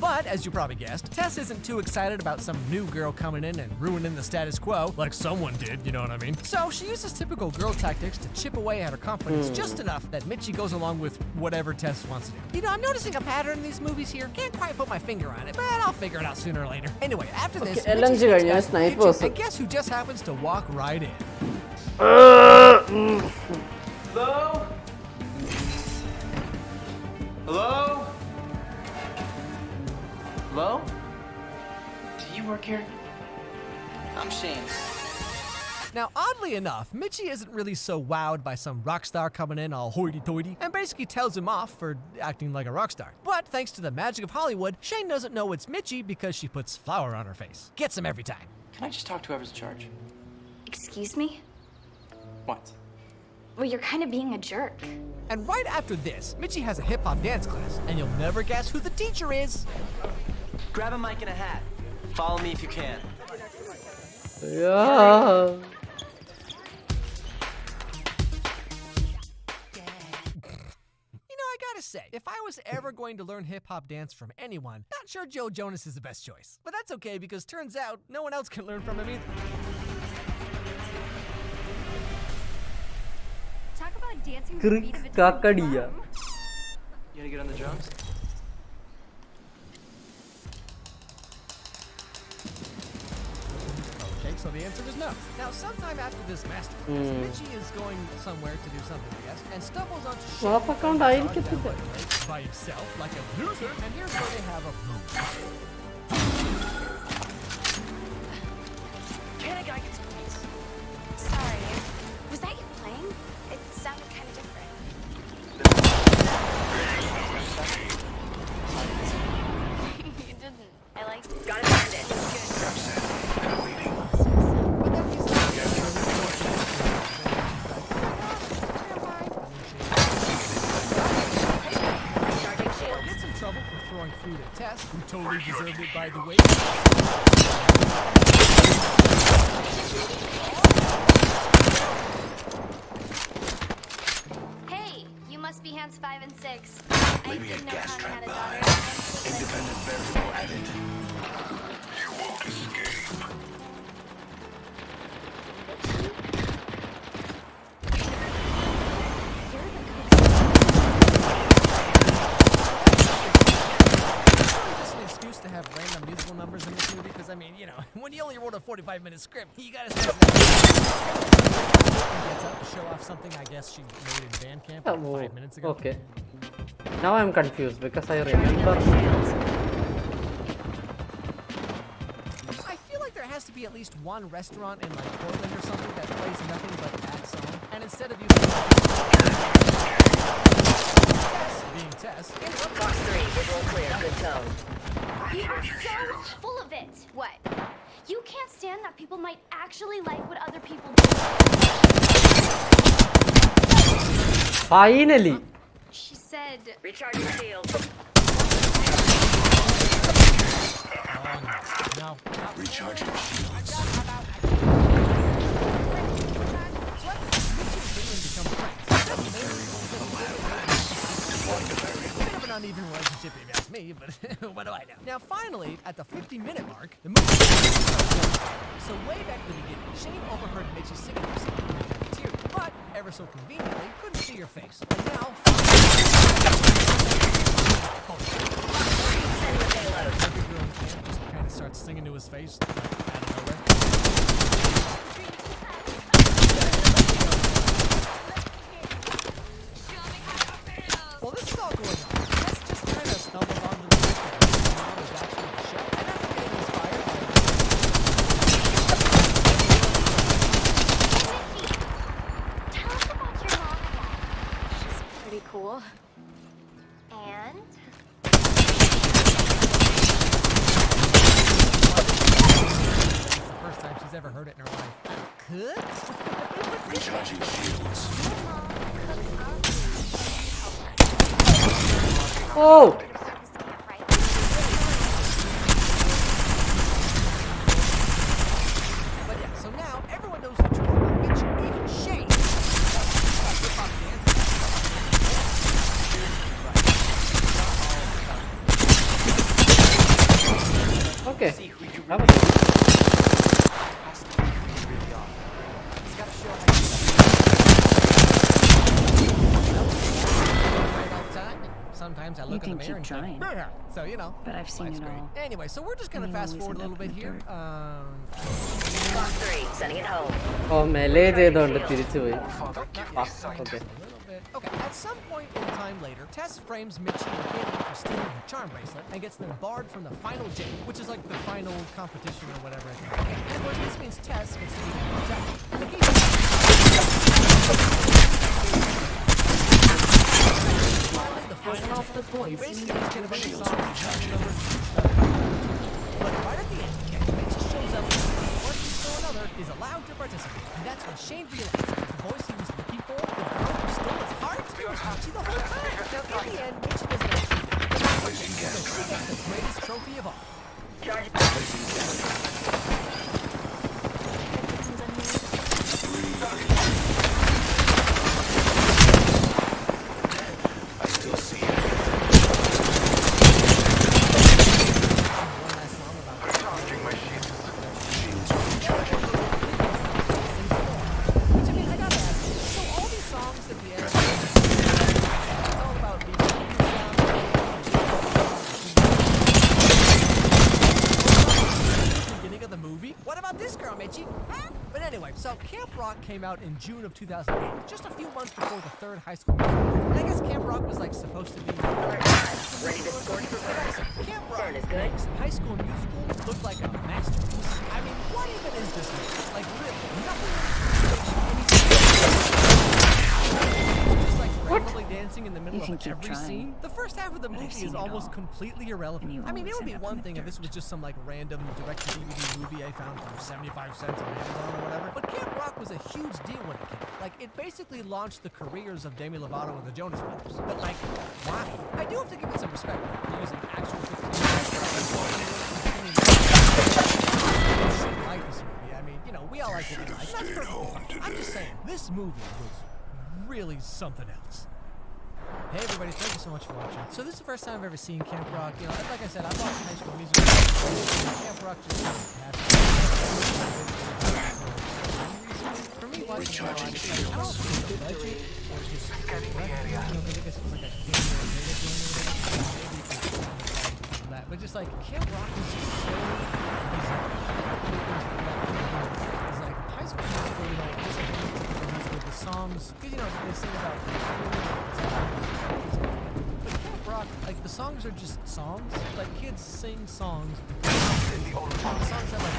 But, as you probably guessed, Tess isn't too excited about some new girl coming in and ruining the status quo, like someone did, you know what I mean? So she uses typical girl tactics to chip away at her confidence just enough that Mitchie goes along with whatever Tess wants to do. You know, I'm noticing a pattern in these movies here. Can't quite put my finger on it, but I'll figure it out sooner or later. Anyway, after this, Mitchie sneaks past the kitchen, and guess who just happens to walk right in? Hello? Hello? Hello? Do you work here? I'm Shane. Now, oddly enough, Mitchie isn't really so wowed by some rock star coming in all hoity-toity and basically tells him off for acting like a rock star. But thanks to the magic of Hollywood, Shane doesn't know it's Mitchie because she puts flour on her face. Gets him every time. Can I just talk to whoever's in charge? Excuse me? What? Well, you're kind of being a jerk. And right after this, Mitchie has a hip-hop dance class, and you'll never guess who the teacher is. Grab a mic and a hat. Follow me if you can. Yeah. I gotta say, if I was ever going to learn hip-hop dance from anyone, not sure Joe Jonas is the best choice. But that's okay, because turns out no one else can learn from him either. Talk about dancing to the beat of a drum. You gonna get on the drums? Okay, so the answer was no. Now, sometime after this masterclass, Mitchie is going somewhere to do something, I guess, and stumbles onto Swap account ആയിരിക്കത്തില്ല. by himself like a loser. And here's where they have a moment. Can a guy get some peace? Sorry. Was that you playing? It sounded kind of different. You didn't. I liked it. Gotta find it. Gets in trouble for throwing food at Tess, who totally deserved it by the way. Hey, you must be hands 5 and 6. Leave me a didn't know gas Connie trap had a by. daughter. Independent variable added. You won't escape. Just an excuse to have random musical numbers in this movie, because I mean, you know, when you only wrote a 45-minute script, you gotta say that. Gets up to show off something I guess she made in Bandcamp like 5 minutes ago. Okay. Now I'm confused because I remember. I feel like there has to be at least one restaurant in like Portland or something that plays nothing but that song. And instead of using being Tess, Box 3, visual clear, good zone. You are so full of it. What? You can't stand that people might actually like what other people do. Finally. She said, recharging shield. No. Recharging shields. Uneven relationship if you ask me, but what do I know? Now finally, at the 50-minute mark, the movie so way back at the beginning, Shane overheard Mitchie singing herself in the cafeteria, but ever so conveniently couldn't see her face. And now every girl in camp just kind of starts singing to his face like, out of nowhere. Well, this is all going on. Stumbled onto the system. Mom is actually the chef. And after getting inspired by tell us about your mom. She's pretty cool. And? It's the first time she's ever heard it in her life. Cooked? Recharging shields. Oh! But yeah, so now everyone knows the truth about Mitch, even Shane. Okay. Sometimes I look at the mirror and think, so you know. But I've seen it all. Anyway, so we're just gonna fast forward a little bit here. Box 3, sending it home. Oh, melee ചെയ്തോണ്ട് തിരിച്ചു പോയി. Okay. Okay, at some point in time later, Tess frames Mitchie and Caitlin for stealing her charm bracelet and gets them barred from the final gym, which is like the final competition or whatever. And of course, this means Tess gets to be protected. The final of the boys. Basically, he's gonna bring a song but right at the end, Mitchie shows up and one piece or another is allowed to participate. And that's when Shane realizes the voice he was looking for, the girl who stole his heart, it was Mitchie the whole time. Now, in the end, Mitchie doesn't actually so she gets the greatest trophy of all. I still see it. Recharging my shields. Shields are recharging. Which, I mean, I gotta ask you, so all these songs that we have, it's all about being Camp Rock came out in June of 2008, just a few months before the third High School Musical movie. And I guess Camp Rock was like supposed to be ready to scorch for Camp Rock makes High School Musical look like a masterpiece. I mean, what even is this movie? Like, really, nothing. Just like randomly dancing in the middle of every scene. The first half of the movie is almost completely irrelevant. I mean, it would be one thing if this was just some like random direct-to-DVD movie I found for 75 cents on Amazon or whatever. But Camp Rock was a huge deal when it came. Like, it basically launched the careers of Demi Lovato and the Jonas Brothers. But like, why? I do have to give it some respect for using actual 15 like this movie. I mean, you know, we all like what we like. That's perfectly fine. I'm just saying, this movie was really something else. Hey everybody, thank you so much for watching. So this is the first time I've ever seen Camp Rock. You know, like I said, I've watched High School Musical. Camp Rock just for me, watching it, I don't think the budget or just getting the area. You know, because I guess it was like a that, but just like Camp Rock is just so bizarre. It's like High School Musical, you know, just like the songs, because you know they sing about but Camp Rock, like the songs are just songs. Like kids sing songs because the songs have like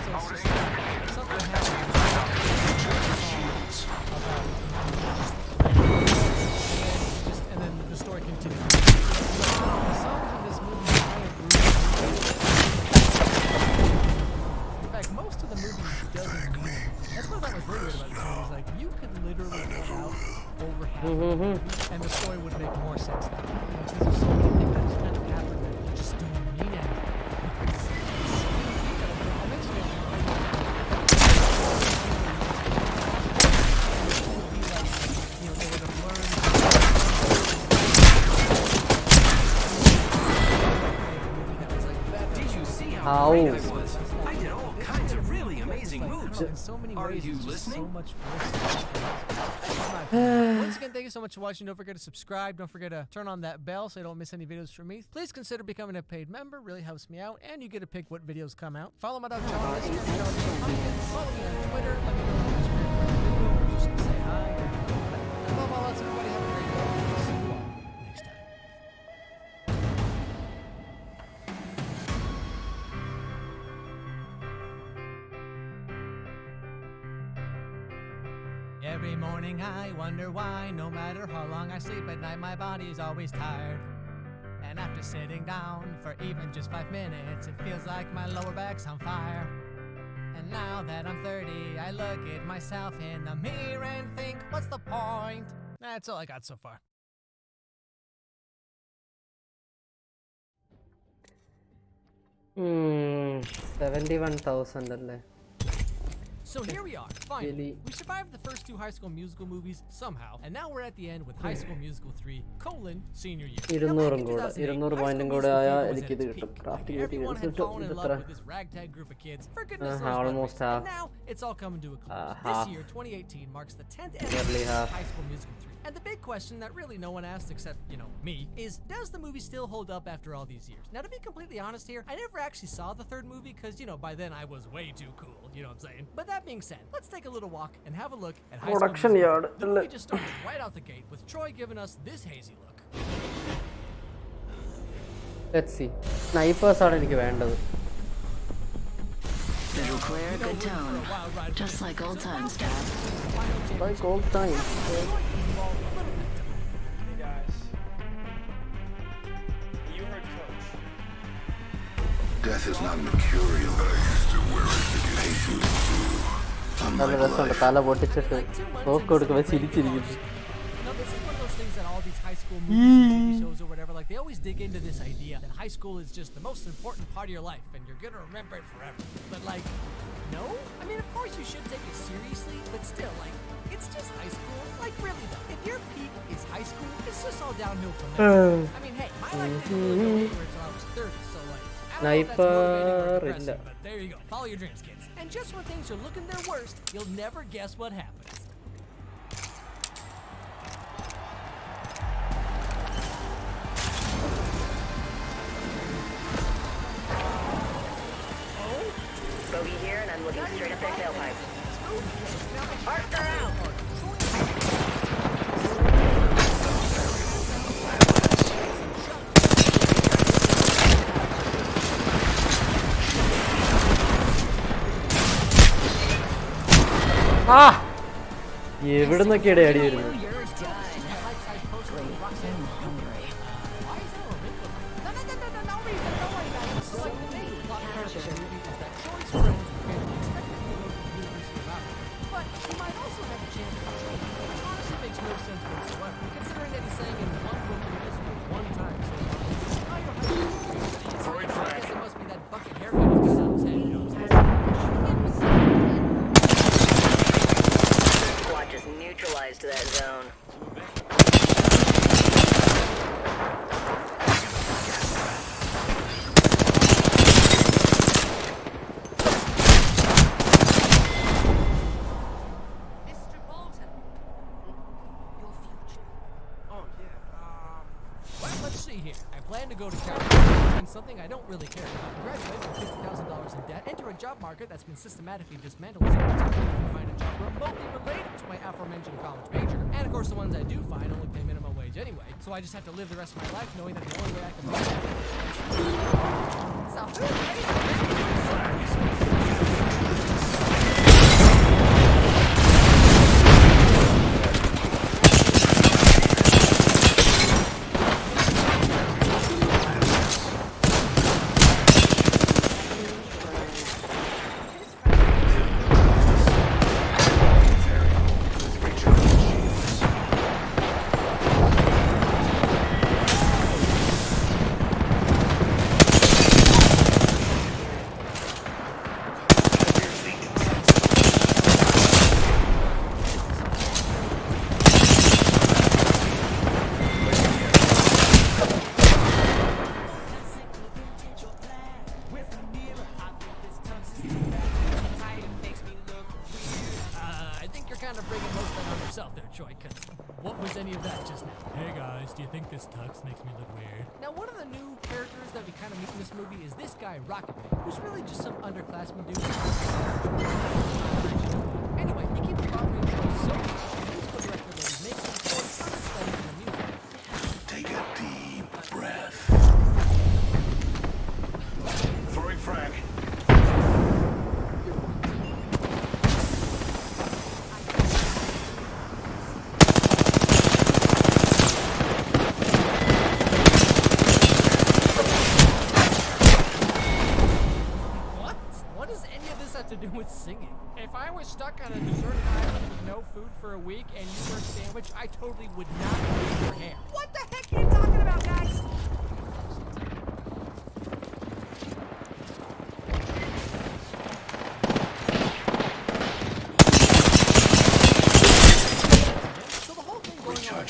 so it's just like something happens and then the story continues. The songs in this movie are kind of in fact, most of the movie doesn't mean it. That's what I thought was really weird about this movie. Is like you could literally cut out over half of the movie, and the story would make more sense that way. Because there's so many things that just kind of happen that you just don't mean anything. I mentioned it. You know, they would have learned. Did you see how great I was? I did all kinds of really amazing moves. In so many ways, you listening? So much Once again, thank you so much for watching. Don't forget to subscribe. Don't forget to turn on that bell so you don't miss any videos from me. Please consider becoming a paid member. Really helps me out, and you get to pick what videos come out. Follow my dog Njan on Instagram. Follow me on Twitter. Let me know on Instagram video or just say hi. Above all else, everybody have a great day. See you all next time. Every morning I wonder why, no matter how long I sleep at night, my body's always tired. And after sitting down for even just 5 minutes, it feels like my lower back's on fire. And now that I'm 30, I look at myself in the mirror and think, what's the point? That's all I got so far. Hmm, 71,000 alle. So here we are, finally. We survived the first 2 High School Musical movies somehow, and now we're at the end with High School Musical 3, senior year. 200 points കൂടെ ആയാൽ എനിക്ക് ഇത് കിട്ടും. Crafting Everyone had fallen in love with this ragtag group of kids. For goodness knows almost half. Now it's all coming to a close. This year, 2018, marks the 10th Nearly anniversary half. of High School Musical 3. And the big question that really no one asked except, you know, me, is does the movie still hold up after all these years? Now, to be completely honest here, I never actually saw the third movie because, you know, by then I was way too cool, you know what I'm saying? But that being said, let's take a little walk and have a look at High School Production Musical. yard. The movie just starts right out the gate with Troy giving us this hazy look. Let's see. Snipers are എനിക്ക് വേണ്ടത്. Middle clear, good tone. Just like old times, Dad. Like old times. Hey guys. You heard Coach. Death is not mercurial. I used to wear it if you hate to too. നല്ല രസമുണ്ട് തല പൊട്ടിച്ചിട്ട് soak കൊടുക്കുമ്പോൾ ചിരിച്ചിരിക്കുന്നു. Now, this is one of those things that all these high school movies and TV shows or whatever, like, they always dig into this idea that high school is just the most important part of your life and you're gonna remember it forever. But, like, no? I mean, of course you should take it seriously, but still, like, it's just high school. Like, really, though. If your peak is high school, it's just all downhill from there. I mean, hey, my life didn't really go anywhere until I was 30, so, like, I don't know if that's motivating or depressing, but there you go. Follow your dreams, kids. And just when things are looking their worst, you'll never guess what happens. Bogey here, and I'm looking straight up their Ah! എവിടെ നിന്നൊക്കെയാണ് അടി വരുന്നത്? To that zone. Mr. Bolton, your future. Oh yeah. Well, let's see here. I plan to go to California and something I don't really care about. Graduate with $50,000 in debt. Enter a job market that's been systematically dismantled. So I find a job remotely related to my aforementioned college major. And of course, the ones I do find only pay minimum wage anyway. So I just have to live the rest of my life knowing that the only way I can make it. So who's ready for this? What was any of that just now? Hey guys, do you think this tux makes me look weird? Now, one of the new characters that we kind of meet in this movie is this guy, Rocketman, who's really just some underclassman dude. Anyway, he keeps bothering Joe so much, the musical director lady makes him record songs playing in the music. Take a deep breath. Throwing frag. To do with singing. If I was stuck on a deserted island with no food for a week and you were a sandwich, I totally would not leave your hair. What the heck are you talking about, guys? So the whole thing going on.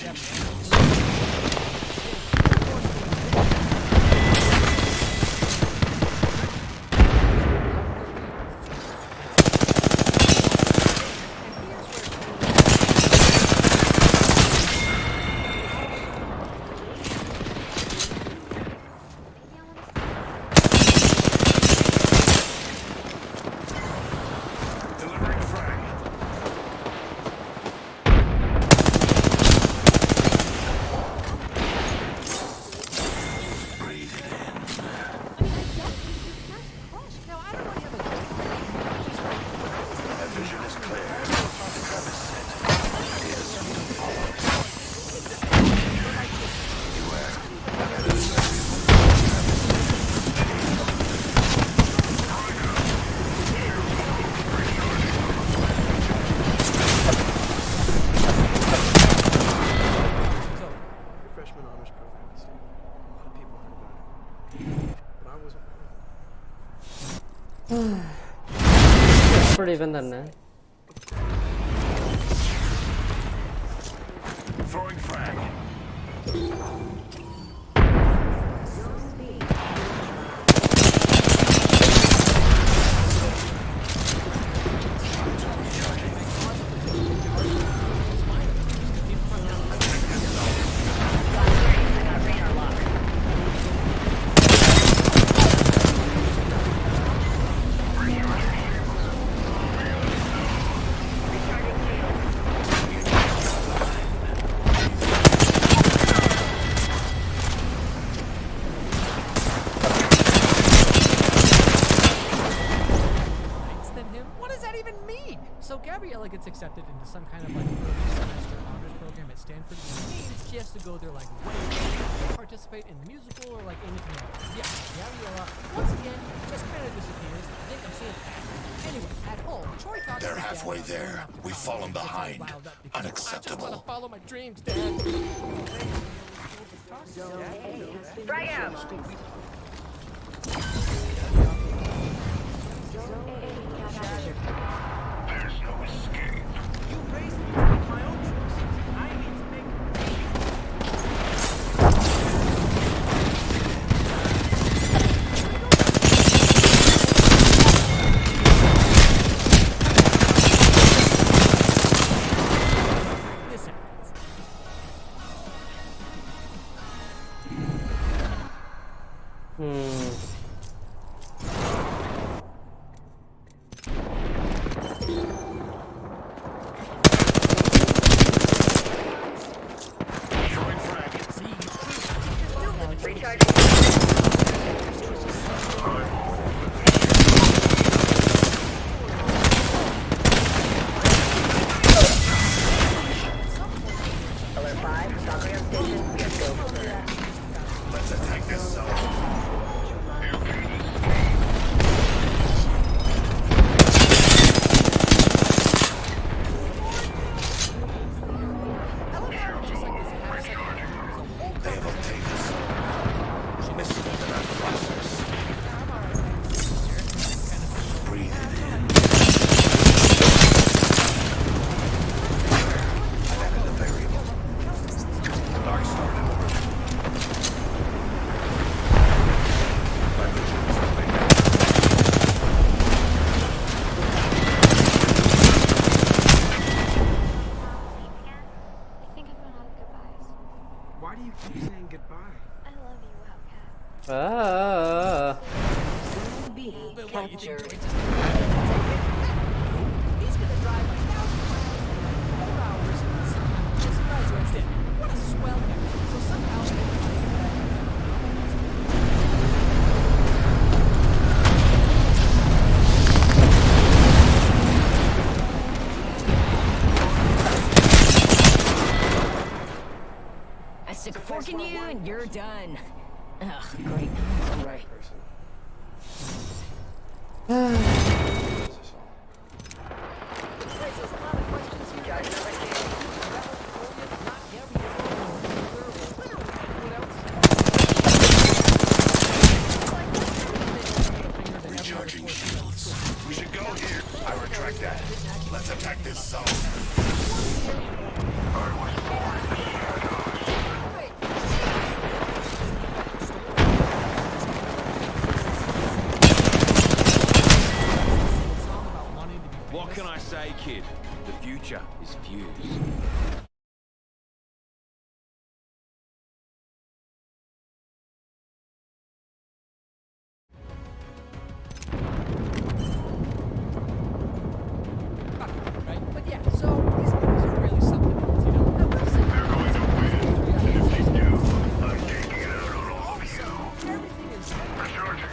Pretty even then. Throwing frag. What does that even mean? So Gabriella gets accepted into some kind of like early semester honors program at Stanford, which means she has to go there like way participate in the musical or like anything else. Yeah, Gabriella once again just kind of disappears. I think I'm seeing that. Anyway, at home, Troy talks They're to his halfway dad there. We've fallen behind. I just want Unacceptable. to follow my dreams, Dad. Drag out. There's no escape. You raised me to make my own choices. I need to make Listen. Let's attack this zone. They have obtained us. Missing even our process. Breathe it in. I've added a variable. Dark started over. My vision is coming back. I think I've run out of goodbyes. Why do you keep saying goodbye? I love you, Outcast. Be captured. He's gonna drive 1,000 miles in 4 hours. Somehow, just surprise you instead. What a swell guy. So somehow, I stick a fork in you and you're done. Ugh, great. All right. raises a lot of questions here. Not Recharging shields. We should go here. I retract that. Let's attack this zone. I was born in the What can I say, kid? The future is fused. right? But yeah, so these movies are really something else, you know? I will say I'm taking it out on all of you. everything is Recharging.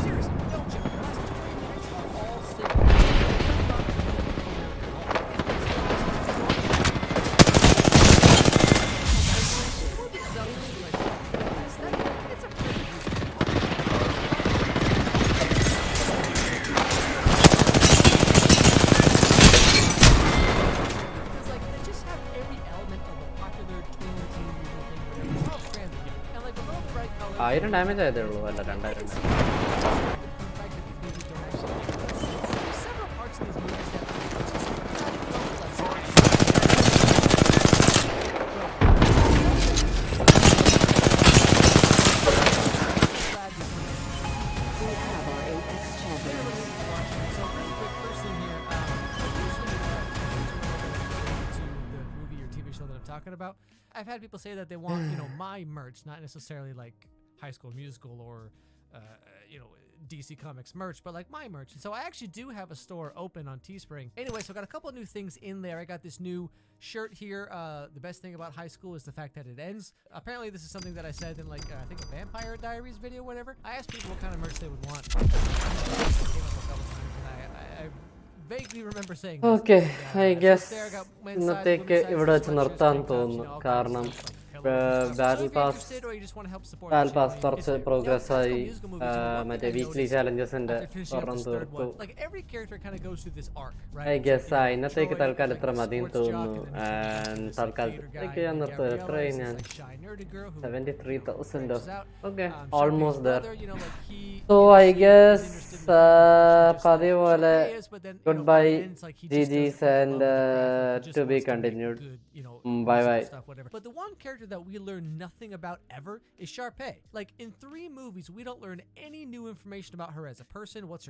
seriously, no joke. The last 3 minutes are all sick. It's a pretty because like they just have every element of a popular 2018 movie thing where it's all crammed together. And like with all the bright colors, 1000 damage ആയതേ ഉള്ളൂ അല്ല 2000 there's several parts in these movies that So really quick, first thing here, usually to the movie or TV show that I'm talking about, I've had people say that they want, you know, my merch, not necessarily like High School Musical or, you know, DC Comics merch, but like my merch. And so I actually do have a store open on Teespring. Anyway, so I got a couple of new things in there. I got this new shirt here. The best thing about high school is the fact that it ends. Apparently this is something that I said in like I think a Vampire Diaries video, whatever. I asked people what kind of merch they would want. I vaguely remember saying this. Okay, I guess ഇന്നത്തേക്ക് ഇവിടെ വെച്ച് നിർത്താൻ തോന്നുന്നു. കാരണം ബാറ്റിൽ pass കുറച്ച് progress ആയി. മറ്റേ weekly ചാലഞ്ചസിന്റെ ഒരെണ്ണം തീർത്തു. ഐ ഗസ് ഇന്നത്തേക്ക് തൽക്കാലം ഇത്ര മതിയെന്ന് തോന്നുന്നു. തൽക്കാലത്തേക്ക് ഞാൻ നിർത്തും. എത്രയായി ഞാൻ 73,000. Okay, almost there. So I guess പതിവ് പോലെ good bye, GG's, and to be continued. Bye bye. But the one character that we learn nothing about ever is Sharpay. Like in 3 movies, we don't learn any new information about her as a person. What's her